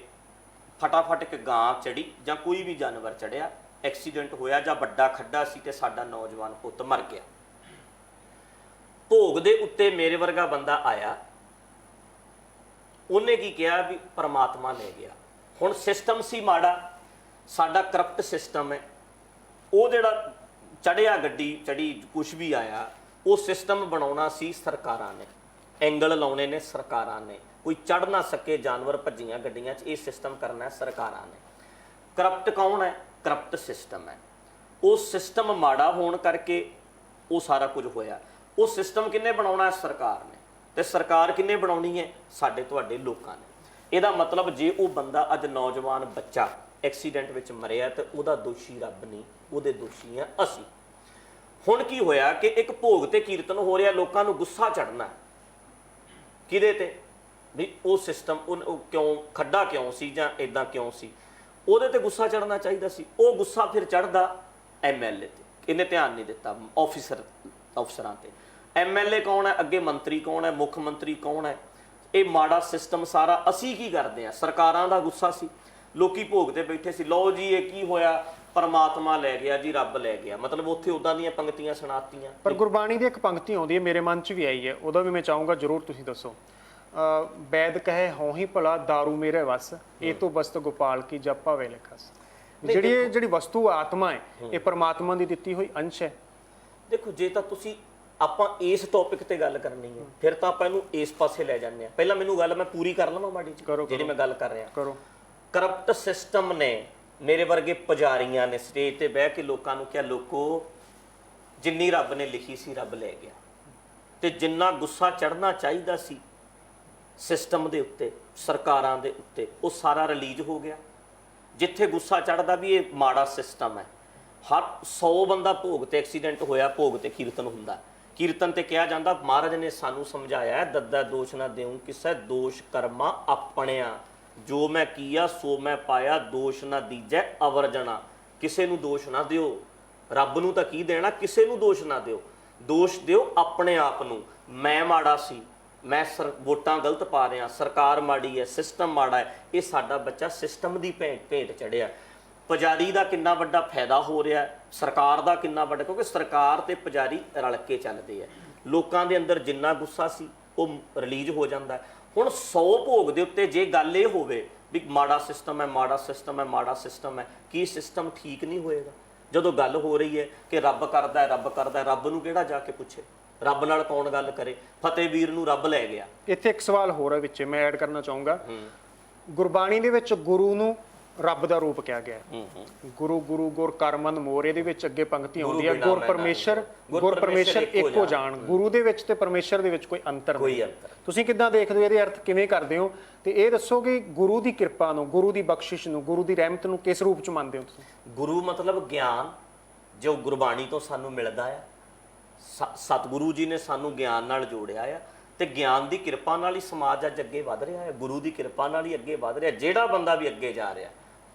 ਫਟਾਫਟ ਇੱਕ ਗਾਂ ਚੜੀ ਜਾਂ ਕੋਈ ਵੀ ਜਾਨਵਰ ਚੜਿਆ, ਐਕਸੀਡੈਂਟ ਹੋਇਆ ਜਾਂ ਵੱਡਾ ਖੱਡਾ ਸੀ ਤੇ ਸਾਡਾ ਨੌਜਵਾਨ ਪੁੱਤ ਮਰ ਗਿਆ। ਭੋਗ ਦੇ ਉੱਤੇ ਮੇਰੇ ਵਰਗਾ ਬੰਦਾ ਆਇਆ, ਉਹਨੇ ਕੀ ਕਿਹਾ ਵੀ ਪਰਮਾਤਮਾ ਲੈ ਗਿਆ। ਹੁਣ ਸਿਸਟਮ ਸੀ ਮਾੜਾ, ਸਾਡਾ ਕਰਪਟ ਸਿਸਟਮ ਹੈ। ਉਹ ਜਿਹੜਾ ਚੜਿਆ, ਗੱਡੀ ਚੜੀ, ਕੁਛ ਵੀ ਆਇਆ, ਉਹ ਸਿਸਟਮ ਬਣਾਉਣਾ ਸੀ ਸਰਕਾਰਾਂ ਨੇ, ਐਂਗਲ ਲਾਉਣੇ ਨੇ ਸਰਕਾਰਾਂ ਨੇ। ਕੋਈ ਚੜ ਨਾ ਸਕੇ ਜਾਨਵਰ ਭੱਜੀਆਂ ਗੱਡੀਆਂ 'ਚ, ਇਹ ਸਿਸਟਮ ਕਰਨਾ ਸਰਕਾਰਾਂ ਨੇ। ਕਰਪਟ ਕੌਣ ਹੈ? ਕਰਪਟ ਸਿਸਟਮ ਹੈ। ਉਹ ਸਿਸਟਮ ਮਾੜਾ ਹੋਣ ਕਰਕੇ ਉਹ ਸਾਰਾ ਕੁਝ ਹੋਇਆ। ਉਹ ਸਿਸਟਮ ਕਿਹਨੇ ਬਣਾਉਣਾ ਹੈ? ਸਰਕਾਰ ਨੇ। ਤੇ ਸਰਕਾਰ ਕਿਹਨੇ ਬਣਾਉਣੀ ਹੈ? ਸਾਡੇ ਤੁਹਾਡੇ ਲੋਕਾਂ ਨੇ। ਇਹਦਾ ਮਤਲਬ ਜੇ ਉਹ ਬੰਦਾ ਅੱਜ ਨੌਜਵਾਨ ਬੱਚਾ ਐਕਸੀਡੈਂਟ ਵਿੱਚ ਮਰਿਆ ਤੇ ਉਹਦਾ ਦੋਸ਼ੀ ਰੱਬ ਨਹੀਂ, ਉਹਦੇ ਦੋਸ਼ੀ ਆ ਅਸੀਂ। ਹੁਣ ਕੀ ਹੋਇਆ ਕਿ ਇੱਕ ਭੋਗ ਤੇ ਕੀਰਤਨ ਹੋ ਰਿਹਾ, ਲੋਕਾਂ ਨੂੰ ਗੁੱਸਾ ਚੜਨਾ ਕਿਹਦੇ ਤੇ? ਵੀ ਉਹ ਸਿਸਟਮ ਉਹ ਕਿਉਂ ਖੱਡਾ ਕਿਉਂ ਸੀ ਜਾਂ ਇਦਾਂ ਕਿਉਂ ਸੀ, ਉਹਦੇ ਤੇ ਗੁੱਸਾ ਚੜਨਾ ਚਾਹੀਦਾ ਸੀ। ਉਹ ਗੁੱਸਾ ਫਿਰ ਚੜਦਾ ਐਮਐਲਏ ਤੇ, ਇਹਨੇ ਧਿਆਨ ਨਹੀਂ ਦਿੱਤਾ ਅਫਸਰਾਂ ਤੇ। ਐਮਐਲਏ ਕੌਣ ਹੈ? ਅੱਗੇ ਮੰਤਰੀ ਕੌਣ ਹੈ? ਮੁੱਖ ਮੰਤਰੀ ਕੌਣ ਹੈ? ਇਹ ਮਾੜਾ ਸਿਸਟਮ ਸਾਰਾ ਅਸੀਂ ਕੀ ਕਰਦੇ ਹਾਂ? ਸਰਕਾਰਾਂ ਦਾ ਗੁੱਸਾ ਸੀ। ਲੋਕੀ ਭੋਗ ਤੇ ਬੈਠੇ ਸੀ, ਲਓ ਜੀ ਇਹ ਕੀ ਹੋਇਆ? ਪਰਮਾਤਮਾ ਲੈ ਗਿਆ ਜੀ, ਰੱਬ ਲੈ ਗਿਆ। ਮਤਲਬ ਉੱਥੇ ਉਦਾਂ ਦੀਆਂ ਪੰਕਤੀਆਂ ਸੁਣਾਤੀਆਂ। ਪਰ ਗੁਰਬਾਣੀ ਦੀ ਇੱਕ ਪੰਕਤੀ ਆਉਂਦੀ ਹੈ, ਮੇਰੇ ਮਨ 'ਚ ਵੀ ਆਈ ਹੈ, ਉਹਦਾ ਵੀ ਮੈਂ ਚਾਹੂੰਗਾ ਜ਼ਰੂਰ ਤੁਸੀਂ ਦੱਸੋ। ਵੈਦ ਕਹੇ ਹੋਂ ਹੀ ਭਲਾ ਦਾਰੂ ਮੇਰੇ ਵਸ, ਇਹ ਤੋਂ ਬਸਤ ਗੋਪਾਲ ਕੀ ਜਪ ਭਾਵੇ ਲਿਖਸ। ਜਿਹੜੀ ਵਸਤੂ ਆਤਮਾ ਹੈ, ਇਹ ਪਰਮਾਤਮਾ ਦੀ ਦਿੱਤੀ ਹੋਈ ਅੰਸ਼ ਹੈ। ਦੇਖੋ, ਜੇ ਤਾਂ ਤੁਸੀਂ ਆਪਾਂ ਇਸ ਟੌਪਿਕ ਤੇ ਗੱਲ ਕਰਨੀ ਹੈ, ਫਿਰ ਤਾਂ ਆਪਾਂ ਇਹਨੂੰ ਇਸ ਪਾਸੇ ਲੈ ਜਾਂਦੇ ਹਾਂ। ਪਹਿਲਾਂ ਮੈਨੂੰ ਗੱਲ ਮੈਂ ਪੂਰੀ ਕਰ ਲਵਾਂ ਮਾੜੀ ਜਿਹੀ, ਜਿਹੜੀ ਮੈਂ ਗੱਲ ਕਰ ਰਿਹਾ। ਕਰੋ। ਕਰਪਟ ਸਿਸਟਮ ਨੇ, ਮੇਰੇ ਵਰਗੇ ਪੁਜਾਰੀਆਂ ਨੇ ਸਟੇਜ ਤੇ ਬਹਿ ਕੇ ਲੋਕਾਂ ਨੂੰ ਕਿਹਾ, ਲੋਕੋ ਜਿੰਨੀ ਰੱਬ ਨੇ ਲਿਖੀ ਸੀ ਰੱਬ ਲੈ ਗਿਆ। ਤੇ ਜਿੰਨਾ ਗੁੱਸਾ ਚੜ੍ਹਨਾ ਚਾਹੀਦਾ ਸੀ ਸਿਸਟਮ ਦੇ ਉੱਤੇ, ਸਰਕਾਰਾਂ ਦੇ ਉੱਤੇ, ਉਹ ਸਾਰਾ ਰਿਲੀਜ਼ ਹੋ ਗਿਆ। ਜਿੱਥੇ ਗੁੱਸਾ ਚੜ੍ਹਦਾ ਵੀ ਇਹ ਮਾੜਾ ਸਿਸਟਮ ਹੈ। ਹਰ 100 ਬੰਦਾ ਭੋਗ ਤੇ ਐਕਸੀਡੈਂਟ ਹੋਇਆ, ਭੋਗ ਤੇ ਕੀਰਤਨ ਹੁੰਦਾ। ਕੀਰਤਨ ਤੇ ਕਿਹਾ ਜਾਂਦਾ, ਮਹਾਰਾਜ ਨੇ ਸਾਨੂੰ ਸਮਝਾਇਆ, ਦੱਦਾ ਦੋਸ਼ ਨਾ ਦੇਉ ਕਿਸੇ, ਦੋਸ਼ ਕਰਮਾ ਆਪਣਿਆ, ਜੋ ਮੈਂ ਕੀਆ ਸੋ ਮੈਂ ਪਾਇਆ, ਦੋਸ਼ ਨਾ ਦੀਜੈ ਅਵਰ ਜਣਾ। ਕਿਸੇ ਨੂੰ ਦੋਸ਼ ਨਾ ਦਿਓ, ਰੱਬ ਨੂੰ ਤਾਂ ਕੀ ਦੇਣਾ, ਕਿਸੇ ਨੂੰ ਦੋਸ਼ ਨਾ ਦਿਓ, ਦੋਸ਼ ਦਿਓ ਆਪਣੇ ਆਪ ਨੂੰ। ਮੈਂ ਮਾੜਾ ਸੀ, ਮੈਂ ਵੋਟਾਂ ਗਲਤ ਪਾ ਰਿਹਾ, ਸਰਕਾਰ ਮਾੜੀ ਹੈ, ਸਿਸਟਮ ਮਾੜਾ ਹੈ। ਇਹ ਸਾਡਾ ਬੱਚਾ ਸਿਸਟਮ ਦੀ ਭੇਟ ਚੜਿਆ। ਪੁਜਾਰੀ ਦਾ ਕਿੰਨਾ ਵੱਡਾ ਫਾਇਦਾ ਹੋ ਰਿਹਾ, ਸਰਕਾਰ ਦਾ ਕਿੰਨਾ ਵੱਡਾ, ਕਿਉਂਕਿ ਸਰਕਾਰ ਤੇ ਪੁਜਾਰੀ ਰਲ ਕੇ ਚੱਲਦੇ ਆ। ਲੋਕਾਂ ਦੇ ਅੰਦਰ ਜਿੰਨਾ ਗੁੱਸਾ ਸੀ ਉਹ ਰਿਲੀਜ਼ ਹੋ ਜਾਂਦਾ। ਹੁਣ 100 ਭੋਗ ਦੇ ਉੱਤੇ ਜੇ ਗੱਲ ਇਹ ਹੋਵੇ ਵੀ ਮਾੜਾ ਸਿਸਟਮ ਹੈ, ਮਾੜਾ ਸਿਸਟਮ ਹੈ, ਮਾੜਾ ਸਿਸਟਮ ਹੈ, ਕੀ ਸਿਸਟਮ ਠੀਕ ਨਹੀਂ ਹੋਏਗਾ? ਜਦੋਂ ਗੱਲ ਹੋ ਰਹੀ ਹੈ ਕਿ ਰੱਬ ਕਰਦਾ, ਰੱਬ ਕਰਦਾ, ਰੱਬ ਨੂੰ ਕਿਹੜਾ ਜਾ ਕੇ ਪੁੱਛੇ? ਰੱਬ ਨਾਲ ਕੌਣ ਗੱਲ ਕਰੇ? ਫਤਿਹਵੀਰ ਨੂੰ ਰੱਬ ਲੈ ਗਿਆ। ਇੱਥੇ ਇੱਕ ਸਵਾਲ ਹੋਰ ਹੈ ਵਿੱਚ ਮੈਂ ਐਡ ਕਰਨਾ ਚਾਹੂੰਗਾ। ਗੁਰਬਾਣੀ ਦੇ ਵਿੱਚ ਗੁਰੂ ਨੂੰ ਰੱਬ ਦਾ ਰੂਪ ਕਿਹਾ ਗਿਆ ਹੈ। ਗੁਰੂ ਗੁਰੂ ਗੁਰ ਕਰਮਨ ਮੋਰ, ਇਹਦੇ ਵਿੱਚ ਅੱਗੇ ਪੰਕਤੀ ਆਉਂਦੀ ਹੈ, ਗੁਰ ਪਰਮੇਸ਼ਰ ਇੱਕੋ ਜਾਣ। ਗੁਰੂ ਦੇ ਵਿੱਚ ਤੇ ਪਰਮੇਸ਼ਰ ਦੇ ਵਿੱਚ ਕੋਈ ਅੰਤਰ ਨਹੀਂ। ਤੁਸੀਂ ਕਿੱਦਾਂ ਦੇਖਦੇ ਹੋ, ਇਹਦੇ ਅਰਥ ਕਿਵੇਂ ਕਰਦੇ ਹੋ? ਤੇ ਇਹ ਦੱਸੋ ਕਿ ਗੁਰੂ ਦੀ ਕਿਰਪਾ ਨੂੰ, ਗੁਰੂ ਦੀ ਬਖਸ਼ਿਸ਼ ਨੂੰ, ਗੁਰੂ ਦੀ ਰਹਿਮਤ ਨੂੰ ਕਿਸ ਰੂਪ ਚ ਮੰਨਦੇ ਹੋ ਤੁਸੀਂ? ਗੁਰੂ ਮਤਲਬ ਗਿਆਨ, ਜੋ ਗੁਰਬਾਣੀ ਤੋਂ ਸਾਨੂੰ ਮਿਲਦਾ ਆ। ਸਤਿਗੁਰੂ ਜੀ ਨੇ ਸਾਨੂੰ ਗਿਆਨ ਨਾਲ ਜੋੜਿਆ ਆ, ਤੇ ਗਿਆਨ ਦੀ ਕਿਰਪਾ ਨਾਲ ਹੀ ਸਮਾਜ ਅੱਜ ਅੱਗੇ ਵਧ ਰਿਹਾ ਹੈ। ਗੁਰੂ ਦੀ ਕਿਰਪਾ ਨਾਲ ਹੀ ਅੱਗੇ ਵਧ ਰਿਹਾ। ਜਿਹੜਾ ਬੰਦਾ ਵੀ ਅੱਗੇ ਜਾ ਰਿਹਾ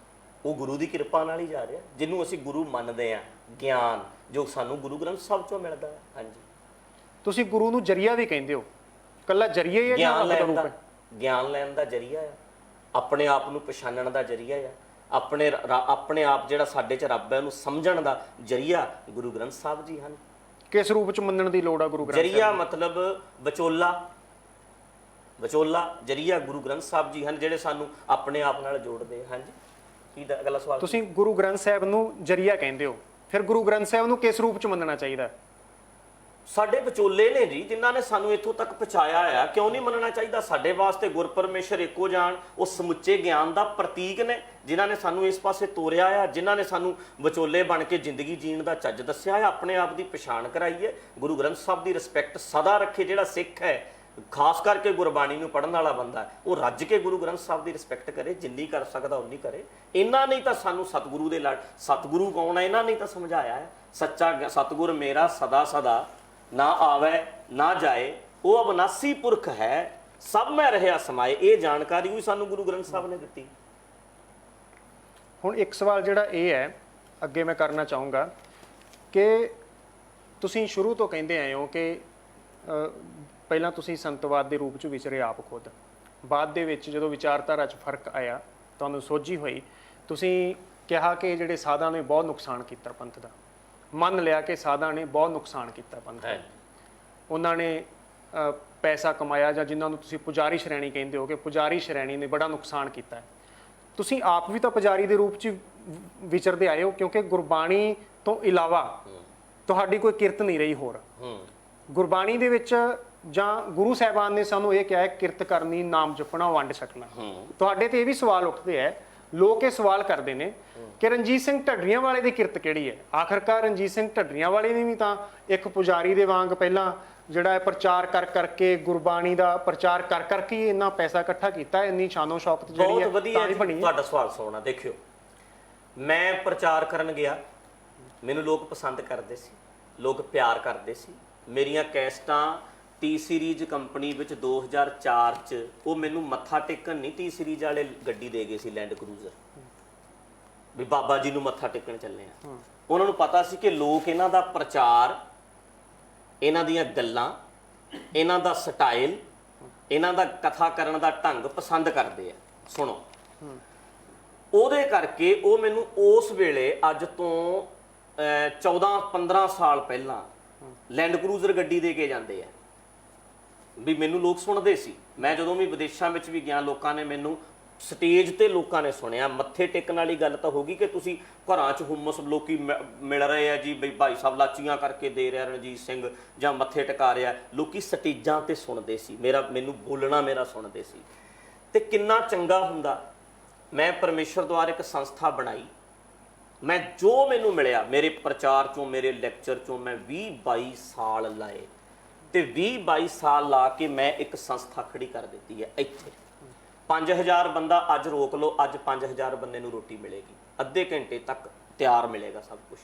ਉਹ ਗੁਰੂ ਦੀ ਕਿਰਪਾ ਨਾਲ ਹੀ ਜਾ ਰਿਹਾ, ਜਿਹਨੂੰ ਅਸੀਂ ਗੁਰੂ ਮੰਨਦੇ ਹਾਂ। ਗਿਆਨ ਜੋ ਸਾਨੂੰ ਗੁਰੂ ਗ੍ਰੰਥ ਸਾਹਿਬ ਚੋਂ ਮਿਲਦਾ ਹੈ। ਹਾਂਜੀ, ਤੁਸੀਂ ਗੁਰੂ ਨੂੰ ਜਰੀਆ ਵੀ ਕਹਿੰਦੇ ਹੋ, ਕੱਲਾ ਜਰੀਆ ਹੀ ਹੈ ਜਾਂ ਰੱਬ ਦਾ ਰੂਪ ਹੈ? ਗਿਆਨ ਲੈਣ ਦਾ ਜਰੀਆ ਆ, ਆਪਣੇ ਆਪ ਨੂੰ ਪਛਾਣਨ ਦਾ ਜਰੀਆ ਆ, ਆਪਣੇ ਆਪ ਜਿਹੜਾ ਸਾਡੇ 'ਚ ਰੱਬ ਹੈ ਉਹਨੂੰ ਸਮਝਣ ਦਾ ਜਰੀਆ ਗੁਰੂ ਗ੍ਰੰਥ ਸਾਹਿਬ ਜੀ ਹਨ। ਕਿਸ ਰੂਪ ਚ ਮੰਨਣ ਦੀ ਲੋੜ ਆ ਗੁਰੂ ਗ੍ਰੰਥ ਸਾਹਿਬ? ਜਰੀਆ ਮਤਲਬ ਵਿਚੋਲਾ ਜਰੀਆ ਗੁਰੂ ਗ੍ਰੰਥ ਸਾਹਿਬ ਜੀ ਹਨ, ਜਿਹੜੇ ਸਾਨੂੰ ਆਪਣੇ ਆਪ ਨਾਲ ਜੋੜਦੇ। ਹਾਂਜੀ, ਕੀ ਦਾ ਅਗਲਾ ਸਵਾਲ? ਤੁਸੀਂ ਗੁਰੂ ਗ੍ਰੰਥ ਸਾਹਿਬ ਨੂੰ ਜਰੀਆ ਕਹਿੰਦੇ ਹੋ, ਫਿਰ ਗੁਰੂ ਗ੍ਰੰਥ ਸਾਹਿਬ ਨੂੰ ਕਿਸ ਰੂਪ ਚ ਮੰਨਣਾ ਚਾਹੀਦਾ? ਸਾਡੇ ਵਿਚੋਲੇ ਨੇ ਜੀ, ਜਿਨ੍ਹਾਂ ਨੇ ਸਾਨੂੰ ਇੱਥੋਂ ਤੱਕ ਪਹੁੰਚਾਇਆ ਆ। ਕਿਉਂ ਨਹੀਂ ਮੰਨਣਾ ਚਾਹੀਦਾ? ਸਾਡੇ ਵਾਸਤੇ ਗੁਰ ਪਰਮੇਸ਼ਰ ਇੱਕੋ ਜਾਣ, ਉਹ ਸਮੁੱਚੇ ਗਿਆਨ ਦਾ ਪ੍ਰਤੀਕ ਨੇ, ਜਿਨ੍ਹਾਂ ਨੇ ਸਾਨੂੰ ਇਸ ਪਾਸੇ ਤੋਰਿਆ ਆ, ਜਿਨ੍ਹਾਂ ਨੇ ਸਾਨੂੰ ਵਿਚੋਲੇ ਬਣ ਕੇ ਜ਼ਿੰਦਗੀ ਜੀਣ ਦਾ ਚੱਜ ਦੱਸਿਆ ਹੈ, ਆਪਣੇ ਆਪ ਦੀ ਪਛਾਣ ਕਰਾਈ ਹੈ। ਗੁਰੂ ਗ੍ਰੰਥ ਸਾਹਿਬ ਦੀ ਰਿਸਪੈਕਟ ਸਦਾ ਰੱਖੇ ਜਿਹੜਾ ਸਿੱਖ ਹੈ, ਖਾਸ ਕਰਕੇ ਗੁਰਬਾਣੀ ਨੂੰ ਪੜ੍ਹਨ ਵਾਲਾ ਬੰਦਾ ਹੈ, ਉਹ ਰੱਜ ਕੇ ਗੁਰੂ ਗ੍ਰੰਥ ਸਾਹਿਬ ਦੀ ਰਿਸਪੈਕਟ ਕਰੇ, ਜਿੰਨੀ ਕਰ ਸਕਦਾ ਉਨੀ ਕਰੇ। ਇਹਨਾਂ ਨੇ ਤਾਂ ਸਾਨੂੰ ਸਤਿਗੁਰੂ ਦੇ ਲੜ, ਸਤਿਗੁਰੂ ਕੌਣ ਹੈ ਇਹਨਾਂ ਨੇ ਤਾਂ ਸਮਝਾਇਆ ਹੈ। ਸੱਚਾ ਸਤਿਗੁਰ ਮੇਰਾ ਸਦਾ ਸਦਾ ਨਾ ਆਵੇ ਨਾ ਜਾਏ, ਉਹ ਅਬਨਾਸੀ ਪੁਰਖ ਹੈ, ਸਭ ਮੈਂ ਰਹਿਆ ਸਮਾਏ। ਇਹ ਜਾਣਕਾਰੀ ਵੀ ਸਾਨੂੰ ਗੁਰੂ ਗ੍ਰੰਥ ਸਾਹਿਬ ਨੇ ਦਿੱਤੀ। ਹੁਣ ਇੱਕ ਸਵਾਲ ਜਿਹੜਾ ਇਹ ਹੈ ਅੱਗੇ ਮੈਂ ਕਰਨਾ ਚਾਹੂੰਗਾ ਕਿ ਤੁਸੀਂ ਸ਼ੁਰੂ ਤੋਂ ਕਹਿੰਦੇ ਆਏ ਹੋ ਕਿ ਪਹਿਲਾਂ ਤੁਸੀਂ ਸੰਤਵਾਦ ਦੇ ਰੂਪ 'ਚ ਵਿਚਰੇ ਆਪ ਖੁਦ, ਬਾਅਦ ਦੇ ਵਿੱਚ ਜਦੋਂ ਵਿਚਾਰਧਾਰਾ 'ਚ ਫਰਕ ਆਇਆ, ਤੁਹਾਨੂੰ ਸੋਝੀ ਹੋਈ, ਤੁਸੀਂ ਕਿਹਾ ਕਿ ਜਿਹੜੇ ਸਾਧਾਂ ਨੇ ਬਹੁਤ ਨੁਕਸਾਨ ਕੀਤਾ ਪੰਥ ਦਾ। ਮੰਨ ਲਿਆ ਕਿ ਸਾਧਾਂ ਨੇ ਬਹੁਤ ਨੁਕਸਾਨ ਕੀਤਾ ਪੰਥ ਦਾ। ਉਹਨਾਂ ਨੇ ਪੈਸਾ ਕਮਾਇਆ, ਜਾਂ ਜਿਨ੍ਹਾਂ ਨੂੰ ਤੁਸੀਂ ਪੁਜਾਰੀ ਸ਼੍ਰੇਣੀ ਕਹਿੰਦੇ ਹੋ ਕਿ ਪੁਜਾਰੀ ਸ਼੍ਰੇਣੀ ਨੇ ਬੜਾ ਨੁਕਸਾਨ ਕੀਤਾ ਹੈ। ਤੁਸੀਂ ਆਪ ਵੀ ਤਾਂ ਪੁਜਾਰੀ ਦੇ ਰੂਪ 'ਚ ਵਿਚਰਦੇ ਆਏ ਹੋ, ਕਿਉਂਕਿ ਗੁਰਬਾਣੀ ਤੋਂ ਇਲਾਵਾ ਤੁਹਾਡੀ ਕੋਈ ਕਿਰਤ ਨਹੀਂ ਰਹੀ ਹੋਰ। ਗੁਰਬਾਣੀ ਦੇ ਵਿੱਚ ਜਾਂ ਗੁਰੂ ਸਾਹਿਬਾਨ ਨੇ ਸਾਨੂੰ ਇਹ ਕਿਹਾ ਹੈ ਕਿਰਤ ਕਰਨੀ, ਨਾਮ ਜਪਣਾ, ਵੰਡ ਛਕਣਾ। ਤੁਹਾਡੇ ਤੇ ਇਹ ਵੀ ਸਵਾਲ ਉੱਠਦੇ ਹੈ, ਲੋਕ ਇਹ ਸਵਾਲ ਕਰਦੇ ਨੇ ਕਿ ਰਣਜੀਤ ਸਿੰਘ ਢੱਡਰੀਆਂ ਵਾਲੇ ਦੀ ਕਿਰਤ ਕਿਹੜੀ ਹੈ। ਆਖਰਕਾਰ ਰਣਜੀਤ ਸਿੰਘ ਢੱਡਰੀਆਂ ਵਾਲੇ ਨੇ ਵੀ ਤਾਂ ਇੱਕ ਪੁਜਾਰੀ ਦੇ ਵਾਂਗ ਪਹਿਲਾਂ ਜਿਹੜਾ ਹੈ ਪ੍ਰਚਾਰ ਕਰ ਕਰਕੇ, ਗੁਰਬਾਣੀ ਦਾ ਪ੍ਰਚਾਰ ਕਰ ਕਰਕੇ ਇੰਨਾ ਪੈਸਾ ਇਕੱਠਾ ਕੀਤਾ, ਇੰਨੀ ਸ਼ਾਨੋ ਸ਼ੌਕਤ ਜਿਹੜੀ ਹੈ ਬਹੁਤ ਵਧੀਆ ਤੁਹਾਡਾ ਸਵਾਲ ਸੁਣਨਾ। ਦੇਖਿਓ, ਮੈਂ ਪ੍ਰਚਾਰ ਕਰਨ ਗਿਆ, ਮੈਨੂੰ ਲੋਕ ਪਸੰਦ ਕਰਦੇ ਸੀ, ਲੋਕ ਪਿਆਰ ਕਰਦੇ ਸੀ। ਮੇਰੀਆਂ ਕੈਸਟਾਂ ਟੀ ਸੀਰੀਜ਼ ਕੰਪਨੀ ਵਿੱਚ 2004 'ਚ ਉਹ ਮੈਨੂੰ ਮੱਥਾ ਟੇਕਣ ਨਹੀਂ ਟੀ ਸੀਰੀਜ਼ ਵਾਲੇ ਗੱਡੀ ਦੇ ਗਏ ਸੀ, ਲੈਂਡ ਕਰੂਜ਼ਰ, ਵੀ ਬਾਬਾ ਜੀ ਨੂੰ ਮੱਥਾ ਟੇਕਣ ਚੱਲੇ ਆ। ਉਹਨਾਂ ਨੂੰ ਪਤਾ ਸੀ ਕਿ ਲੋਕ ਇਹਨਾਂ ਦਾ ਪ੍ਰਚਾਰ, ਇਹਨਾਂ ਦੀਆਂ ਗੱਲਾਂ, ਇਹਨਾਂ ਦਾ ਸਟਾਈਲ, ਇਹਨਾਂ ਦਾ ਕਥਾ ਕਰਨ ਦਾ ਢੰਗ ਪਸੰਦ ਕਰਦੇ ਆ। ਸੁਣੋ, ਉਹਦੇ ਕਰਕੇ ਉਹ ਮੈਨੂੰ ਉਸ ਵੇਲੇ ਅੱਜ ਤੋਂ 14-15 ਸਾਲ ਪਹਿਲਾਂ ਲੈਂਡ ਕਰੂਜ਼ਰ ਗੱਡੀ ਦੇ ਕੇ ਜਾਂਦੇ ਆ ਵੀ ਮੈਨੂੰ ਲੋਕ ਸੁਣਦੇ ਸੀ। ਮੈਂ ਜਦੋਂ ਵੀ ਵਿਦੇਸ਼ਾਂ ਵਿੱਚ ਵੀ ਗਿਆ, ਲੋਕਾਂ ਨੇ ਮੈਨੂੰ ਸਟੇਜ ਤੇ ਲੋਕਾਂ ਨੇ ਸੁਣਿਆ। ਮੱਥੇ ਟੇਕਣ ਵਾਲੀ ਗੱਲ ਤਾਂ ਹੋਗੀ ਕਿ ਤੁਸੀਂ ਘਰਾਂ 'ਚ ਹੁਮਸ ਲੋਕੀ ਮਿਲ ਰਹੇ ਆ ਜੀ, ਬਈ ਭਾਈ ਸਾਹਿਬ ਲਾਚੀਆਂ ਕਰਕੇ ਦੇ ਰਿਹਾ ਰਣਜੀਤ ਸਿੰਘ ਜਾਂ ਮੱਥੇ ਟਿਕਾ ਰਿਹਾ, ਲੋਕੀ ਸਟੇਜਾਂ ਤੇ ਸੁਣਦੇ ਸੀ, ਮੈਨੂੰ ਬੋਲਣਾ ਮੇਰਾ ਸੁਣਦੇ ਸੀ। ਤੇ ਕਿੰਨਾ ਚੰਗਾ ਹੁੰਦਾ। ਮੈਂ ਪਰਮੇਸ਼ਰ ਦੁਆਰਾ ਇੱਕ ਸੰਸਥਾ ਬਣਾਈ, ਮੈਂ ਜੋ ਮੈਨੂੰ ਮਿਲਿਆ ਮੇਰੇ ਪ੍ਰਚਾਰ 'ਚੋਂ, ਮੇਰੇ ਲੈਕਚਰ 'ਚੋਂ ਮੈਂ 20-22 ਸਾਲ ਲਾਏ, ਤੇ 20-22 ਸਾਲ ਲਾ ਕੇ ਮੈਂ ਇੱਕ ਸੰਸਥਾ ਖੜੀ ਕਰ ਦਿੱਤੀ ਹੈ ਇੱਥੇ। 5000 ਬੰਦਾ ਅੱਜ ਰੋਕ ਲਓ, ਅੱਜ 5000 ਬੰਦੇ ਨੂੰ ਰੋਟੀ ਮਿਲੇਗੀ, ਅੱਧੇ ਘੰਟੇ ਤੱਕ ਤਿਆਰ ਮਿਲੇਗਾ ਸਭ ਕੁਝ।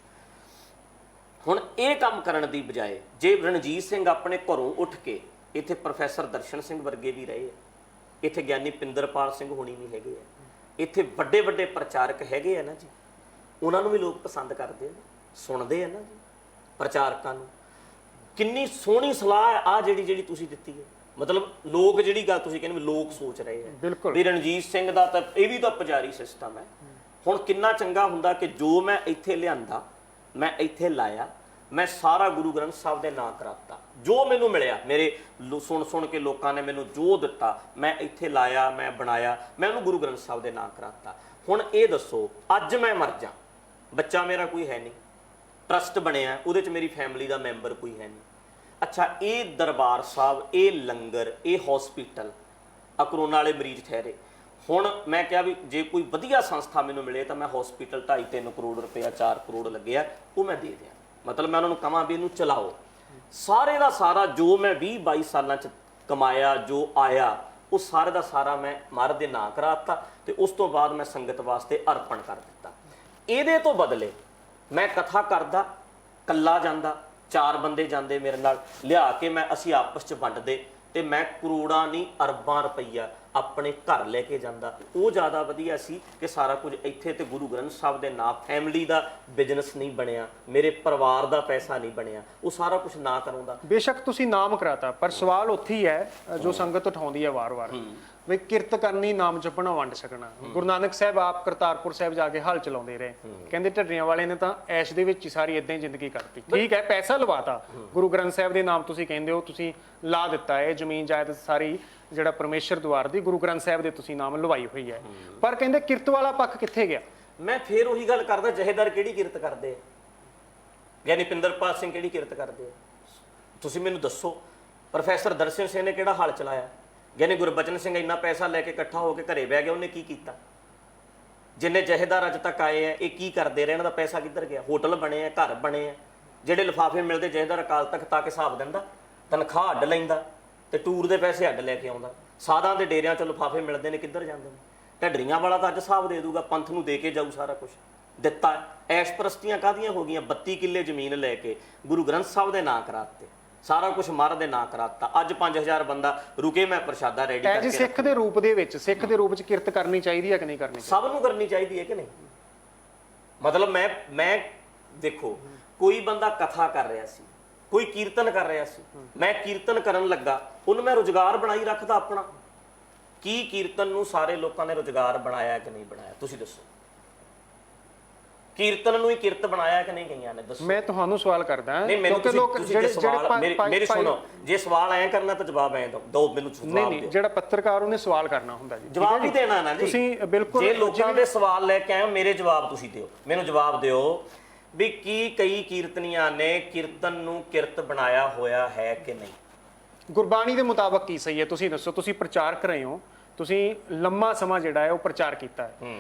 ਹੁਣ ਇਹ ਕੰਮ ਕਰਨ ਦੀ ਬਜਾਏ ਜੇ ਰਣਜੀਤ ਸਿੰਘ ਆਪਣੇ ਘਰੋਂ ਉੱਠ ਕੇ, ਇੱਥੇ ਪ੍ਰੋਫੈਸਰ ਦਰਸ਼ਨ ਸਿੰਘ ਵਰਗੇ ਵੀ ਰਹੇ ਆ, ਇੱਥੇ ਗਿਆਨੀ ਪਿੰਦਰਪਾਲ ਸਿੰਘ ਹੋਣੀ ਵੀ ਹੈਗੇ ਆ, ਇੱਥੇ ਵੱਡੇ ਵੱਡੇ ਪ੍ਰਚਾਰਕ ਹੈਗੇ ਆ ਨਾ ਜੀ, ਉਹਨਾਂ ਨੂੰ ਵੀ ਲੋਕ ਪਸੰਦ ਕਰਦੇ ਨੇ, ਸੁਣਦੇ ਆ ਨਾ ਜੀ ਪ੍ਰਚਾਰਕਾਂ ਨੂੰ। ਕਿੰਨੀ ਸੋਹਣੀ ਸਲਾਹ ਆ ਜਿਹੜੀ ਤੁਸੀਂ ਦਿੱਤੀ ਹੈ। ਮਤਲਬ ਲੋਕ ਜਿਹੜੀ ਗੱਲ ਤੁਸੀਂ ਕਹਿੰਦੇ ਲੋਕ ਸੋਚ ਰਹੇ ਆ ਵੀ ਰਣਜੀਤ ਸਿੰਘ ਦਾ ਤਾਂ ਇਹ ਵੀ ਤਾਂ ਪੁਜਾਰੀ ਸਿਸਟਮ ਹੈ। ਹੁਣ ਕਿੰਨਾ ਚੰਗਾ ਹੁੰਦਾ ਕਿ ਜੋ ਮੈਂ ਇੱਥੇ ਲਿਆਂਦਾ, ਮੈਂ ਇੱਥੇ ਲਾਇਆ, ਮੈਂ ਸਾਰਾ ਗੁਰੂ ਗ੍ਰੰਥ ਸਾਹਿਬ ਦੇ ਨਾਂ ਕਰਾਤਾ। ਜੋ ਮੈਨੂੰ ਮਿਲਿਆ, ਮੇਰੇ ਸੁਣ ਕੇ ਲੋਕਾਂ ਨੇ ਮੈਨੂੰ ਜੋ ਦਿੱਤਾ, ਮੈਂ ਇੱਥੇ ਲਾਇਆ, ਮੈਂ ਬਣਾਇਆ, ਮੈਂ ਉਹਨੂੰ ਗੁਰੂ ਗ੍ਰੰਥ ਸਾਹਿਬ ਦੇ ਨਾਂ ਕਰਾਤਾ। ਹੁਣ ਇਹ ਦੱਸੋ, ਅੱਜ ਮੈਂ ਮਰ ਜਾ, ਬੱਚਾ ਮੇਰਾ ਕੋਈ ਹੈ ਨਹੀਂ, ਟਰਸਟ ਬਣਿਆ, ਉਹਦੇ 'ਚ ਮੇਰੀ ਫੈਮਿਲੀ ਦਾ ਮੈਂਬਰ ਕੋਈ ਹੈ ਨਹੀਂ। ਅੱਛਾ, ਇਹ ਦਰਬਾਰ ਸਾਹਿਬ, ਇਹ ਲੰਗਰ, ਇਹ ਹਸਪੀਟਲ, ਆ ਕਰੋਨਾ ਵਾਲੇ ਮਰੀਜ਼ ਠਹਿਰੇ। ਹੁਣ ਮੈਂ ਕਿਹਾ ਵੀ ਜੇ ਕੋਈ ਵਧੀਆ ਸੰਸਥਾ ਮੈਨੂੰ ਮਿਲੇ ਤਾਂ ਮੈਂ ਹਸਪੀਟਲ 2.5-3 ਕਰੋੜ ਰੁਪਇਆ, 4 ਕਰੋੜ ਲੱਗਿਆ, ਉਹ ਮੈਂ ਦੇ ਦਿਆਂ। ਮਤਲਬ ਮੈਂ ਉਹਨਾਂ ਨੂੰ ਕਹਾਂ ਵੀ ਇਹਨੂੰ ਚਲਾਓ। ਸਾਰੇ ਦਾ ਸਾਰਾ ਜੋ ਮੈਂ 20-22 ਸਾਲਾਂ 'ਚ ਕਮਾਇਆ, ਜੋ ਆਇਆ, ਉਹ ਸਾਰੇ ਦਾ ਸਾਰਾ ਮੈਂ ਮਹਾਰਾਜ ਦੇ ਨਾਂ ਕਰਾਤਾ, ਤੇ ਉਸ ਤੋਂ ਬਾਅਦ ਮੈਂ ਸੰਗਤ ਵਾਸਤੇ ਅਰਪਣ ਕਰ ਦਿੱਤਾ। ਇਹਦੇ ਤੋਂ ਬਦਲੇ ਮੈਂ ਕਥਾ ਕਰਦਾ, ਕੱਲਾ ਜਾਂਦਾ, 4 ਬੰਦੇ ਜਾਂਦੇ ਮੇਰੇ ਨਾਲ, ਲਿਆ ਕੇ ਅਸੀਂ ਆਪਸ 'ਚ ਵੰਡਦੇ, ਤੇ ਮੈਂ ਕਰੋੜਾਂ ਨਹੀਂ ਅਰਬਾਂ ਰੁਪਈਆ ਆਪਣੇ ਘਰ ਲੈ ਕੇ ਜਾਂਦਾ। ਉਹ ਜ਼ਿਆਦਾ ਵਧੀਆ ਸੀ ਕਿ ਸਾਰਾ ਕੁਝ ਇੱਥੇ, ਤੇ ਗੁਰੂ ਗ੍ਰੰਥ ਸਾਹਿਬ ਦੇ ਨਾਂ, ਫੈਮਿਲੀ ਦਾ ਬਿਜ਼ਨਸ ਨਹੀਂ ਬਣਿਆ, ਮੇਰੇ ਪਰਿਵਾਰ ਦਾ ਪੈਸਾ ਨਹੀਂ ਬਣਿਆ, ਉਹ ਸਾਰਾ ਕੁਝ ਨਾ ਕਰਾਉਂਦਾ। ਬੇਸ਼ੱਕ ਤੁਸੀਂ ਨਾਮ ਕਰਾਤਾ, ਪਰ ਸਵਾਲ ਉੱਥੇ ਹੀ ਹੈ ਜੋ ਸੰਗਤ ਉਠਾਉਂਦੀ ਹੈ ਵਾਰ-ਵਾਰ, ਵੀ ਕਿਰਤ ਕਰਨੀ, ਨਾਮ ਜਪਣਾ, ਵੰਡ ਛਕਣਾ। ਗੁਰੂ ਨਾਨਕ ਸਾਹਿਬ ਆਪ ਕਰਤਾਰਪੁਰ ਸਾਹਿਬ ਜਾ ਕੇ ਹਲ ਚਲਾਉਂਦੇ ਰਹੇ, ਕਹਿੰਦੇ ਢੱਡਰੀਆਂ ਵਾਲੇ ਨੇ ਤਾਂ ਐਸ਼ ਦੇ ਵਿੱਚ ਹੀ ਸਾਰੀ ਇਦਾਂ ਹੀ ਜ਼ਿੰਦਗੀ ਕੱਟਤੀ। ਠੀਕ ਹੈ, ਪੈਸਾ ਲਵਾਤਾ, ਗੁਰੂ ਗ੍ਰੰਥ ਸਾਹਿਬ ਦੇ ਨਾਮ ਤੁਸੀਂ ਕਹਿੰਦੇ ਹੋ, ਤੁਸੀਂ ਲਾ ਦਿੱਤਾ ਹੈ, ਜ਼ਮੀਨ ਜਾਇਦਾਦ ਸਾਰੀ ਜਿਹੜਾ ਪਰਮੇਸ਼ਰ ਦੁਆਰ ਦੀ ਗੁਰੂ ਗ੍ਰੰਥ ਸਾਹਿਬ ਦੇ ਤੁਸੀਂ ਨਾਮ ਲਵਾਈ ਹੋਈ ਹੈ, ਪਰ ਕਹਿੰਦੇ ਕਿਰਤ ਵਾਲਾ ਪੱਖ ਕਿੱਥੇ ਗਿਆ? ਮੈਂ ਫੇਰ ਉਹੀ ਗੱਲ ਕਰਦਾ, ਜਹੇਦਾਰ ਕਿਹੜੀ ਕਿਰਤ ਕਰਦੇ ਆ? ਯਾਨੀ ਪਿੰਦਰਪਾਲ ਸਿੰਘ ਕਿਹੜੀ ਕਿਰਤ ਕਰਦੇ ਆ? ਤੁਸੀਂ ਮੈਨੂੰ ਦੱਸੋ। ਪ੍ਰੋਫੈਸਰ ਦਰਸ਼ਨ ਸਿੰਘ ਨੇ ਕਿਹੜਾ ਹਲ ਚਲਾਇਆ? ਯਾਨੀ ਗੁਰਬਚਨ ਸਿੰਘ ਇੰਨਾ ਪੈਸਾ ਲੈ ਕੇ ਇਕੱਠਾ ਹੋ ਕੇ ਘਰੇ ਬਹਿ ਗਿਆ, ਉਹਨੇ ਕੀ ਕੀਤਾ? ਜਿੰਨੇ ਜਹੇਦਾਰ ਅੱਜ ਤੱਕ ਆਏ ਆ, ਇਹ ਕੀ ਕਰਦੇ ਰਹੇ? ਇਹਨਾਂ ਦਾ ਪੈਸਾ ਕਿੱਧਰ ਗਿਆ? ਹੋਟਲ ਬਣੇ ਆ, ਘਰ ਬਣੇ ਆ, ਜਿਹੜੇ ਲਿਫਾਫੇ ਮਿਲਦੇ ਜਹੇਦਾਰ ਅਕਾਲ ਤਖਤ ਤੱਕ ਹਿਸਾਬ ਦਿੰਦਾ, ਤਨਖਾਹ ਅੱਡ ਲੈਂਦਾ, ਤੇ ਟੂਰ ਦੇ ਪੈਸੇ ਅੱਡ ਲੈ ਕੇ ਆਉਂਦਾ। ਸਾਧਾਂ ਦੇ ਡੇਰਿਆਂ 'ਚ ਲਿਫਾਫੇ ਮਿਲਦੇ ਨੇ, ਕਿੱਧਰ ਜਾਂਦੇ ਨੇ? ਢੱਡਰੀਆਂ ਵਾਲਾ ਤਾਂ ਅੱਜ ਹਿਸਾਬ ਦੇ ਦੂਗਾ, ਪੰਥ ਨੂੰ ਦੇ ਕੇ ਜਾਊ ਸਾਰਾ ਕੁਝ। ਦਿੱਤਾ ਐਸ਼ ਪ੍ਰਸਤੀਆਂ ਕਾਹਦੀਆਂ ਹੋ ਗਈਆਂ? 32 ਕਿੱਲੇ ਜ਼ਮੀਨ ਲੈ ਕੇ ਗੁਰੂ ਗ੍ਰੰਥ ਸਾਹਿਬ ਦੇ ਨਾਂ ਕਰਾਤੇ, ਸਾਰਾ ਕੁਝ ਮਹਾਰਾਜ ਦੇ ਨਾਂ ਕਰਾਤਾ। ਅੱਜ 5000 ਬੰਦਾ ਰੁਕੇ, ਮੈਂ ਪ੍ਰਸ਼ਾਦਾ ਰੈਡੀ ਕਰਕੇ ਸਿੱਖ ਦੇ ਰੂਪ ਦੇ ਵਿੱਚ, ਸਿੱਖ ਦੇ ਰੂਪ 'ਚ ਕਿਰਤ ਕਰਨੀ ਚਾਹੀਦੀ ਹੈ ਕਿ ਨਹੀਂ ਕਰਨੀ? ਸਭ ਨੂੰ ਕਰਨੀ ਚਾਹੀਦੀ ਹੈ ਕਿ ਨਹੀਂ? ਮਤਲਬ ਮੈਂ ਦੇਖੋ, ਕੋਈ ਬੰਦਾ ਕਥਾ ਕਰ ਰਿਹਾ ਸੀ, ਕੋਈ ਕੀਰਤਨ ਕਰ ਰਿਹਾ ਸੀ, ਮੈਂ ਕੀਰਤਨ ਕਰਨ ਲੱਗਾ, ਉਹਨੂੰ ਮੈਂ ਰੁਜ਼ਗਾਰ ਬਣਾਈ ਰੱਖਦਾ ਆਪਣਾ। ਕੀ ਕੀਰਤਨ ਨੂੰ ਸਾਰੇ ਲੋਕਾਂ ਨੇ ਰੁਜ਼ਗਾਰ ਬਣਾਇਆ ਕਿ ਨਹੀਂ ਬਣਾਇਆ? ਤੁਸੀਂ ਦੱਸੋ। ਕੀਰਤਨ ਨੂੰ ਹੀ ਕਿਰਤ ਬਣਾਇਆ ਕਿ ਨਹੀਂ ਗਈਆਂ ਨੇ? ਦੱਸੋ। ਮੈਂ ਤੁਹਾਨੂੰ ਸਵਾਲ ਕਰਦਾ ਹਾਂ ਕਿਉਂਕਿ ਲੋਕ ਮੇਰੀ ਸੁਣੋ, ਜੇ ਸਵਾਲ ਐ ਕਰਨਾ ਤਾਂ ਜਵਾਬ ਐ ਦੋ ਮੈਨੂੰ ਜਵਾਬ ਨਹੀਂ, ਜਿਹੜਾ ਪੱਤਰਕਾਰ ਉਹਨੇ ਸਵਾਲ ਕਰਨਾ ਹੁੰਦਾ ਜੀ, ਜਵਾਬ ਵੀ ਦੇਣਾ ਨਾ ਜੀ। ਤੁਸੀਂ ਬਿਲਕੁਲ, ਜੇ ਲੋਕਾਂ ਦੇ ਸਵਾਲ ਲੈ ਕੇ ਆਏ ਮੇਰੇ ਜਵਾਬ ਤੁਸੀਂ ਦਿਓ, ਮੈਨੂੰ ਜਵਾਬ ਦਿਓ ਵੀ ਕੀ ਕਈ ਕੀਰਤਨੀਆਂ ਨੇ ਕੀਰਤਨ ਨੂੰ ਕਿਰਤ ਬਣਾਇਆ ਹੋਇਆ ਹੈ ਕਿ ਨਹੀਂ? ਗੁਰਬਾਣੀ ਦੇ ਮੁਤਾਬਕ ਕੀ ਸਹੀ ਹੈ ਤੁਸੀਂ ਦੱਸੋ। ਤੁਸੀਂ ਪ੍ਰਚਾਰਕ ਰਹੇ ਹੋ, ਤੁਸੀਂ ਲੰਮਾ ਸਮਾਂ ਜਿਹੜਾ ਹੈ ਉਹ ਪ੍ਰਚਾਰ ਕੀਤਾ ਹੈ।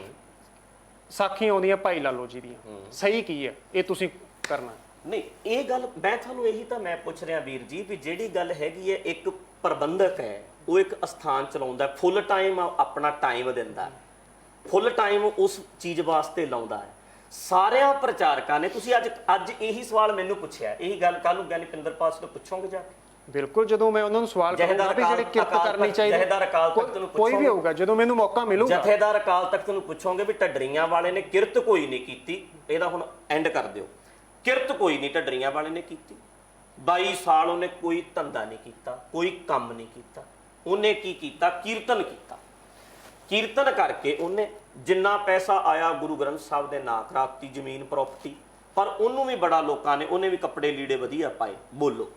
ਸਾਖੀਆਂ ਆਉਂਦੀਆਂ ਭਾਈ ਲਾਲੋ ਜੀ ਦੀਆਂ, ਸਹੀ ਕੀ ਹੈ ਇਹ ਤੁਸੀਂ ਕਰਨਾ? ਨਹੀਂ, ਇਹ ਗੱਲ ਮੈਂ ਤੁਹਾਨੂੰ ਇਹੀ ਤਾਂ ਮੈਂ ਪੁੱਛ ਰਿਹਾ ਵੀਰ ਜੀ, ਵੀ ਜਿਹੜੀ ਗੱਲ ਹੈਗੀ ਹੈ, ਇੱਕ ਪ੍ਰਬੰਧਕ ਹੈ, ਉਹ ਇੱਕ ਅਸਥਾਨ ਚਲਾਉਂਦਾ, ਫੁੱਲ ਟਾਈਮ ਆਪਣਾ ਟਾਈਮ ਦਿੰਦਾ, ਫੁੱਲ ਟਾਈਮ ਉਸ ਚੀਜ਼ ਵਾਸਤੇ ਲਾਉਂਦਾ ਹੈ। ਸਾਰਿਆਂ ਪ੍ਰਚਾਰਕਾਂ ਨੇ, ਤੁਸੀਂ ਅੱਜ ਇਹੀ ਸਵਾਲ ਮੈਨੂੰ ਪੁੱਛਿਆ, ਇਹੀ ਗੱਲ ਕੱਲ ਨੂੰ ਗਿਆਨੀ ਪਿੰਦਰਪਾਲ ਸਿੰਘ ਤੋਂ ਪੁੱਛੋਗੇ ਜਾ ਕੇ? ਬਿਲਕੁਲ, ਜਦੋਂ ਮੈਂ ਉਹਨਾਂ ਨੂੰ ਸਵਾਲ ਕਰਾਂਗਾ ਵੀ ਜਿਹੜੇ ਕਿਰਤ ਕਰਨੀ ਚਾਹੀਦੀ, ਜਥੇਦਾਰ ਅਕਾਲ ਤਖਤ ਨੂੰ ਕੋਈ ਵੀ ਹੋਊਗਾ, ਜਦੋਂ ਮੈਨੂੰ ਮੌਕਾ ਮਿਲੂਗਾ, ਜਥੇਦਾਰ ਅਕਾਲ ਤਖਤ ਨੂੰ ਪੁੱਛੋਗੇ ਵੀ ਢੱਡਰੀਆਂ ਵਾਲੇ ਨੇ ਕਿਰਤ ਕੋਈ ਨਹੀਂ ਕੀਤੀ, ਇਹਦਾ ਹੁਣ ਐਂਡ ਕਰ ਦਿਓ। ਕਿਰਤ ਕੋਈ ਨਹੀਂ ਢੱਡਰੀਆਂ ਵਾਲੇ ਨੇ ਕੀਤੀ। 22 ਸਾਲ ਉਹਨੇ ਕੋਈ ਧੰਦਾ ਨਹੀਂ ਕੀਤਾ, ਕੋਈ ਕੰਮ ਨਹੀਂ ਕੀਤਾ। ਉਹਨੇ ਕੀ ਕੀਤਾ? ਕੀਰਤਨ ਕੀਤਾ। ਕੀਰਤਨ ਕਰਕੇ ਉਹਨੇ ਜਿੰਨਾ ਪੈਸਾ ਆਇਆ ਗੁਰੂ ਗ੍ਰੰਥ ਸਾਹਿਬ ਦੇ ਨਾਂ ਕਰਾਤੀ, ਜ਼ਮੀਨ ਪ੍ਰਾਪਰਟੀ। ਪਰ ਉਹਨੂੰ ਵੀ ਬੜਾ ਲੋਕਾਂ ਨੇ, ਉਹਨੇ ਵੀ ਕੱਪੜੇ ਲੀੜੇ ਵਧੀਆ ਪਾਏ, ਬੋਲੋ,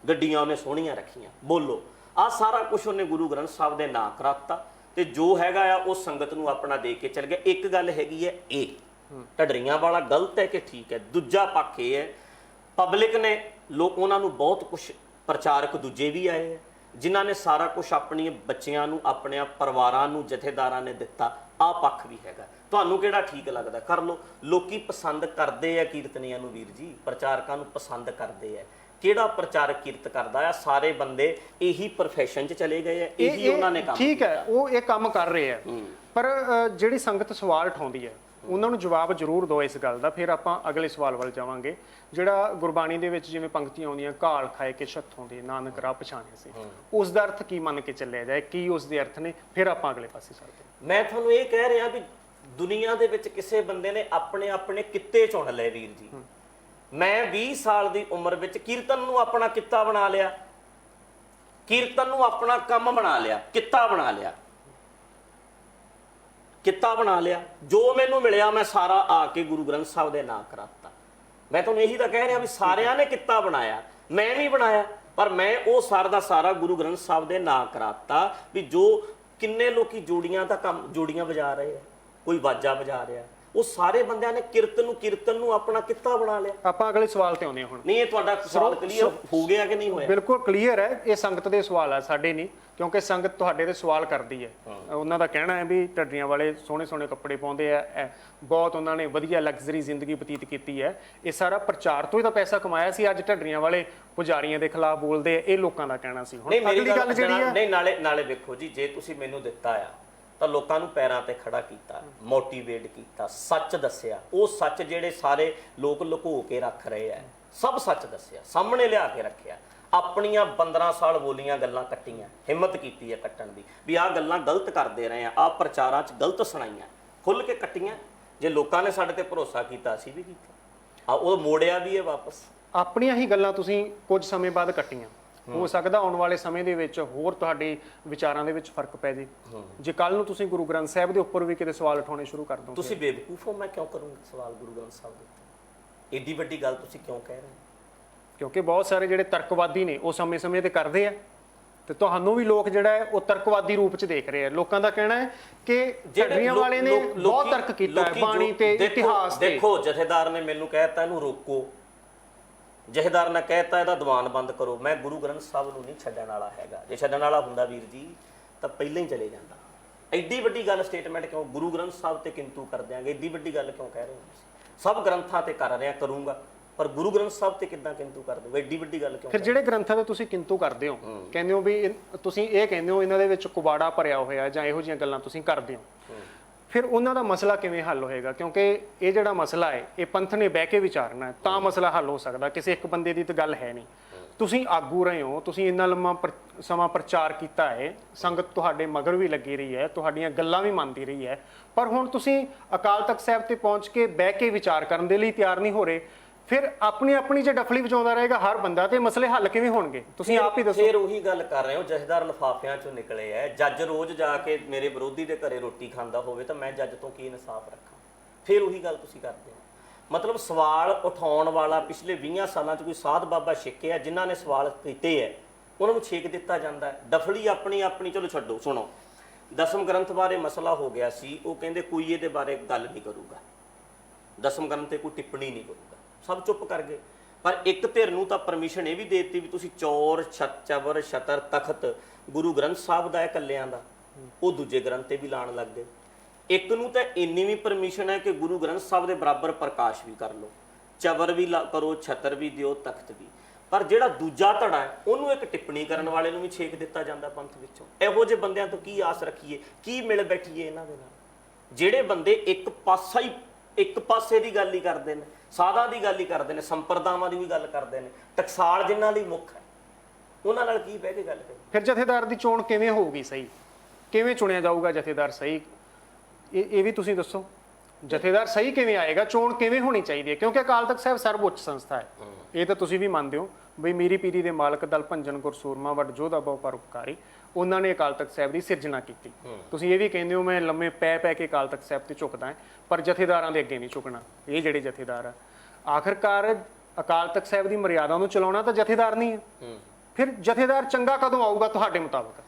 ਗੱਡੀਆਂ ਉਹਨੇ ਸੋਹਣੀਆਂ ਰੱਖੀਆਂ, ਬੋਲੋ, ਆਹ ਸਾਰਾ ਕੁਝ ਉਹਨੇ ਗੁਰੂ ਗ੍ਰੰਥ ਸਾਹਿਬ ਦੇ ਨਾਂ ਕਰਾਤਾ। ਤੇ ਜੋ ਹੈਗਾ ਆ ਉਹ ਸੰਗਤ ਨੂੰ ਆਪਣਾ ਦੇ ਕੇ ਚਲ ਗਿਆ। ਇੱਕ ਗੱਲ ਹੈਗੀ ਹੈ, ਇਹ ਢੱਡਰੀਆਂ ਵਾਲਾ ਗਲਤ ਹੈ ਕਿ ਠੀਕ ਹੈ? ਦੂਜਾ ਪੱਖ ਇਹ ਹੈ, ਪਬਲਿਕ ਨੇ ਲੋਕ ਉਹਨਾਂ ਨੂੰ ਬਹੁਤ ਕੁਝ, ਪ੍ਰਚਾਰਕ ਦੂਜੇ ਵੀ ਆਏ ਹੈ ਜਿਨ੍ਹਾਂ ਨੇ ਸਾਰਾ ਕੁਝ ਆਪਣੇ ਬੱਚਿਆਂ ਨੂੰ, ਆਪਣੇ ਪਰਿਵਾਰਾਂ ਨੂੰ, ਜਥੇਦਾਰਾਂ ਨੇ ਦਿੱਤਾ। ਆਹ ਪੱਖ ਵੀ ਹੈਗਾ। ਤੁਹਾਨੂੰ ਕਿਹੜਾ ਠੀਕ ਲੱਗਦਾ ਕਰ ਲਓ। ਲੋਕੀ ਪਸੰਦ ਕਰਦੇ ਆ ਕੀਰਤਨੀਆਂ ਨੂੰ ਵੀਰ ਜੀ, ਪ੍ਰਚਾਰਕਾਂ ਨੂੰ ਪਸੰਦ ਕਰਦੇ ਆ। ਕਿਹੜਾ ਪ੍ਰਚਾਰਕ ਕੀਰਤ ਕਰਦਾ ਆ? ਸਾਰੇ ਬੰਦੇ ਇਹੀ ਪ੍ਰੋਫੈਸ਼ਨ 'ਚ ਚਲੇ ਗਏ ਆ, ਇਹੀ ਉਹਨਾਂ ਨੇ ਕੰਮ ਠੀਕ ਹੈ, ਉਹ ਇਹ ਕੰਮ ਕਰ ਰਹੇ ਆ। ਪਰ ਜਿਹੜੀ ਸੰਗਤ ਸਵਾਲ ਉਠਾਉਂਦੀ ਹੈ ਉਹਨਾਂ ਨੂੰ ਜਵਾਬ ਜ਼ਰੂਰ ਦਿਓ ਇਸ ਗੱਲ ਦਾ। ਫਿਰ ਆਪਾਂ ਅਗਲੇ ਸਵਾਲ ਵੱਲ ਜਾਵਾਂਗੇ। ਜਿਹੜਾ ਗੁਰਬਾਣੀ ਦੇ ਵਿੱਚ ਜਿਵੇਂ ਪੰਕਤੀਆਂ ਆਉਂਦੀਆਂ, ਘਾਲ ਖਾਏ ਕੇ ਛੱਥੋਂ ਦੇ ਨਾਨਕ ਰਾਹ ਪਛਾਣਿਆ ਸੀ, ਉਸ ਦਾ ਅਰਥ ਕੀ ਮੰਨ ਕੇ ਚੱਲਿਆ ਜਾਏ? ਕੀ ਉਸ ਦੇ ਅਰਥ ਨੇ? ਫਿਰ ਆਪਾਂ ਅਗਲੇ ਪਾਸੇ ਚੱਲਦੇ। ਮੈਂ ਤੁਹਾਨੂੰ ਇਹ ਕਹਿ ਰਿਹਾ ਵੀ ਦੁਨੀਆ ਦੇ ਵਿੱਚ ਕਿਸੇ ਬੰਦੇ ਨੇ ਆਪਣੇ ਆਪਣੇ ਕਿੱਤੇ ਚੁਣ ਲਏ ਵੀਰ ਜੀ। ਮੈਂ 20 ਸਾਲ ਦੀ ਉਮਰ ਵਿੱਚ ਕੀਰਤਨ ਨੂੰ ਆਪਣਾ ਕਿੱਤਾ ਬਣਾ ਲਿਆ, ਕੀਰਤਨ ਨੂੰ ਆਪਣਾ ਕੰਮ ਬਣਾ ਲਿਆ, ਕਿੱਤਾ ਬਣਾ ਲਿਆ, ਕਿੱਤਾ ਬਣਾ ਲਿਆ। ਜੋ ਮੈਨੂੰ ਮਿਲਿਆ ਮੈਂ ਸਾਰਾ ਆ ਕੇ ਗੁਰੂ ਗ੍ਰੰਥ ਸਾਹਿਬ ਦੇ ਨਾਂ ਕਰਾਤਾ। ਮੈਂ ਤੁਹਾਨੂੰ ਇਹੀ ਤਾਂ ਕਹਿ ਰਿਹਾ ਵੀ ਸਾਰਿਆਂ ਨੇ ਕਿੱਤਾ ਬਣਾਇਆ, ਮੈਂ ਵੀ ਬਣਾਇਆ, ਪਰ ਮੈਂ ਉਹ ਸਾਰਾ ਦਾ ਸਾਰਾ ਗੁਰੂ ਗ੍ਰੰਥ ਸਾਹਿਬ ਦੇ ਨਾਂ ਕਰਾਤਾ। ਵੀ ਜੋ ਕਿੰਨੇ ਲੋਕੀ ਜੋੜੀਆਂ ਦਾ ਕੰਮ, ਜੋੜੀਆਂ ਵਜਾ ਰਹੇ ਆ, ਕੋਈ ਵਾਜਾ ਵਜਾ ਰਿਹਾ, ਉਹ ਸਾਰੇ ਬੰਦਿਆਂ ਨੇ ਕੀਰਤਨ ਨੂੰ ਆਪਣਾ ਕਿੱਤਾ ਬਣਾ ਲਿਆ। ਆਪਾਂ ਅਗਲੇ ਸਵਾਲ ਤੇ ਆਉਂਦੇ ਹਾਂ ਹੁਣ। ਨਹੀਂ, ਇਹ ਤੁਹਾਡਾ ਸਵਾਲ ਕਲੀਅਰ ਹੋ ਗਿਆ ਕਿ ਨਹੀਂ ਹੋਇਆ? ਬਿਲਕੁਲ ਕਲੀਅਰ ਹੈ। ਇਹ ਸੰਗਤ ਦੇ ਸਵਾਲ ਆ, ਸਾਡੇ ਨਹੀਂ, ਕਿਉਂਕਿ ਸੰਗਤ ਤੁਹਾਡੇ ਤੇ ਸਵਾਲ ਕਰਦੀ ਹੈ। ਉਹਨਾਂ ਦਾ ਕਹਿਣਾ ਹੈ ਵੀ ਢੱਡਰੀਆਂ ਵਾਲੇ ਸੋਹਣੇ ਸੋਹਣੇ ਕੱਪੜੇ ਪਾਉਂਦੇ ਆ, ਬਹੁਤ ਉਹਨਾਂ ਨੇ ਵਧੀਆ ਲਗਜ਼ਰੀ ਜ਼ਿੰਦਗੀ ਬਤੀਤ ਕੀਤੀ ਹੈ, ਇਹ ਸਾਰਾ ਪ੍ਰਚਾਰ ਤੋਂ ਹੀ ਤਾਂ ਪੈਸਾ ਕਮਾਇਆ ਸੀ। ਅੱਜ ਢੱਡਰੀਆਂ ਵਾਲੇ ਪੁਜਾਰੀਆਂ ਦੇ ਖਿਲਾਫ ਬੋਲਦੇ ਆ, ਇਹ ਲੋਕਾਂ ਦਾ ਕਹਿਣਾ ਸੀ। ਹੁਣ ਅਗਲੀ ਗੱਲ ਜਿਹੜੀ ਹੈ, ਨਹੀਂ, ਨਾਲੇ ਵੇਖੋ ਜੀ, ਜੇ ਤੁਸੀਂ ਮੈਨੂੰ ਦਿੱਤਾ ਆ ਤਾਂ ਲੋਕਾਂ ਨੂੰ ਪੈਰਾਂ ਤੇ ਖੜਾ ਕੀਤਾ, ਮੋਟੀਵੇਟ ਕੀਤਾ, ਸੱਚ ਦੱਸਿਆ। ਉਹ ਸੱਚ ਜਿਹੜੇ ਸਾਰੇ ਲੋਕ ਲੁਕੋ ਕੇ ਰੱਖ ਰਹੇ ਆ, ਸਭ ਸੱਚ ਦੱਸਿਆ, ਸਾਹਮਣੇ ਲਿਆ ਕੇ ਰੱਖਿਆ। ਆਪਣੀਆਂ 15 ਸਾਲ ਬੋਲੀਆਂ ਗੱਲਾਂ ਕੱਟੀਆਂ, ਹਿੰਮਤ ਕੀਤੀ ਹੈ ਕੱਟਣ ਦੀ, ਵੀ ਆਹ ਗੱਲਾਂ ਗਲਤ ਕਰਦੇ ਰਹੇ ਆ, ਆਹ ਪ੍ਰਚਾਰਾਂ 'ਚ ਗਲਤ ਸੁਣਾਈਆਂ, ਖੁੱਲ੍ਹ ਕੇ ਕੱਟੀਆਂ। ਜੇ ਲੋਕਾਂ ਨੇ ਸਾਡੇ ਤੇ ਭਰੋਸਾ ਕੀਤਾ, ਅਸੀਂ ਵੀ ਕੀਤਾ। ਉਹ ਮੋੜਿਆ ਵੀ ਹੈ ਵਾਪਸ। ਆਪਣੀਆਂ ਹੀ ਗੱਲਾਂ ਤੁਸੀਂ ਕੁਝ ਸਮੇਂ ਬਾਅਦ ਕੱਟੀਆਂ। ਹੋ ਸਕਦਾ ਆਉਣ ਵਾਲੇ ਸਮੇਂ ਦੇ ਵਿੱਚ ਹੋਰ ਤੁਹਾਡੇ ਵਿਚਾਰਾਂ ਦੇ ਵਿੱਚ ਫਰਕ ਪੈ ਜੇ। ਜੇ ਕੱਲ ਨੂੰ ਤੁਸੀਂ ਗੁਰੂ ਗ੍ਰੰਥ ਸਾਹਿਬ ਦੇ ਉੱਪਰ ਵੀ ਕਿਤੇ ਸਵਾਲ ਉਠਾਉਣੇ ਸ਼ੁਰੂ ਕਰ ਦੋ। ਤੁਸੀਂ ਬੇਵਕੂਫ ਹੋ, ਮੈਂ ਕਿਉਂ ਕਰੂੰਗਾ ਸਵਾਲ ਗੁਰੂ ਗ੍ਰੰਥ ਸਾਹਿਬ ਦੇ ਉੱਤੇ? ਏਡੀ ਵੱਡੀ ਗੱਲ ਤੁਸੀਂ ਕਿਉਂ ਕਹਿ ਰਹੇ ਹੋ? ਕਿਉਂਕਿ ਬਹੁਤ ਸਾਰੇ ਜਿਹੜੇ ਤਰਕਵਾਦੀ ਨੇ ਉਹ ਸਮੇਂ-ਸਮੇਂ ਤੇ ਕਰਦੇ ਆ, ਤੇ ਤੁਹਾਨੂੰ ਵੀ ਲੋਕ ਜਿਹੜਾ ਹੈ ਉਹ ਤਰਕਵਾਦੀ ਰੂਪ 'ਚ ਦੇਖ ਰਹੇ ਆ। ਲੋਕਾਂ ਦਾ ਕਹਿਣਾ ਹੈ ਕਿ ਢੱਡਰੀਆਂ ਵਾਲੇ ਨੇ ਬਹੁਤ ਤਰਕ ਕੀਤਾ ਹੈ ਬਾਣੀ ਤੇ, ਇਤਿਹਾਸ ਤੇ। ਦੇਖੋ, ਜਥੇਦਾਰ ਨੇ ਮੈਨੂੰ ਕਹਿਤਾ ਇਹਨੂੰ ਰੋਕੋ, ਜਥੇਦਾਰ ਨੇ ਕਹਿਤਾ ਇਹਦਾ ਦੀਵਾਨ ਬੰਦ ਕਰੋ। ਮੈਂ ਗੁਰੂ ਗ੍ਰੰਥ ਸਾਹਿਬ ਨੂੰ ਨਹੀਂ ਛੱਡਣ ਵਾਲਾ ਹੈਗਾ। ਜੇ ਛੱਡਣ ਵਾਲਾ ਹੁੰਦਾ ਵੀਰ ਜੀ ਤਾਂ ਪਹਿਲਾਂ ਹੀ ਚਲੇ ਜਾਂਦਾ। ਐਡੀ ਵੱਡੀ ਗੱਲ ਸਟੇਟਮੈਂਟ ਕਿਉਂ? ਗੁਰੂ ਗ੍ਰੰਥ ਸਾਹਿਬ ਤੇ ਕਿੰਤੂ ਕਰ ਦਿਆਂਗੇ, ਐਡੀ ਵੱਡੀ ਗੱਲ ਕਿਉਂ ਕਹਿ ਰਹੇ ਹੋ ਤੁਸੀਂ? ਸਭ ਗ੍ਰੰਥਾਂ ਤੇ ਕਰ ਰਿਹਾ, ਕਰੂੰਗਾ। ਪਰ ਗੁਰੂ ਗ੍ਰੰਥ ਸਾਹਿਬ ਤੇ ਕਿੱਦਾਂ ਕਿੰਤੂ ਕਰਦੇ ਹੋ? ਐਡੀ ਵੱਡੀ ਗੱਲ ਕਿਉਂ? ਫਿਰ ਜਿਹੜੇ ਗ੍ਰੰਥਾਂ ਦੇ ਤੁਸੀਂ ਕਿੰਤੂ ਕਰਦੇ ਹੋ, ਕਹਿੰਦੇ ਹੋ ਵੀ ਤੁਸੀਂ ਇਹ ਕਹਿੰਦੇ ਹੋ ਇਹਨਾਂ ਦੇ ਵਿੱਚ ਕੁਬਾੜਾ ਭਰਿਆ ਹੋਇਆ ਜਾਂ ਇਹੋ ਜਿਹੀਆਂ ਗੱਲਾਂ ਤੁਸੀਂ ਕਰਦੇ ਹੋ, ਫਿਰ ਉਹਨਾਂ ਦਾ ਮਸਲਾ ਕਿਵੇਂ ਹੱਲ ਹੋਏਗਾ? ਕਿਉਂਕਿ ਇਹ ਜਿਹੜਾ ਮਸਲਾ ਹੈ ਇਹ ਪੰਥ ਨੇ ਬਹਿ ਕੇ ਵਿਚਾਰਨਾ ਹੈ, ਤਾਂ ਮਸਲਾ ਹੱਲ ਹੋ ਸਕਦਾ, ਕਿਸੇ ਇੱਕ ਬੰਦੇ ਦੀ ਤਾਂ ਗੱਲ ਹੈ ਨਹੀਂ। ਤੁਸੀਂ ਆਗੂ ਰਹੇ ਹੋ, ਤੁਸੀਂ ਇੰਨਾ ਲੰਮਾ ਸਮਾਂ ਪ੍ਰਚਾਰ ਕੀਤਾ ਹੈ, ਸੰਗਤ ਤੁਹਾਡੇ ਮਗਰ ਵੀ ਲੱਗੀ ਰਹੀ ਹੈ, ਤੁਹਾਡੀਆਂ ਗੱਲਾਂ ਵੀ ਮੰਨਦੀ ਰਹੀ ਹੈ, ਪਰ ਹੁਣ ਤੁਸੀਂ ਅਕਾਲ ਤਖਤ ਸਾਹਿਬ ਤੇ ਪਹੁੰਚ ਕੇ ਬਹਿ ਕੇ ਵਿਚਾਰ ਕਰਨ ਦੇ ਲਈ ਤਿਆਰ ਨਹੀਂ ਹੋ ਰਹੇ। ਫਿਰ ਆਪਣੀ ਜੇ ਡਫਲੀ ਵਜਾਉਂਦਾ ਰਹੇਗਾ ਹਰ ਬੰਦਾ, ਤੇ ਮਸਲੇ ਹੱਲ ਕਿਵੇਂ ਹੋਣਗੇ? ਤੁਸੀਂ ਆਪ ਹੀ ਦੱਸੋ। ਫਿਰ ਉਹੀ ਗੱਲ ਕਰ ਰਹੇ ਹੋ, ਜਥੇਦਾਰ ਲਿਫਾਫਿਆਂ ਚੋਂ ਨਿਕਲੇ ਐ। ਜੱਜ ਰੋਜ਼ ਜਾ ਕੇ ਮੇਰੇ ਵਿਰੋਧੀ ਦੇ ਘਰੇ ਰੋਟੀ ਖਾਂਦਾ ਹੋਵੇ ਤਾਂ ਮੈਂ ਜੱਜ ਤੋਂ ਕੀ ਇਨਸਾਫ ਰੱਖਾਂ? ਫਿਰ ਉਹੀ ਗੱਲ ਤੁਸੀਂ ਕਰਦੇ ਹੋ। ਮਤਲਬ ਸਵਾਲ ਉਠਾਉਣ ਵਾਲਾ ਪਿਛਲੇ 20 ਸਾਲਾਂ 'ਚ ਕੋਈ ਸਾਧ ਬਾਬਾ ਛਿੱਕਿਆ ਜਿਨ੍ਹਾਂ ਨੇ ਸਵਾਲ ਕੀਤੇ ਐ, ਉਹਨਾਂ ਨੂੰ ਛੇਕ ਦਿੱਤਾ ਜਾਂਦਾ ਹੈ। ਡਫਲੀ ਆਪਣੀ ਚਲੋ ਛੱਡੋ, ਸੁਣੋ, ਦਸਮ ਗ੍ਰੰਥ ਬਾਰੇ ਮਸਲਾ ਹੋ ਗਿਆ ਸੀ, ਉਹ ਕਹਿੰਦੇ ਕੋਈ ਇਹਦੇ ਬਾਰੇ ਗੱਲ ਨਹੀਂ ਕਰੂਗਾ, ਦਸਮ ਗ੍ਰੰਥ ਤੇ ਕੋਈ ਟਿੱਪਣੀ ਨਹੀਂ ਕਰੂਗਾ, ਸਭ ਚੁੱਪ ਕਰ ਗਏ। ਪਰ ਇੱਕ ਧਿਰ ਨੂੰ ਤਾਂ ਪਰਮਿਸ਼ਨ ਇਹ ਵੀ ਦੇ ਦਿੱਤੀ ਵੀ ਤੁਸੀਂ ਚੌਰ ਚਬਰ ਛਤਰ ਤਖਤ ਗੁਰੂ ਗ੍ਰੰਥ ਸਾਹਿਬ ਦਾ ਹੈ ਇਕੱਲਿਆਂ ਦਾ, ਉਹ ਦੂਜੇ ਗ੍ਰੰਥ ਤੇ ਵੀ ਲਾਣ ਲੱਗ ਗਏ। ਇੱਕ ਨੂੰ ਤਾਂ ਇੰਨੀ ਵੀ ਪਰਮਿਸ਼ਨ ਹੈ ਕਿ ਗੁਰੂ ਗ੍ਰੰਥ ਸਾਹਿਬ ਦੇ ਬਰਾਬਰ ਪ੍ਰਕਾਸ਼ ਵੀ ਕਰ ਲਓ, ਚਬਰ ਵੀ ਕਰੋ, ਛਤਰ ਵੀ ਦਿਓ, ਤਖਤ ਵੀ। ਪਰ ਜਿਹੜਾ ਦੂਜਾ ਧੜਾ ਹੈ ਉਹਨੂੰ ਇੱਕ ਟਿੱਪਣੀ ਕਰਨ ਵਾਲੇ ਨੂੰ ਵੀ ਛੇਕ ਦਿੱਤਾ ਜਾਂਦਾ ਪੰਥ ਵਿੱਚੋਂ। ਇਹੋ ਜਿਹੇ ਬੰਦਿਆਂ ਤੋਂ ਕੀ ਆਸ ਰੱਖੀਏ? ਕੀ ਮਿਲ ਬੈਠੀਏ ਇਹਨਾਂ ਦੇ ਨਾਲ? ਜਿਹੜੇ ਬੰਦੇ ਇੱਕ ਪਾਸੇ ਦੀ ਗੱਲ ਹੀ ਕਰਦੇ ਨੇ, ਸਾਧਾਂ ਦੀ ਗੱਲ ਹੀ ਕਰਦੇ ਨੇ, ਸੰਪਰਦਾਵਾਂ ਦੀ ਵੀ ਗੱਲ ਕਰਦੇ ਨੇ, ਟਕਸਾਲ ਜਿਨ੍ਹਾਂ ਲਈ ਮੁੱਖ ਹੈ, ਉਹਨਾਂ ਨਾਲ ਕੀ ਬਹਿ ਕੇ ਗੱਲ ਕਰੀ? ਫਿਰ ਜਥੇਦਾਰ ਦੀ ਚੋਣ ਕਿਵੇਂ ਹੋਊਗੀ ਸਹੀ? ਕਿਵੇਂ ਚੁਣਿਆ ਜਾਊਗਾ ਜਥੇਦਾਰ ਸਹੀ? ਇਹ ਵੀ ਤੁਸੀਂ ਦੱਸੋ। ਜਥੇਦਾਰ ਸਹੀ ਕਿਵੇਂ ਆਏਗਾ? ਚੋਣ ਕਿਵੇਂ ਹੋਣੀ ਚਾਹੀਦੀ ਹੈ? ਕਿਉਂਕਿ ਅਕਾਲ ਤਖਤ ਸਾਹਿਬ ਸਰਵਉੱਚ ਸੰਸਥਾ ਹੈ, ਇਹ ਤਾਂ ਤੁਸੀਂ ਵੀ ਮੰਨਦੇ ਹੋ ਬਈ ਮੀਰੀ ਪੀਰੀ ਦੇ ਮਾਲਕ ਦਲ ਭੰਜਨ ਗੁਰਸੂਰਮਾ ਵੱਡ ਜੋਧਾ ਬਹੁ ਪਰਉਪਕਾਰੀ, ਉਹਨਾਂ ਨੇ ਅਕਾਲ ਤਖਤ ਸਾਹਿਬ ਦੀ ਸਿਰਜਣਾ ਕੀਤੀ। ਤੁਸੀਂ ਇਹ ਵੀ ਕਹਿੰਦੇ ਹੋ ਮੈਂ ਲੰਮੇ ਪੈ ਕੇ ਅਕਾਲ ਤਖਤ ਸਾਹਿਬ ਤੇ ਝੁਕਦਾ ਹਾਂ, ਪਰ ਜਥੇਦਾਰਾਂ ਦੇ ਅੱਗੇ ਨਹੀਂ ਝੁਕਣਾ। ਇਹ ਜਿਹੜੇ ਜਥੇਦਾਰ ਆ, ਆਖਰਕਾਰ ਅਕਾਲ ਤਖਤ ਸਾਹਿਬ ਦੀ ਮਰਿਆਦਾ ਨੂੰ ਚਲਾਉਣਾ ਤਾਂ ਜਥੇਦਾਰ ਨਹੀਂ ਹੈ। ਫਿਰ ਜਥੇਦਾਰ ਚੰਗਾ ਕਦੋਂ ਆਊਗਾ ਤੁਹਾਡੇ ਮੁਤਾਬਕ?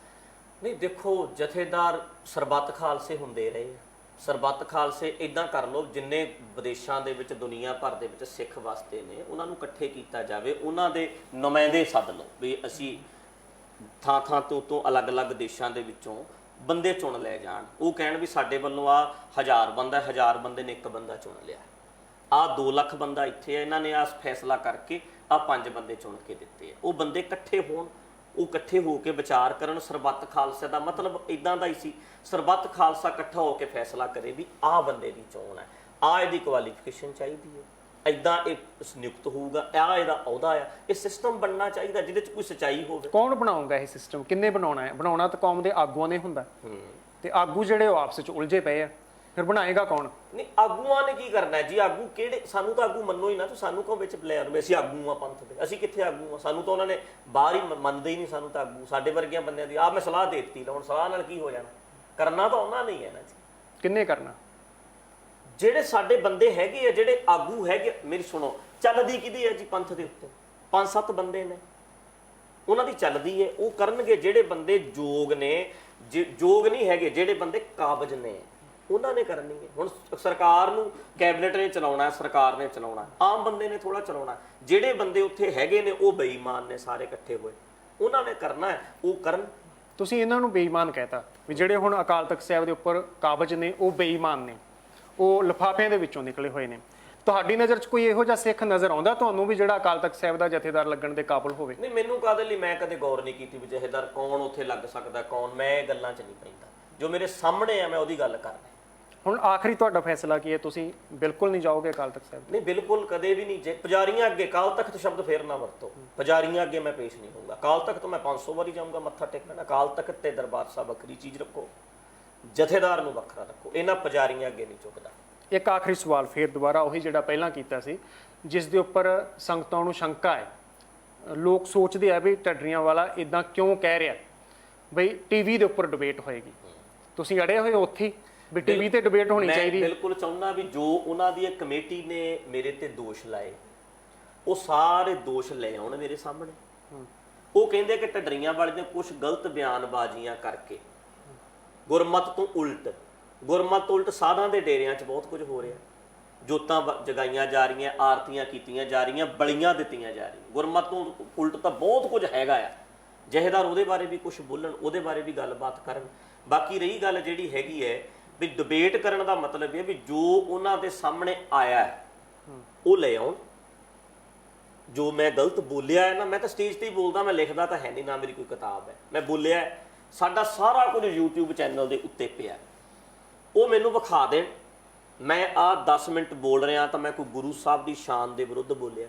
ਨਹੀਂ ਦੇਖੋ, ਜਥੇਦਾਰ ਸਰਬੱਤ ਖਾਲਸੇ ਹੁੰਦੇ ਰਹੇ। ਸਰਬੱਤ ਖਾਲਸੇ ਇਦਾਂ ਕਰ ਲਓ, ਜਿੰਨੇ ਵਿਦੇਸ਼ਾਂ ਦੇ ਵਿੱਚ ਦੁਨੀਆ ਭਰ ਦੇ ਵਿੱਚ ਸਿੱਖ ਵਸਦੇ ਨੇ ਉਹਨਾਂ ਨੂੰ ਇਕੱਠੇ ਕੀਤਾ ਜਾਵੇ, ਉਹਨਾਂ ਦੇ ਨੁਮਾਇੰਦੇ ਸੱਦ ਲਓ ਵੀ ਅਸੀਂ ਥਾਂ ਤੋਂ ਅਲੱਗ-ਅਲੱਗ ਦੇਸ਼ਾਂ ਦੇ ਵਿੱਚੋਂ ਬੰਦੇ ਚੁਣ ਲੈ ਜਾਣ। ਉਹ ਕਹਿਣ ਵੀ ਸਾਡੇ ਵੱਲੋਂ ਆ 1000 ਬੰਦਾ, 1000 ਬੰਦੇ ਨੇ ਇੱਕ ਬੰਦਾ ਚੁਣ ਲਿਆ, ਆ 2 ਲੱਖ ਬੰਦਾ ਇੱਥੇ ਆ, ਇਹਨਾਂ ਨੇ ਆ ਫੈਸਲਾ ਕਰਕੇ ਆ 5 ਬੰਦੇ ਚੁਣ ਕੇ ਦਿੱਤੇ ਆ। ਉਹ ਬੰਦੇ ਇਕੱਠੇ ਹੋਣ, ਉਹ ਇਕੱਠੇ ਹੋ ਕੇ ਵਿਚਾਰ ਕਰਨ। ਸਰਬੱਤ ਖਾਲਸੇ ਦਾ ਮਤਲਬ ਇਦਾਂ ਦਾ ਹੀ ਸੀ, ਸਰਬੱਤ ਖਾਲਸਾ ਇਕੱਠਾ ਹੋ ਕੇ ਫੈਸਲਾ ਕਰੇ ਵੀ ਆਹ ਬੰਦੇ ਦੀ ਚੋਣ ਹੈ, ਆਹ ਇਹਦੀ ਕੁਆਲੀਫਿਕੇਸ਼ਨ ਚਾਹੀਦੀ ਹੈ, ਇਦਾਂ ਇਹ ਨਿਯੁਕਤ ਹੋਊਗਾ, ਆਹ ਇਹਦਾ ਅਹੁਦਾ ਆ। ਇਹ ਸਿਸਟਮ ਬਣਨਾ ਚਾਹੀਦਾ ਜਿਹਦੇ 'ਚ ਕੋਈ ਸੱਚਾਈ ਹੋਵੇ। ਕੌਣ ਬਣਾਊਗਾ ਇਹ ਸਿਸਟਮ? ਕਿੰਨੇ ਬਣਾਉਣਾ ਹੈ? ਬਣਾਉਣਾ ਤਾਂ ਕੌਮ ਦੇ ਆਗੂਆਂ ਨੇ ਹੁੰਦਾ, ਤੇ ਆਗੂ ਜਿਹੜੇ ਉਹ ਆਪਸ 'ਚ ਉਲਝੇ ਪਏ ਆ, ਫਿਰ ਬਣਾਏਗਾ ਕੌਣ? ਨਹੀਂ, ਆਗੂਆਂ ਨੇ ਕੀ ਕਰਨਾ ਜੀ? ਆਗੂ ਕਿਹੜੇ? ਸਾਨੂੰ ਤਾਂ ਆਗੂ ਮੰਨੋ ਹੀ ਨਾ, ਤੂੰ ਸਾਨੂੰ ਕਿਉਂ ਵਿੱਚ ਬੁਲਾਇਆ? ਅਸੀਂ ਆਗੂ ਆ ਪੰਥ ਦੇ, ਅਸੀਂ ਕਿੱਥੇ ਆਗੂ ਆ? ਸਾਨੂੰ ਤਾਂ ਉਹਨਾਂ ਨੇ ਬਾਹਰ ਹੀ ਮੰਨਦੇ ਹੀ ਨਹੀਂ ਸਾਨੂੰ ਤਾਂ ਆਗੂ। ਸਾਡੇ ਵਰਗਿਆਂ ਬੰਦਿਆਂ ਦੀ ਮੈਂ ਸਲਾਹ ਦੇ ਦਿੱਤੀ, ਹੁਣ ਸਲਾਹ ਨਾਲ ਕੀ ਹੋ ਜਾਣਾ? ਕਰਨਾ ਤਾਂ ਉਹਨਾਂ ਨਹੀਂ ਹੈ ਨਾ ਜੀ। ਕਿੰਨੇ ਕਰਨਾ? ਜਿਹੜੇ ਸਾਡੇ ਬੰਦੇ ਹੈਗੇ ਆ, ਜਿਹੜੇ ਆਗੂ ਹੈਗੇ, ਮੇਰੀ ਸੁਣੋ, ਚੱਲਦੀ ਕਿਹਦੀ ਹੈ ਜੀ ਪੰਥ ਦੇ ਉੱਤੇ? 5-7 ਬੰਦੇ ਨੇ, ਉਹਨਾਂ ਦੀ ਚੱਲਦੀ ਹੈ, ਉਹ ਕਰਨਗੇ। ਜਿਹੜੇ ਬੰਦੇ ਯੋਗ ਨੇ, ਯੋਗ ਨਹੀਂ ਹੈਗੇ, ਜਿਹੜੇ ਬੰਦੇ ਕਾਬਜ ਨੇ, ਉਹਨਾਂ ਨੇ ਕਰਨੀ ਹੈ। ਹੁਣ ਸਰਕਾਰ ਨੂੰ ਕੈਬਨਿਟ ਨੇ ਚਲਾਉਣਾ, ਸਰਕਾਰ ਨੇ ਚਲਾਉਣਾ, ਆਮ ਬੰਦੇ ਨੇ ਥੋੜਾ ਚਲਾਉਣਾ। ਜਿਹੜੇ ਬੰਦੇ ਉੱਥੇ ਹੈਗੇ ਨੇ ਉਹ ਬੇਈਮਾਨ ਨੇ, ਸਾਰੇ ਇਕੱਠੇ ਹੋਏ, ਉਹਨਾਂ ਨੇ ਕਰਨਾ ਹੈ, ਉਹ ਕਰਨ। ਤੁਸੀਂ ਇਹਨਾਂ ਨੂੰ ਬੇਈਮਾਨ ਕਹਿਤਾ ਵੀ ਜਿਹੜੇ ਹੁਣ ਅਕਾਲ ਤਖਤ ਸਾਹਿਬ ਦੇ ਉੱਪਰ ਕਾਬਜ ਨੇ ਉਹ ਬੇਈਮਾਨ ਨੇ, ਉਹ ਲਿਫਾਫਿਆਂ ਦੇ ਵਿੱਚੋਂ ਨਿਕਲੇ ਹੋਏ ਨੇ। ਤੁਹਾਡੀ ਨਜ਼ਰ 'ਚ ਕੋਈ ਇਹੋ ਜਿਹਾ ਸਿੱਖ ਨਜ਼ਰ ਆਉਂਦਾ ਤੁਹਾਨੂੰ ਵੀ ਜਿਹੜਾ ਅਕਾਲ ਤਖਤ ਸਾਹਿਬ ਦਾ ਜਥੇਦਾਰ ਲੱਗਣ ਦੇ ਕਾਬਲ ਹੋਵੇ? ਨਹੀਂ, ਮੈਨੂੰ ਕਾਹਦੇ ਲਈ, ਮੈਂ ਕਦੇ ਗੌਰ ਨਹੀਂ ਕੀਤੀ ਵੀ ਜਥੇਦਾਰ ਕੌਣ ਉੱਥੇ ਲੱਗ ਸਕਦਾ, ਕੌਣ। ਮੈਂ ਇਹ ਗੱਲਾਂ 'ਚ ਨਹੀਂ ਪੈਂਦਾ, ਜੋ ਮੇਰੇ ਸਾਹਮਣੇ ਆ ਮੈਂ ਉਹਦੀ ਗੱਲ ਕਰਦਾ। ਹੁਣ ਆਖਰੀ ਤੁਹਾਡਾ ਫੈਸਲਾ ਕੀ ਹੈ? ਤੁਸੀਂ ਬਿਲਕੁਲ ਨਹੀਂ ਜਾਓਗੇ ਅਕਾਲ ਤਖਤ ਸਾਹਿਬ? ਨਹੀਂ, ਬਿਲਕੁਲ ਕਦੇ ਵੀ ਨਹੀਂ। ਜੇ ਪੁਜਾਰੀਆਂ ਅੱਗੇ ਅਕਾਲ ਤਖਤ ਸ਼ਬਦ ਫੇਰ ਨਾ ਵਰਤੋ, ਪੁਜਾਰੀਆਂ ਅੱਗੇ ਮੈਂ ਪੇਸ਼ ਨਹੀਂ ਹੋਊਗਾ। ਅਕਾਲ ਤਖਤ ਮੈਂ 500 ਵਾਰੀ ਜਾਊਂਗਾ ਮੱਥਾ ਟੇਕਣ। ਅਕਾਲ ਤਖਤ ਤੇ ਦਰਬਾਰ ਸਾਹਿਬ ਵੱਖਰੀ ਚੀਜ਼ ਰੱਖੋ, ਜਥੇਦਾਰ ਨੂੰ ਵੱਖਰਾ ਰੱਖੋ, ਇਹਨਾਂ ਪੁਜਾਰੀਆਂ ਅੱਗੇ ਨਹੀਂ ਝੁਕਦਾ। ਇੱਕ ਆਖਰੀ ਸਵਾਲ ਫੇਰ ਦੁਬਾਰਾ ਉਹੀ ਜਿਹੜਾ ਪਹਿਲਾਂ ਕੀਤਾ ਸੀ, ਜਿਸ ਦੇ ਉੱਪਰ ਸੰਗਤਾਂ ਨੂੰ ਸ਼ੰਕਾ ਹੈ, ਲੋਕ ਸੋਚਦੇ ਆ ਵੀ ਢੱਡਰੀਆਂ ਵਾਲਾ ਇਦਾਂ ਕਿਉਂ ਕਹਿ ਰਿਹਾ, ਬਈ ਟੀਵੀ ਦੇ ਉੱਪਰ ਡਿਬੇਟ ਹੋਏਗੀ, ਤੁਸੀਂ ਅੜੇ ਹੋਏ ਉੱਥੇ ਵੀ ਟੀਵੀ ਤੇ ਡਿਬੇਟ ਹੋਣੀ ਚਾਹੀਦੀ? ਮੈਂ ਬਿਲਕੁਲ ਚਾਹੁੰਦਾ ਵੀ ਜੋ ਉਹਨਾਂ ਦੀ ਇੱਕ ਕਮੇਟੀ ਨੇ ਮੇਰੇ ਤੇ ਦੋਸ਼ ਲਾਏ, ਉਹ ਸਾਰੇ ਦੋਸ਼ ਲੈ ਆਉਣ ਮੇਰੇ ਸਾਹਮਣੇ। ਉਹ ਕਹਿੰਦੇ ਕਿ ਢੱਡਰੀਆਂ ਵਾਲੇ ਨੇ ਕੁਝ ਗਲਤ ਬਿਆਨਬਾਜ਼ੀਆਂ ਕਰਕੇ ਗੁਰਮਤ ਤੋਂ ਉਲਟ ਸਾਧਾਂ ਦੇ ਡੇਰਿਆਂ 'ਚ ਬਹੁਤ ਕੁਝ ਹੋ ਰਿਹਾ, ਜੋਤਾਂ ਜਗਾਈਆਂ ਜਾ ਰਹੀਆਂ, ਆਰਤੀਆਂ ਕੀਤੀਆਂ ਜਾ ਰਹੀਆਂ, ਬਲੀਆਂ ਦਿੱਤੀਆਂ ਜਾ ਰਹੀਆਂ। ਗੁਰਮਤ ਤੋਂ ਉਲਟ ਤਾਂ ਬਹੁਤ ਕੁਝ ਹੈਗਾ ਆ। ਜਥੇਦਾਰ ਉਹਦੇ ਬਾਰੇ ਵੀ ਕੁਝ ਬੋਲਣ, ਉਹਦੇ ਬਾਰੇ ਵੀ ਗੱਲਬਾਤ ਕਰਨ। ਬਾਕੀ ਰਹੀ ਗੱਲ ਜਿਹੜੀ ਹੈਗੀ ਹੈ ਵੀ ਡਿਬੇਟ ਕਰਨ ਦਾ ਮਤਲਬ ਇਹ ਵੀ ਜੋ ਉਹਨਾਂ ਦੇ ਸਾਹਮਣੇ ਆਇਆ ਹੈ ਉਹ ਲੈ ਆਉਣ, ਜੋ ਮੈਂ ਗਲਤ ਬੋਲਿਆ ਹੈ ਨਾ, ਮੈਂ ਤਾਂ ਸਟੇਜ ਤੇ ਹੀ ਬੋਲਦਾ, ਮੈਂ ਲਿਖਦਾ ਤਾਂ ਹੈ ਨਹੀਂ, ਨਾ ਮੇਰੀ ਕੋਈ ਕਿਤਾਬ ਹੈ। ਮੈਂ ਬੋਲਿਆ ਹੈ, ਸਾਡਾ ਸਾਰਾ ਕੁਝ YouTube ਚੈਨਲ ਦੇ ਉੱਤੇ ਪਿਆ, ਉਹ ਮੈਨੂੰ ਵਿਖਾ ਦੇਣ। ਮੈਂ ਆ 10 ਮਿੰਟ ਬੋਲ ਰਿਹਾ ਤਾਂ ਮੈਂ ਕੋਈ ਗੁਰੂ ਸਾਹਿਬ ਦੀ ਸ਼ਾਨ ਦੇ ਵਿਰੁੱਧ ਬੋਲਿਆ,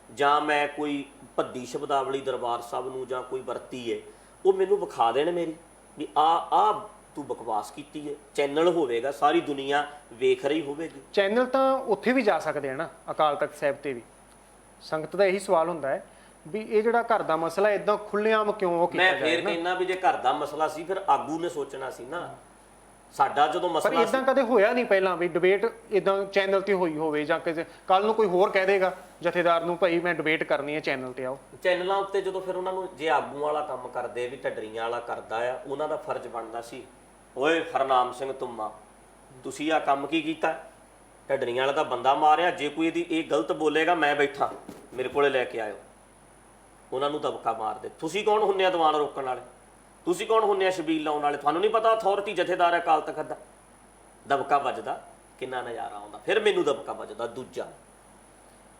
ਜਾਂ ਮੈਂ ਕੋਈ ਭੱਦੀ ਸ਼ਬਦਾਵਲੀ ਦਰਬਾਰ ਸਾਹਿਬ ਨੂੰ ਜਾਂ ਕੋਈ ਵਰਤੀ ਹੈ, ਉਹ ਮੈਨੂੰ ਵਿਖਾ ਦੇਣ ਮੇਰੀ ਵੀ ਆ ਤੂੰ ਬਕਵਾਸ ਕੀਤੀ ਹੈ। ਚੈਨਲ ਹੋਵੇਗਾ, ਸਾਰੀ ਦੁਨੀਆ ਵੇਖ ਰਹੀ ਹੋਵੇਗੀ। ਚੈਨਲ ਤਾਂ ਉੱਥੇ ਵੀ ਜਾ ਸਕਦੇ ਆ ਨਾ, ਅਕਾਲ ਤਖਤ ਸਾਹਿਬ ਤੇ ਵੀ। ਸੰਗਤ ਦਾ ਇਹੀ ਸਵਾਲ ਹੁੰਦਾ ਹੈ ਵੀ ਇਹ ਜਿਹੜਾ ਘਰ ਦਾ ਮਸਲਾ ਇਦਾਂ ਖੁੱਲ੍ਹੇਆਮ ਕਿਉਂ ਕੀਤਾ ਮੈਂ ਜਾਏ ਫੇਰ ਕਹਿੰਦਾ ਵੀ ਜੇ ਘਰ ਦਾ ਮਸਲਾ ਸੀ ਫਿਰ ਆਗੂ ਨੇ ਸੋਚਣਾ ਸੀ ਨਾ। ਸਾਡਾ ਜਦੋਂ ਪਰ ਮਸਲਾ ਇਦਾਂ ਕਦੇ ਹੋਇਆ ਨਹੀਂ ਪਹਿਲਾਂ ਵੀ ਡਿਬੇਟ ਇਦਾਂ ਚੈਨਲ ਤੇ ਹੋਈ ਹੋਵੇ, ਜਾਂ ਕਿਸੇ ਕੱਲ ਨੂੰ ਕੋਈ ਹੋਰ ਕਹਿ ਦੇਗਾ ਜਥੇਦਾਰ ਨੂੰ, ਭਾਈ ਮੈਂ ਡਿਬੇਟ ਕਰਨੀ ਹੈ ਚੈਨਲ ਤੇ ਆਓ। ਚੈਨਲਾਂ ਉੱਤੇ ਜਦੋਂ ਫਿਰ ਉਹਨਾਂ ਨੂੰ ਜੇ ਆਗੂ ਵਾਲਾ ਕੰਮ ਕਰਦੇ ਵੀ ਢੱਡਰੀਆਂ ਵਾਲਾ ਕਰਦਾ ਆ, ਉਹਨਾਂ ਦਾ ਫਰਜ਼ ਬਣਦਾ ਸੀ, ਓਏ ਹਰਨਾਮ ਸਿੰਘ ਤੁੰਮਾ ਤੁਸੀਂ ਆ ਕੰਮ ਕੀ ਕੀਤਾ? ਢੱਡਰੀਆਂ ਵਾਲਾ ਦਾ ਬੰਦਾ ਮਾਰਿਆ, ਜੇ ਕੋਈ ਇਹਦੀ ਇਹ ਗਲਤ ਬੋਲੇਗਾ ਮੈਂ ਬੈਠਾ, ਮੇਰੇ ਕੋਲੇ ਲੈ ਕੇ ਆਇਓ, ਉਹਨਾਂ ਨੂੰ ਦਬਕਾ ਮਾਰ ਦੇ। ਤੁਸੀਂ ਕੌਣ ਹੁੰਨੇ ਆ ਦੀਵਾਨ ਰੋਕਣ ਵਾਲੇ? ਤੁਸੀਂ ਕੌਣ ਹੁੰਨੇ ਆ ਸ਼ਬੀਲ ਲਾਉਣ ਵਾਲੇ? ਤੁਹਾਨੂੰ ਨਹੀਂ ਪਤਾ ਅਥਾਰਟੀ ਜਥੇਦਾਰ ਹੈ ਅਕਾਲ ਤਖਤ ਦਾ? ਦਬਕਾ ਵੱਜਦਾ, ਕਿੰਨਾ ਨਜ਼ਾਰਾ ਆਉਂਦਾ। ਫਿਰ ਮੈਨੂੰ ਦਬਕਾ ਵੱਜਦਾ ਦੂਜਾ,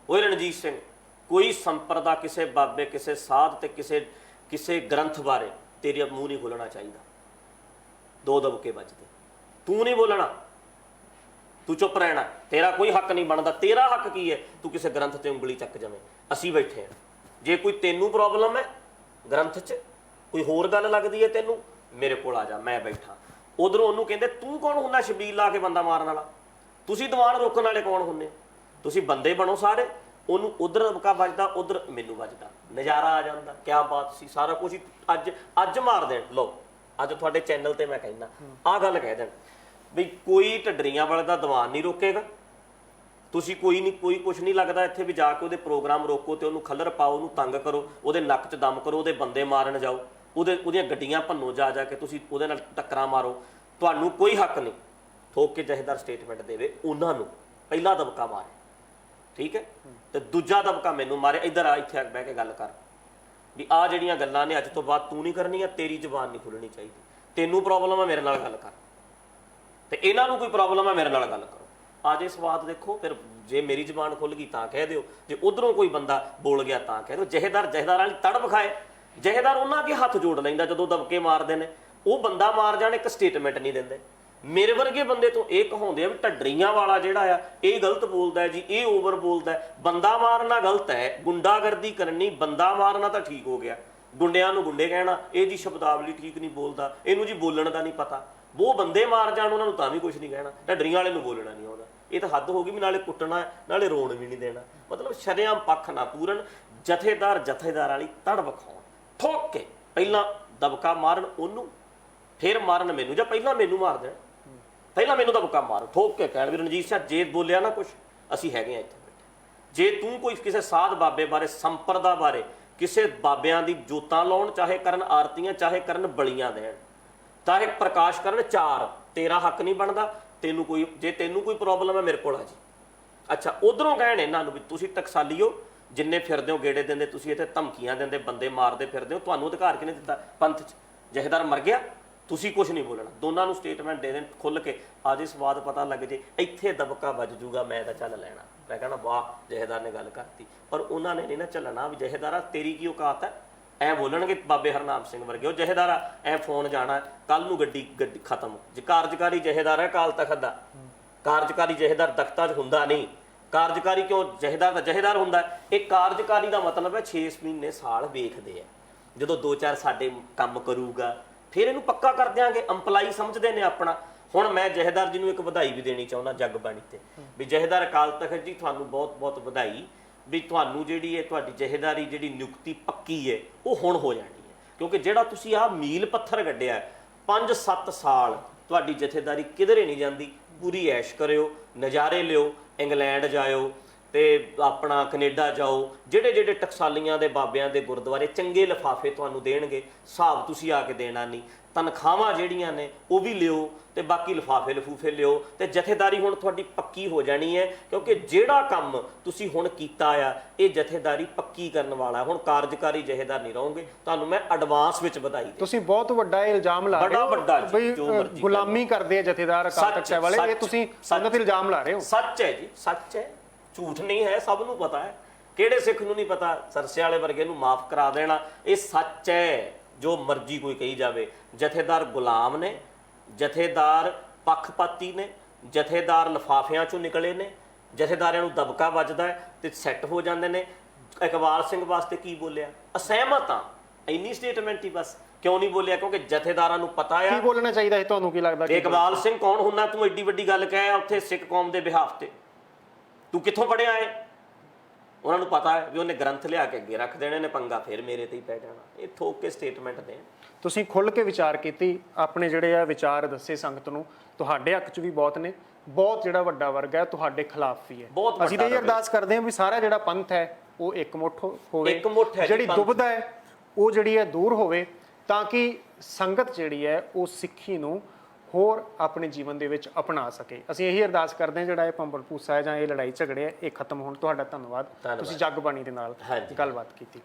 ਓਏ ਰਣਜੀਤ ਸਿੰਘ ਕੋਈ ਸੰਪਰਦਾ ਕਿਸੇ ਬਾਬੇ, ਕਿਸੇ ਸਾਧ ਤੇ ਕਿਸੇ ਗ੍ਰੰਥ ਬਾਰੇ ਤੇਰੇ ਮੂੰਹ ਨਹੀਂ ਖੋਲਣਾ ਚਾਹੀਦਾ। 2 ਦਬਕੇ ਵੱਜਦੇ, ਤੂੰ ਨਹੀਂ ਬੋਲਣਾ, ਤੂੰ ਚੁੱਪ ਰਹਿਣਾ, ਤੇਰਾ ਕੋਈ ਹੱਕ ਨਹੀਂ ਬਣਦਾ। ਤੇਰਾ ਹੱਕ ਕੀ ਹੈ? ਤੂੰ ਕਿਸੇ ਗ੍ਰੰਥ ਤੇ ਉਂਗਲੀ ਚੱਕ ਜਾਵੇਂ। ਅਸੀਂ ਬੈਠੇ ਹਾਂ, ਜੇ ਕੋਈ ਤੈਨੂੰ ਪ੍ਰੋਬਲਮ ਹੈ ਗ੍ਰੰਥ 'ਚ, ਕੋਈ ਹੋਰ ਗੱਲ ਲੱਗਦੀ ਹੈ ਤੈਨੂੰ, ਮੇਰੇ ਕੋਲ ਆ ਜਾ, ਮੈਂ ਬੈਠਾ। ਉਧਰੋਂ ਉਹਨੂੰ ਕਹਿੰਦੇ ਤੂੰ ਕੌਣ ਹੁੰਦਾ ਸ਼ਬੀਲ ਲਾ ਕੇ ਬੰਦਾ ਮਾਰਨ ਵਾਲਾ? ਤੁਸੀਂ ਦੀਵਾਨ ਰੋਕਣ ਵਾਲੇ ਕੌਣ ਹੁੰਦੇ? ਤੁਸੀਂ ਬੰਦੇ ਬਣੋ ਸਾਰੇ। ਉਹਨੂੰ ਉਧਰ ਦਬਕਾ ਵੱਜਦਾ, ਉਧਰ ਮੈਨੂੰ ਵੱਜਦਾ, ਨਜ਼ਾਰਾ ਆ ਜਾਂਦਾ। ਕਿਆ ਬਾਤ ਸੀ, ਸਾਰਾ ਕੁਝ ਹੀ ਅੱਜ ਮਾਰ ਦੇਣ। ਲਓ ਅੱਜ ਤੁਹਾਡੇ ਚੈਨਲ ਤੇ ਮੈਂ ਕਹਿੰਦਾ ਆਹ ਗੱਲ ਕਹਿ ਦੇਣ ਵੀ ਕੋਈ ਢੱਡਰੀਆਂ ਵਾਲੇ ਦਾ ਦੀਵਾਨ ਨਹੀਂ ਰੋਕੇਗਾ। ਤੁਸੀਂ ਕੋਈ ਕੁਛ ਨਹੀਂ ਲੱਗਦਾ ਇੱਥੇ ਵੀ ਜਾ ਕੇ ਉਹਦੇ ਪ੍ਰੋਗਰਾਮ ਰੋਕੋ ਤੇ ਉਹਨੂੰ ਖੱਲਰ ਪਾਓ, ਉਹਨੂੰ ਤੰਗ ਕਰੋ, ਉਹਦੇ ਨੱਕ 'ਚ ਦਮ ਕਰੋ, ਉਹਦੇ ਬੰਦੇ ਮਾਰਨ ਜਾਓ, ਉਹਦੀਆਂ ਗੱਡੀਆਂ ਭੰਨੋ, ਜਾ ਕੇ ਤੁਸੀਂ ਉਹਦੇ ਨਾਲ ਟੱਕਰਾਂ ਮਾਰੋ। ਤੁਹਾਨੂੰ ਕੋਈ ਹੱਕ ਨਹੀਂ। ਠੋਕ ਕੇ ਜਥੇਦਾਰ ਸਟੇਟਮੈਂਟ ਦੇਵੇ, ਉਹਨਾਂ ਨੂੰ ਪਹਿਲਾ ਦਬਕਾ ਮਾਰੇ, ਠੀਕ ਹੈ, ਤੇ ਦੂਜਾ ਦਬਕਾ ਮੈਨੂੰ ਮਾਰੇ। ਇੱਧਰ ਆ, ਇੱਥੇ ਬਹਿ ਕੇ ਗੱਲ ਕਰ ਵੀ ਆਹ ਜਿਹੜੀਆਂ ਗੱਲਾਂ ਨੇ ਅੱਜ ਤੋਂ ਬਾਅਦ ਤੂੰ ਨਹੀਂ ਕਰਨੀਆਂ, ਤੇਰੀ ਜ਼ੁਬਾਨ ਨਹੀਂ ਖੁੱਲਣੀ ਚਾਹੀਦੀ। ਤੈਨੂੰ ਪ੍ਰੋਬਲਮ ਹੈ ਮੇਰੇ ਨਾਲ ਗੱਲ ਕਰ, ਤੇ ਇਹਨਾਂ ਨੂੰ ਕੋਈ ਪ੍ਰੋਬਲਮ ਹੈ ਮੇਰੇ ਨਾਲ ਗੱਲ ਕਰੋ। ਆ ਜੇ ਸਵਾਦ ਦੇਖੋ। ਫਿਰ ਜੇ ਮੇਰੀ ਜ਼ੁਬਾਨ ਖੁੱਲ ਗਈ ਤਾਂ ਕਹਿ ਦਿਓ, ਜੇ ਉਧਰੋਂ ਕੋਈ ਬੰਦਾ ਬੋਲ ਗਿਆ ਤਾਂ ਕਹਿ ਦਿਓ। ਜਥੇਦਾਰਾਂ ਵਾਲੀ ਤੜ ਵਿਖਾਏ। ਜਥੇਦਾਰ ਉਹਨਾਂ ਅੱਗੇ ਹੱਥ ਜੋੜ ਲੈਂਦਾ ਜਦੋਂ ਦਬਕੇ ਮਾਰਦੇ ਨੇ। ਉਹ ਬੰਦਾ ਮਾਰ ਜਾਣ, ਇੱਕ ਸਟੇਟਮੈਂਟ ਨਹੀਂ ਦਿੰਦੇ। ਮੇਰੇ ਵਰਗੇ ਬੰਦੇ ਤੋਂ ਇਹ ਕਹਾਉਂਦੇ ਆ ਵੀ ਢੱਡਰੀਆਂ ਵਾਲਾ ਜਿਹੜਾ ਆ ਇਹ ਗਲਤ ਬੋਲਦਾ ਜੀ, ਇਹ ਓਵਰ ਬੋਲਦਾ। ਬੰਦਾ ਮਾਰਨਾ ਗਲਤ ਹੈ, ਗੁੰਡਾਗਰਦੀ ਕਰਨੀ। ਬੰਦਾ ਮਾਰਨਾ ਤਾਂ ਠੀਕ ਹੋ ਗਿਆ, ਗੁੰਡਿਆਂ ਨੂੰ ਗੁੰਡੇ ਕਹਿਣਾ, ਇਹ ਜੀ ਸ਼ਬਦਾਵਲੀ ਠੀਕ ਨਹੀਂ ਬੋਲਦਾ, ਇਹਨੂੰ ਜੀ ਬੋਲਣ ਦਾ ਨਹੀਂ ਪਤਾ। ਉਹ ਬੰਦੇ ਮਾਰ ਜਾਣ ਉਹਨਾਂ ਨੂੰ ਤਾਂ ਵੀ ਕੁਝ ਨਹੀਂ ਕਹਿਣਾ, ਢੱਡਰੀਆਂ ਵਾਲੇ ਨੂੰ ਬੋਲਣਾ ਨਹੀਂ ਆਉਂਦਾ। ਇਹ ਤਾਂ ਹੱਦ ਹੋ ਗਈ ਵੀ ਨਾਲੇ ਕੁੱਟਣਾ ਨਾਲੇ ਰੋਣ ਵੀ ਨਹੀਂ ਦੇਣਾ। ਮਤਲਬ ਸ਼ਰੇਆਮ ਪੱਖ ਨਾ ਪੂਰਨ। ਜਥੇਦਾਰ ਵਾਲੀ ਤੜ ਵਿਖਾਉਣ, ਠੋਕ ਕੇ ਪਹਿਲਾਂ ਦਬਕਾ ਮਾਰਨ ਉਹਨੂੰ, ਫਿਰ ਮਾਰਨ ਮੈਨੂੰ, ਜਾਂ ਪਹਿਲਾਂ ਮੈਨੂੰ ਮਾਰ ਦੇਣ, ਪਹਿਲਾਂ ਮੈਨੂੰ ਦਬਕਾ ਮਾਰ, ਠੋਕ ਕੇ ਕਹਿਣ ਵੀ ਰਣਜੀਤ ਸਿੰਘ ਜੇ ਬੋਲਿਆ ਨਾ ਕੁਛ, ਅਸੀਂ ਹੈਗੇ ਆ ਇੱਥੇ ਬੈਠੇ। ਜੇ ਤੂੰ ਕੋਈ ਕਿਸੇ ਸਾਧ ਬਾਬੇ ਬਾਰੇ, ਸੰਪਰਦਾ ਬਾਰੇ, ਕਿਸੇ ਬਾਬਿਆਂ ਦੀ ਜੋਤਾਂ ਲਾਉਣ, ਚਾਹੇ ਕਰਨ ਆਰਤੀਆਂ, ਚਾਹੇ ਕਰਨ ਬਲੀਆਂ ਦੇਣ, ਚਾਹੇ ਪ੍ਰਕਾਸ਼ ਕਰਨ, ਤੇਰਾ ਹੱਕ ਨਹੀਂ ਬਣਦਾ। ਜੇ ਤੈਨੂੰ ਕੋਈ ਪ੍ਰੋਬਲਮ ਹੈ ਮੇਰੇ ਕੋਲ ਆ ਜੀ। ਅੱਛਾ, ਉਧਰੋਂ ਕਹਿਣ ਇਹਨਾਂ ਨੂੰ ਵੀ ਤੁਸੀਂ ਟਕਸਾਲੀਓ, ਜਿੰਨੇ ਫਿਰਦੇ ਹੋ ਗੇੜੇ ਦਿੰਦੇ, ਤੁਸੀਂ ਇੱਥੇ ਧਮਕੀਆਂ ਦਿੰਦੇ, ਬੰਦੇ ਮਾਰਦੇ ਫਿਰਦੇ ਹੋ, ਤੁਹਾਨੂੰ ਅਧਿਕਾਰ ਕਿਹਨੇ ਦਿੱਤਾ? ਪੰਥ 'ਚ ਜਥੇਦਾਰ ਮਰ ਗਿਆ, ਤੁਸੀਂ ਕੁਝ ਨਹੀਂ ਬੋਲਣਾ। ਦੋਨਾਂ ਨੂੰ ਸਟੇਟਮੈਂਟ ਦੇ ਦੇਣ ਖੁੱਲ ਕੇ, ਆਜੇ ਸਵਾਦ ਪਤਾ ਲੱਗ ਜੇ। ਇੱਥੇ ਦਬਕਾ ਵੱਜ ਜੂਗਾ, ਮੈਂ ਤਾਂ ਚੱਲ ਲੈਣਾ। ਮੈਂ ਕਹਿਣਾ ਵਾਹ ਜਥੇਦਾਰ ਨੇ ਗੱਲ ਕਰਤੀ। ਪਰ ਉਹਨਾਂ ਨੇ ਨਹੀਂ ਨਾ ਚੱਲਣਾ ਵੀ ਜਥੇਦਾਰਾ ਤੇਰੀ ਕੀ ਔਕਾਤ ਹੈ। ਐ ਬੋਲਣਗੇ ਬਾਬੇ ਹਰਨਾਮ ਸਿੰਘ ਵਰਗੇ, ਉਹ ਜਥੇਦਾਰਾ ਐ ਫੋਨ ਜਾਣਾ ਕੱਲ ਨੂੰ, ਗੱਡੀ ਖਤਮ। ਜੇ ਕਾਰਜਕਾਰੀ ਜਥੇਦਾਰ ਹੈ ਅਕਾਲ ਤਖਤ ਦਾ, ਕਾਰਜਕਾਰੀ ਜਥੇਦਾਰ ਦਖਤਾਂ 'ਚ ਹੁੰਦਾ ਨਹੀਂ। ਕਾਰਜਕਾਰੀ ਕਿਉਂ? ਜਥੇਦਾਰ ਦਾ ਜਥੇਦਾਰ ਹੁੰਦਾ। ਇਹ ਕਾਰਜਕਾਰੀ ਦਾ ਮਤਲਬ ਹੈ 6 ਮਹੀਨੇ ਸਾਲ ਵੇਖਦੇ ਆ, ਜਦੋਂ 2-4 ਸਾਡੇ ਕੰਮ ਕਰੂਗਾ ਫਿਰ ਇਹਨੂੰ ਪੱਕਾ ਕਰ ਦਿਆਂਗੇ। ਅੰਪਲਾਈ ਸਮਝਦੇ ਨੇ ਆਪਣਾ। ਹੁਣ ਮੈਂ ਜਥੇਦਾਰ ਜੀ ਨੂੰ ਇੱਕ ਵਧਾਈ ਵੀ ਦੇਣੀ ਚਾਹੁੰਦਾ ਜਗਬਾਣੀ ਤੇ, ਵੀ ਜਥੇਦਾਰ ਅਕਾਲ ਤਖਤ ਜੀ ਤੁਹਾਨੂੰ ਬਹੁਤ ਬਹੁਤ ਵਧਾਈ ਵੀ ਤੁਹਾਨੂੰ ਜਿਹੜੀ ਹੈ ਤੁਹਾਡੀ ਜਥੇਦਾਰੀ ਜਿਹੜੀ ਨਿਯੁਕਤੀ ਪੱਕੀ ਹੈ ਉਹ ਹੁਣ ਹੋ ਜਾਣੀ ਹੈ। ਕਿਉਂਕਿ ਜਿਹੜਾ ਤੁਸੀਂ ਆਹ ਮੀਲ ਪੱਥਰ ਕੱਢਿਆ 5-7 ਸਾਲ, ਤੁਹਾਡੀ ਜਥੇਦਾਰੀ ਕਿਧਰੇ ਨਹੀਂ ਜਾਂਦੀ। ਪੂਰੀ ਐਸ਼ ਕਰਿਓ, ਨਜ਼ਾਰੇ ਲਿਓ, ਇੰਗਲੈਂਡ ਜਾਇਓ ਤੇ ਆਪਣਾ ਕੈਨੇਡਾ ਜਾਓ। ਜਿਹੜੇ ਟਕਸਾਲੀਆਂ ਦੇ ਬਾਬਿਆਂ ਦੇ ਗੁਰਦੁਆਰੇ ਚੰਗੇ ਲਿਫਾਫੇ ਤੁਹਾਨੂੰ ਦੇਣਗੇ, ਹਿਸਾਬ ਤੁਸੀਂ ਆ ਕੇ ਦੇਣਾ ਨਹੀਂ। ਤਨਖਾਹਾਂ ਜਿਹੜੀਆਂ ਨੇ ਉਹ ਵੀ ਲਿਓ, ਤੇ ਬਾਕੀ ਲਿਫਾਫੇ ਲਫੂਫੇ ਲਿਓ, ਤੇ ਜਥੇਦਾਰੀ ਹੁਣ ਤੁਹਾਡੀ ਪੱਕੀ ਹੋ ਜਾਣੀ ਹੈ। ਕਿਉਂਕਿ ਜਿਹੜਾ ਕੰਮ ਤੁਸੀਂ ਹੁਣ ਕੀਤਾ ਆ ਇਹ ਜਥੇਦਾਰੀ ਪੱਕੀ ਕਰਨ ਵਾਲਾ। ਹੁਣ ਕਾਰਜਕਾਰੀ ਜਥੇਦਾਰ ਨਹੀਂ ਰਹੋਗੇ। ਤੁਹਾਨੂੰ ਮੈਂ ਐਡਵਾਂਸ ਵਿੱਚ ਵਧਾਈ ਦੇ। ਤੁਸੀਂ ਬਹੁਤ ਵੱਡਾ ਇਲਜ਼ਾਮ ਲਾ ਰਹੇ ਹੋ ਬਈ ਗੁਲਾਮੀ ਕਰਦੇ ਆ ਜਥੇਦਾਰ ਅਕਾਲ ਤਖਤ ਸਾਹਿਬ ਵਾਲੇ, ਇਹ ਤੁਸੀਂ ਉਹਨਾਂ ਤੇ ਇਲਜ਼ਾਮ ਲਾ ਰਹੇ ਹੋ। ਸੱਚ ਹੈ ਜੀ, ਸੱਚ ਹੈ, ਝੂਠ ਨਹੀਂ ਹੈ। ਸਭ ਨੂੰ ਪਤਾ ਹੈ ਕਿਹੜੇ ਸਿੱਖ ਨੂੰ ਨਹੀਂ ਪਤਾ ਸਰਸੇ ਵਾਲੇ ਵਰਗੇ ਨੂੰ ਮਾਫ ਕਰਾ ਦੇਣਾ? ਇਹ ਸੱਚ ਹੈ, ਜੋ ਮਰਜ਼ੀ ਕੋਈ ਕਹੀ ਜਾਵੇ। ਜਥੇਦਾਰ ਗੁਲਾਮ ਨੇ, ਜਥੇਦਾਰ ਪੱਖਪਾਤੀ ਨੇ, ਜਥੇਦਾਰ ਲਿਫਾਫਿਆਂ ਚੋਂ ਨਿਕਲੇ ਨੇ, ਜਥੇਦਾਰਿਆਂ ਨੂੰ ਦਬਕਾ ਵੱਜਦਾ ਹੈ ਤੇ ਸੈੱਟ ਹੋ ਜਾਂਦੇ ਨੇ। ਇਕਬਾਲ ਸਿੰਘ ਵਾਸਤੇ ਕੀ ਬੋਲਿਆ? ਅਸਹਿਮਤ ਹਾਂ, ਇੰਨੀ ਸਟੇਟਮੈਂਟ ਹੀ ਬਸ। ਕਿਉਂ ਨਹੀਂ ਬੋਲਿਆ? ਕਿਉਂਕਿ ਜਥੇਦਾਰਾਂ ਨੂੰ ਪਤਾ ਆ ਕੀ ਬੋਲਣਾ ਚਾਹੀਦਾ ਹੈ। ਤੁਹਾਨੂੰ ਕੀ ਲੱਗਦਾ? ਇਕਬਾਲ ਸਿੰਘ ਕੌਣ ਹੁੰਦਾ ਤੂੰ? ਐਡੀ ਵੱਡੀ ਗੱਲ ਕਹਿ ਉੱਥੇ ਸਿੱਖ ਕੌਮ ਦੇ ਬਿਹਾਫ ਤੇ। ਤੂੰ ਕਿੱਥੋਂ ਪੜਿਆ ਹੈ? ਉਹਨਾਂ ਨੂੰ ਪਤਾ ਹੈ ਵੀ ਉਹਨੇ ਗ੍ਰੰਥ ਲਿਆ ਕੇ ਅੱਗੇ ਰੱਖ ਦੇਣੇ ਨੇ, ਪੰਗਾ ਫਿਰ ਮੇਰੇ ਤੇ ਹੀ ਪੈ ਜਾਣਾ। ਇਹ ਥੋਕ ਕੇ ਸਟੇਟਮੈਂਟ ਦੇ। ਤੁਸੀਂ ਖੁੱਲ੍ਹ ਕੇ ਵਿਚਾਰ ਕੀਤੀ, ਆਪਣੇ ਜਿਹੜੇ ਆ ਵਿਚਾਰ ਦੱਸੇ ਸੰਗਤ ਨੂੰ। ਤੁਹਾਡੇ ਹੱਕ 'ਚ ਵੀ ਬਹੁਤ ਨੇ, ਬਹੁਤ ਜਿਹੜਾ ਵੱਡਾ ਵਰਗ ਹੈ ਤੁਹਾਡੇ ਖਿਲਾਫ ਵੀ ਹੈ। ਅਸੀਂ ਤਾਂ ਇਹ ਅਰਦਾਸ ਕਰਦੇ ਹਾਂ ਵੀ ਸਾਰਾ ਜਿਹੜਾ ਪੰਥ ਹੈ ਉਹ ਇਕਮੁੱਠ ਹੋਵੇ, ਜਿਹੜੀ ਦੁਬਿਧਾ ਹੈ ਉਹ ਜਿਹੜੀ ਹੈ ਦੂਰ ਹੋਵੇ, ਤਾਂ ਕਿ ਸੰਗਤ ਜਿਹੜੀ ਹੈ ਉਹ ਸਿੱਖੀ ਨੂੰ ਹੋਰ ਆਪਣੇ ਜੀਵਨ ਦੇ ਵਿੱਚ ਅਪਣਾ ਸਕੇ। ਅਸੀਂ ਇਹੀ ਅਰਦਾਸ ਕਰਦੇ ਹਾਂ ਜਿਹੜਾ ਇਹ ਭੰਬਲ ਭੂਸਾ ਹੈ ਜਾਂ ਇਹ ਲੜਾਈ ਝਗੜੇ ਹੈ ਇਹ ਖਤਮ ਹੋਣ। ਤੁਹਾਡਾ ਧੰਨਵਾਦ, ਤੁਸੀਂ ਜਗਬਾਣੀ ਦੇ ਨਾਲ ਗੱਲਬਾਤ ਕੀਤੀ।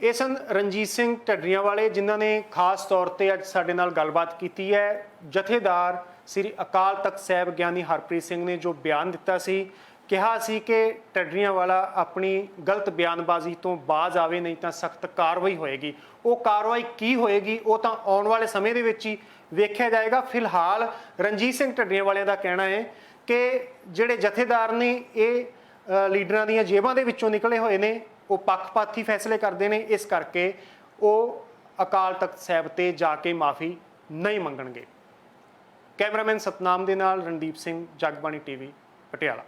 ਇਹ ਸਨ ਰਣਜੀਤ ਸਿੰਘ ਢੱਡਰੀਆਂ ਵਾਲੇ, ਜਿਨ੍ਹਾਂ ਨੇ ਖਾਸ ਤੌਰ ਤੇ ਅੱਜ ਸਾਡੇ ਨਾਲ ਗੱਲਬਾਤ ਕੀਤੀ ਹੈ। ਜਥੇਦਾਰ ਸ੍ਰੀ ਅਕਾਲ ਤਖਤ ਸਾਹਿਬ ਗਿਆਨੀ ਹਰਪ੍ਰੀਤ ਸਿੰਘ ਨੇ ਜੋ ਬਿਆਨ ਦਿੱਤਾ ਸੀ, ਕਿਹਾ ਸੀ ਕਿ ਢੱਡਰੀਆਂ ਵਾਲਾ ਆਪਣੀ ਗਲਤ ਬਿਆਨਬਾਜ਼ੀ ਤੋਂ ਬਾਜ਼ ਆਵੇ, ਨਹੀਂ ਤਾਂ ਸਖਤ ਕਾਰਵਾਈ ਹੋਏਗੀ। ਉਹ ਕਾਰਵਾਈ ਕੀ ਹੋਏਗੀ ਉਹ ਤਾਂ ਆਉਣ ਵਾਲੇ ਸਮੇਂ ਦੇ ਵਿੱਚ ਹੀ ਵੇਖਿਆ ਜਾਏਗਾ। ਫਿਲਹਾਲ ਰਣਜੀਤ ਸਿੰਘ ਢੱਡਰੀਆਂ ਵਾਲਿਆਂ ਦਾ ਕਹਿਣਾ ਹੈ ਕਿ ਜਿਹੜੇ ਜਥੇਦਾਰ ਨੇ ਇਹ ਲੀਡਰਾਂ ਦੀਆਂ ਜੇਬਾਂ ਦੇ ਵਿੱਚੋਂ ਨਿਕਲੇ ਹੋਏ ਨੇ, ਉਹ ਪੱਖਪਾਤੀ ਫੈਸਲੇ ਕਰਦੇ ਨੇ, ਇਸ ਕਰਕੇ ਉਹ ਅਕਾਲ ਤਖਤ ਸਾਹਿਬ ਤੇ ਜਾ ਕੇ ਮਾਫੀ ਨਹੀਂ ਮੰਗਣਗੇ। ਕੈਮਰਾਮੈਨ ਸਤਨਾਮ ਦੇ ਨਾਲ ਰਣਦੀਪ ਸਿੰਘ, ਜਗਬਾਣੀ ਟੀਵੀ, ਪਟਿਆਲਾ।